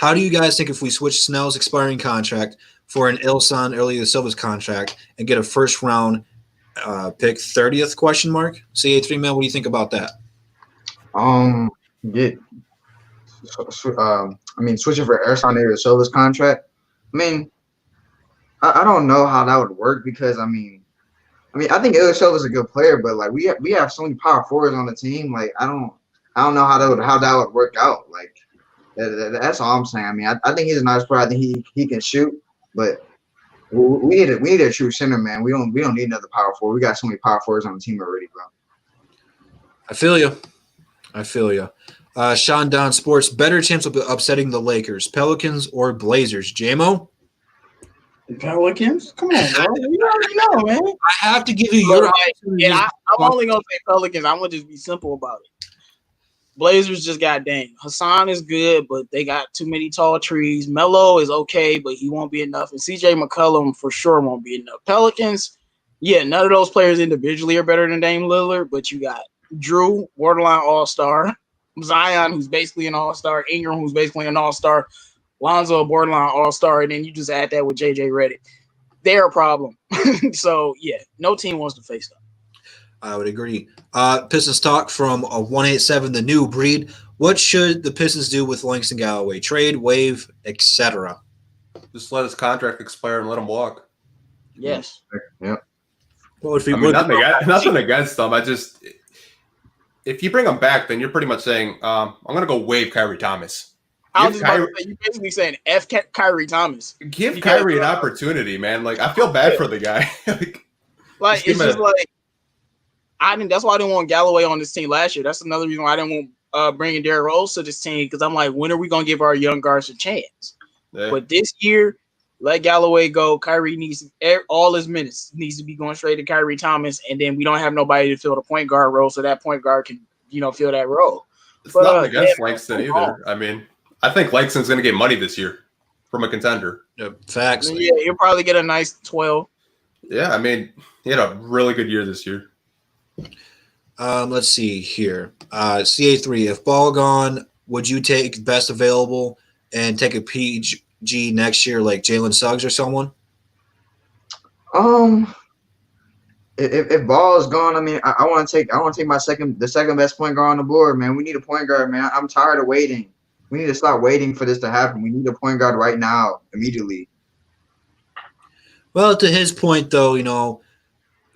think if we switch Snell's expiring contract for an Ilson Early Silva's contract and get a first round pick 30th question mark? CA3 man, what do you think about that? Switching for Ersan Early Silva's contract. I mean, I don't know how that would work because I think Ilyasova is a good player, but like we have so many power forwards on the team. Like I don't know how that would work out. Like that's all I'm saying. I mean, I think he's a nice player. I think he can shoot, but we need a true center, man. We don't need another power forward. We got so many power forwards on the team already, bro. I feel you. Sean Don Sports, better chance of upsetting the Lakers, Pelicans or Blazers? JMO? Pelicans? Come on, bro. You already know, man. I have to give you your opportunity. I'm only going to say Pelicans. I'm going to just be simple about it. Blazers just got dang. Hassan is good, but they got too many tall trees. Melo is okay, but he won't be enough. And CJ McCollum for sure won't be enough. Pelicans, yeah, none of those players individually are better than Dame Lillard, but you got Drew, borderline all-star, Zion, who's basically an all-star, Ingram, who's basically an all-star, Lonzo, a borderline all-star, and then you just add that with JJ Redick. They're a problem. So, yeah, no team wants to face them. I would agree. Pistons talk from 187, the new breed. What should the Pistons do with Langston Galloway? Trade, waive, etc. Just let his contract expire and let him walk. Yes. Yeah. Well, if he nothing against them. If you bring him back, then you're pretty much saying, I'm going to go waive Kyrie Thomas. I was just about to say, you're basically saying F Kyrie Thomas. Give Kyrie an opportunity, man. Like, I feel bad for the guy. That's why I didn't want Galloway on this team last year. That's another reason why I didn't want bringing Derrick Rose to this team, because I'm like, when are we going to give our young guards a chance? Yeah. But this year, let Galloway go. Kyrie needs all his minutes needs to be going straight to Kyrie Thomas, and then we don't have nobody to fill the point guard role, so that point guard can fill that role. It's nothing against Langston either. I mean, I think Langston's going to get money this year from a contender. Facts. Yeah, he'll probably get a nice 12. Yeah, I mean, he had a really good year this year. Let's see here. CA3, if Ball gone, would you take best available and take a PG next year like Jalen Suggs or someone? If Ball is gone, I mean, I want to take the second best point guard on the board, man. We need a point guard, man. I'm tired of waiting. We need to stop waiting for this to happen. We need a point guard right now, immediately. Well, to his point, though,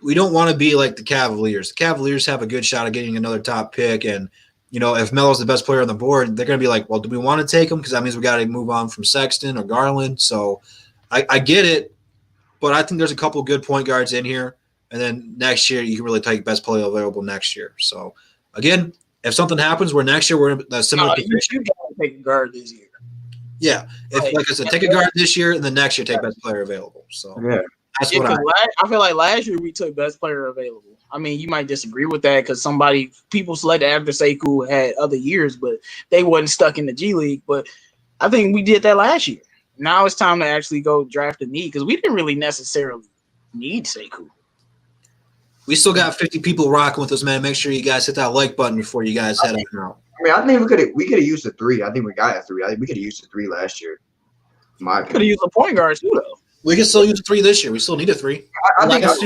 we don't want to be like the Cavaliers. The Cavaliers have a good shot at getting another top pick, and if Melo's the best player on the board, they're going to be like, well, do we want to take him? Because that means we got to move on from Sexton or Garland. So I get it, but I think there's a couple good point guards in here, and then next year you can really take best player available next year. So again, if something happens where next year we're in a similar position, you got to take a guard this year. Yeah, like I said, take a guard this year, and then next year take best player available. So yeah. That's what I feel like last year we took best player available. I mean, you might disagree with that because people selected after Sekou had other years, but they wasn't stuck in the G League. But I think we did that last year. Now it's time to actually go draft a need because we didn't really necessarily need Sekou. We still got 50 people rocking with us, man. Make sure you guys hit that like button before you guys head out. I mean, I think we could have used a 3. I think we got a 3. I think we could have used a 3 last year. Could have used a point guard too, though. We can still use a 3 this year. We still need a 3. I think last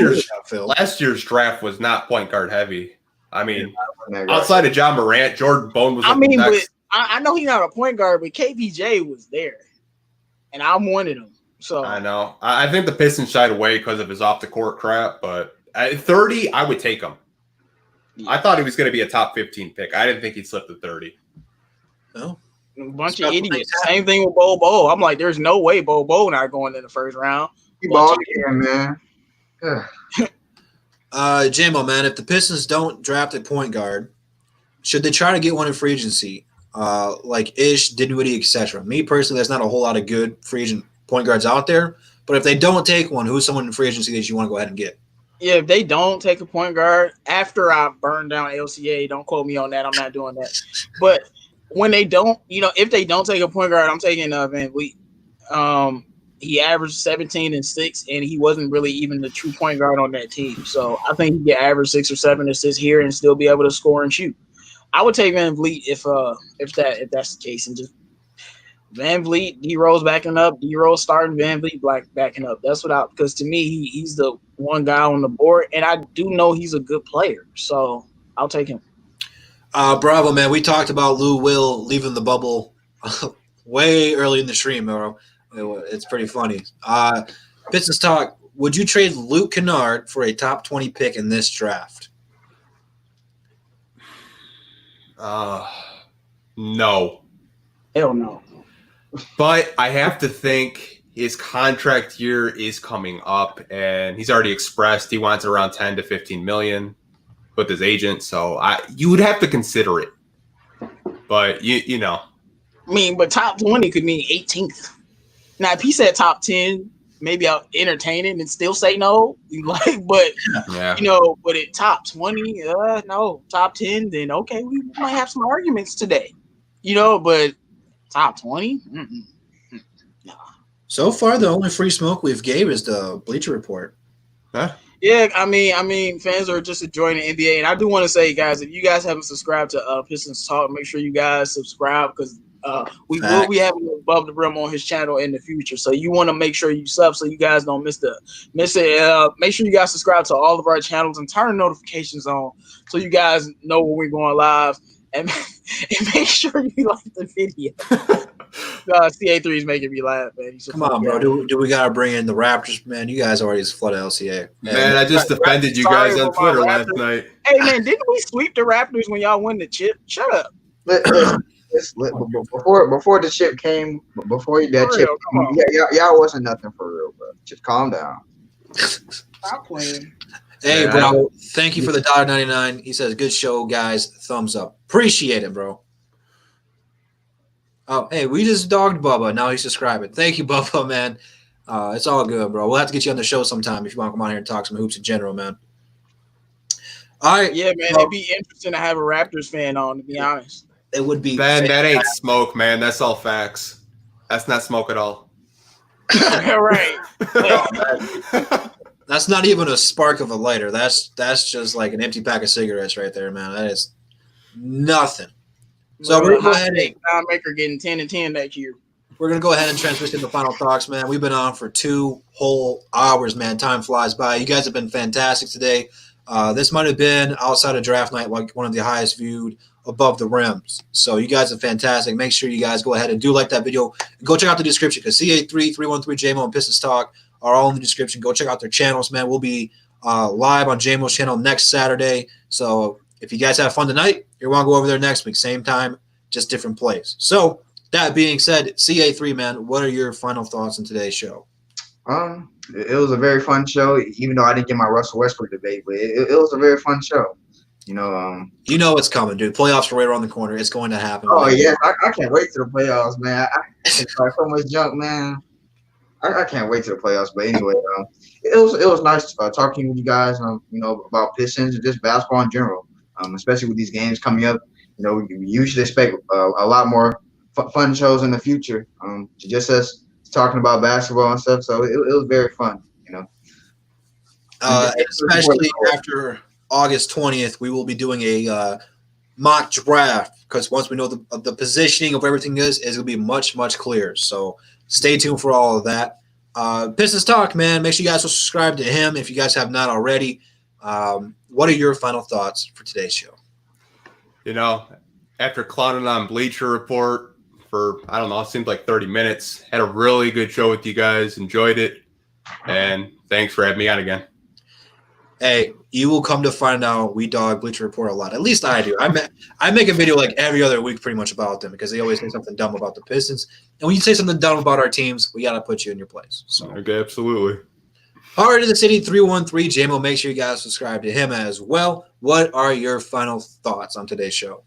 year's draft was not point guard heavy. I mean, outside of John Morant, Jordan Bone was. But I know he's not a point guard, but KPJ was there, and I wanted him. So I know. I think the Pistons shied away because of his off the court crap. But at 30, I would take him. Yeah. I thought he was going to be a top 15 pick. I didn't think he'd slip to 30. No. A bunch of idiots. Same thing with Bo. I'm like, there's no way Bo not going in the first round. He balled again, man. JMO, man, if the Pistons don't draft a point guard, should they try to get one in free agency? Like Ish, Dinwiddie, etc. Me personally, there's not a whole lot of good free agent point guards out there. But if they don't take one, who's someone in free agency that you want to go ahead and get? Yeah, if they don't take a point guard after I burn down LCA, don't quote me on that. I'm not doing that. But when they don't, if they don't take a point guard, I'm taking Van Vliet. He averaged 17 and 6, and he wasn't really even the true point guard on that team. So I think he can average 6 or 7 assists here and still be able to score and shoot. I would take Van Vliet if that's the case, and just Van Vliet, D Rose backing up, D Rose starting, Van Vliet backing up. That's what because to me he's the one guy on the board, and I do know he's a good player, so I'll take him. Bravo, man. We talked about Lou Will leaving the bubble way early in the stream, bro. It's pretty funny. Pistons talk. Would you trade Luke Kennard for a top 20 pick in this draft? No. Hell no. But I have to think his contract year is coming up, and he's already expressed he wants around 10 to 15 million with his agent. So you would have to consider it. But you know. I mean, but top 20 could mean 18th. Now, if he said top 10, maybe I'll entertain it and still say no. But at top 20, no, top 10, then okay, we might have some arguments today. But top 20? No. So far, the only free smoke we've gave is the Bleacher Report. Huh? Yeah, I mean, fans are just enjoying the NBA, and I do want to say, guys, if you guys haven't subscribed to Pistons Talk, make sure you guys subscribe because we will be having Above the Rim on his channel in the future. So you want to make sure you sub so you guys don't miss it. Make sure you guys subscribe to all of our channels and turn notifications on so you guys know when we're going live. And make sure you like the video. CA3 is making me laugh, man. Come on, bro. Do we got to bring in the Raptors, man? You guys already just flooded LCA. Man, I just defended you guys on Twitter last night. Hey, man, didn't we sweep the Raptors when y'all won the chip? Shut up. Before the chip came, y'all wasn't nothing for real, bro. Just calm down. Stop playing. Hey, bro, thank you for the $1.99. He says, good show, guys. Thumbs up. Appreciate it, bro. Oh, hey, we just dogged Bubba. Now he's subscribing. Thank you, Bubba, man. It's all good, bro. We'll have to get you on the show sometime if you want to come on here and talk some hoops in general, man. All right. Yeah, man, it'd be interesting to have a Raptors fan on, to be honest. It would be. Man, that ain't smoke, man. That's all facts. That's not smoke at all. Right. That's not even a spark of a lighter. That's just like an empty pack of cigarettes right there, man. That is nothing. So we're gonna go ahead and Maker getting 10 and 10 next year. We're gonna go ahead and transition to final talks, man. We've been on for 2 whole hours, man. Time flies by. You guys have been fantastic today. This might have been outside of draft night, like one of the highest viewed Above the Rims. So you guys are fantastic. Make sure you guys go ahead and do like that video. Go check out the description because CA3, 313 JMO, and Pistons Talk are all in the description. Go check out their channels, man. We'll be live on JMO's channel next Saturday. So if you guys have fun tonight, you want to go over there next week. Same time, just different place. So that being said, CA3, man, what are your final thoughts on today's show? It was a very fun show, even though I didn't get my Russell Westbrook debate, but it was a very fun show. You know it's coming, dude. Playoffs are right around the corner. It's going to happen. Oh, yeah. I can't wait to the playoffs, man. I can start so much junk, man. I can't wait to the playoffs. But anyway, it was nice talking with you guys, about Pistons and just basketball in general, especially with these games coming up. You should expect a lot more fun shows in the future. Just us talking about basketball and stuff. So it was very fun, Especially after August 20th, we will be doing a mock draft because once we know the positioning of everything is going to be much, much clearer. So stay tuned for all of that. Pistons Talk, man. Make sure you guys will subscribe to him if you guys have not already. What are your final thoughts for today's show? After clowning on Bleacher Report for, I don't know, it seemed like 30 minutes, had a really good show with you guys. Enjoyed it. And thanks for having me on again. Hey, you will come to find out we dog Bleacher Report a lot. At least I do. I make a video like every other week pretty much about them because they always say something dumb about the Pistons. And when you say something dumb about our teams, we got to put you in your place. So okay, absolutely. Heart of the City 313, JMO, make sure you guys subscribe to him as well. What are your final thoughts on today's show?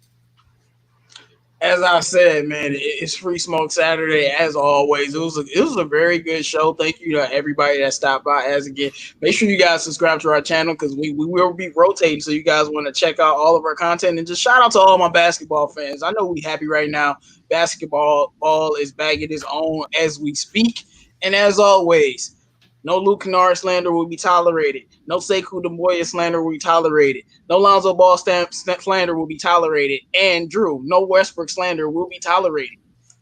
As I said, man, it's Free Smoke Saturday as always. It was a very good show. Thank you to everybody that stopped by. As again, make sure you guys subscribe to our channel because we will be rotating. So you guys want to check out all of our content, and just shout out to all my basketball fans. I know we happy right now. Basketball ball is back in its own as we speak, and as always, no Luke Kennard slander will be tolerated. No Sekou Doumbouya slander will be tolerated. No Lonzo Ball slander will be tolerated. And Drew, no Westbrook slander will be tolerated.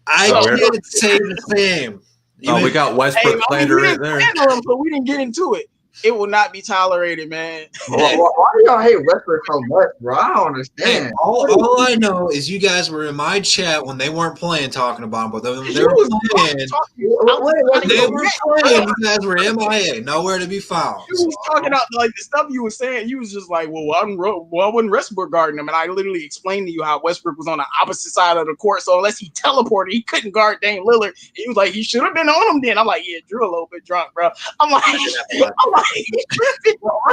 I can't say the same. We got Westbrook slander right there. But we didn't get into it. It will not be tolerated, man. Why do y'all hate Westbrook so much, bro? I don't understand. Hey, all I know is you guys were in my chat when they weren't playing talking about him, but when they were playing, you guys were MIA, nowhere to be found. You was talking about like the stuff you were saying. You was just like, well, I wasn't Westbrook guarding him, and I literally explained to you how Westbrook was on the opposite side of the court. So unless he teleported, he couldn't guard Dame Lillard. He was like, he should have been on him. Then I'm like, yeah, Drew a little bit drunk, bro. I'm like, why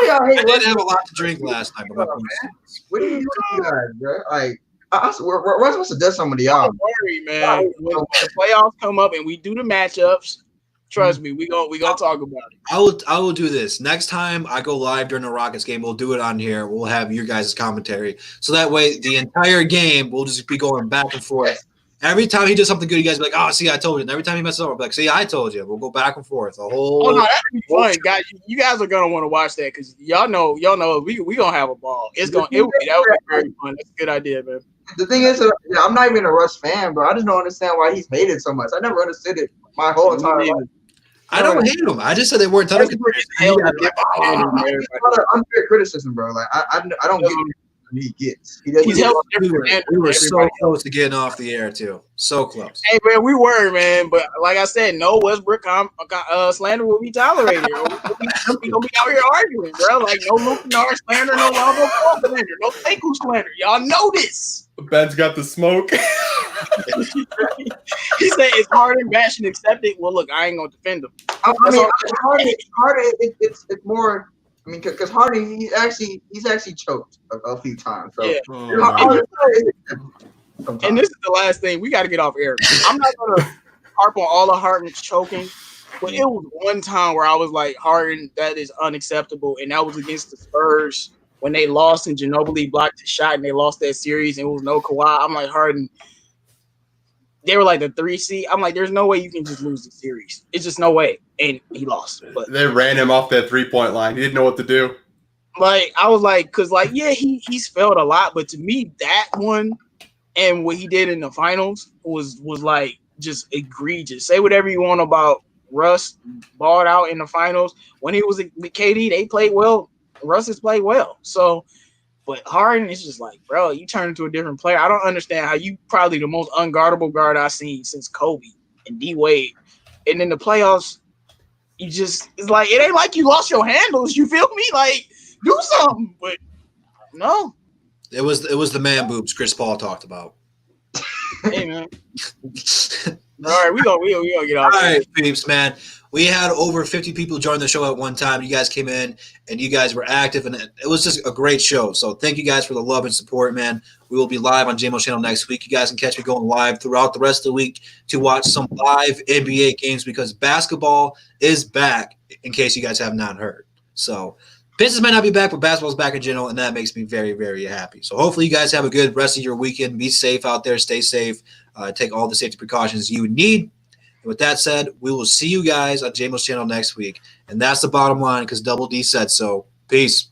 y'all hate? I did have a lot to drink last night. But what do you guys, bro? Like, we're supposed to do some of y'all. Don't worry, man. When the playoffs come up and we do the matchups, trust me, we gonna talk about it. I will do this next time I go live during the Rockets game. We'll do it on here. We'll have your guys' commentary, so that way the entire game we'll just be going back and forth. Every time he does something good, you guys be like, "Oh, see, I told you." And every time he messes up, I'll be like, "See, I told you." We'll go back and forth. The whole. Oh no, that'd be fun, guys. You guys are gonna want to watch that because y'all know we gonna have a ball. That would be very fun. That's a good idea, man. The thing is, I'm not even a Russ fan, bro. I just don't understand why he's hated so much. I never understood it my whole entire life. I don't hate him. I just said they weren't touching. Unfair criticism, bro. Like I don't get it. He gets. He's held different. We were so close to getting off the air too. So close. Hey man, we were, man. But like I said, no Westbrook slander will be tolerated. We gonna be out here arguing, bro. Like no Luke Kennard slander, no Lonzo Ball slander, no Sekou slander. Y'all know this. Ben's got the smoke. He said it's Harden bashing accepted. Well, look, I ain't gonna defend him. Harden, it's more. I mean, because Harden, he's actually choked a few times. So. Yeah. And this is the last thing we got to get off air. I'm not gonna harp on all of Harden choking, but it was one time where I was like, Harden, that is unacceptable, and that was against the Spurs when they lost and Ginobili blocked the shot and they lost that series and it was no Kawhi. I'm like, Harden. They were like the 3 seed. I'm like, there's no way you can just lose the series. It's just no way. And he lost. But they ran him off that 3-point line. He didn't know what to do. Like, I was like, because, like, yeah, he's failed a lot. But to me, that one and what he did in the finals was like, just egregious. Say whatever you want about Russ, balled out in the finals. When he was with KD, they played well. Russ has played well. So, but Harden is just like, bro, you turn into a different player. I don't understand how you probably the most unguardable guard I've seen since Kobe and D Wade. And in the playoffs, you just it's like it ain't like you lost your handles. You feel me? Like do something, but no. It was the man boobs Chris Paul talked about. Hey man. All right, we gonna get off. All right, peeps, man. We had over 50 people join the show at one time. You guys came in and you guys were active, and it was just a great show. So thank you guys for the love and support, man. We will be live on JMO's channel next week. You guys can catch me going live throughout the rest of the week to watch some live NBA games because basketball is back, in case you guys have not heard. So Pistons might not be back, but basketball is back in general, and that makes me very, very happy. So hopefully you guys have a good rest of your weekend. Be safe out there. Stay safe. Take all the safety precautions you need. And with that said, we will see you guys on JMO's channel next week. And that's the bottom line because Double D said so. Peace.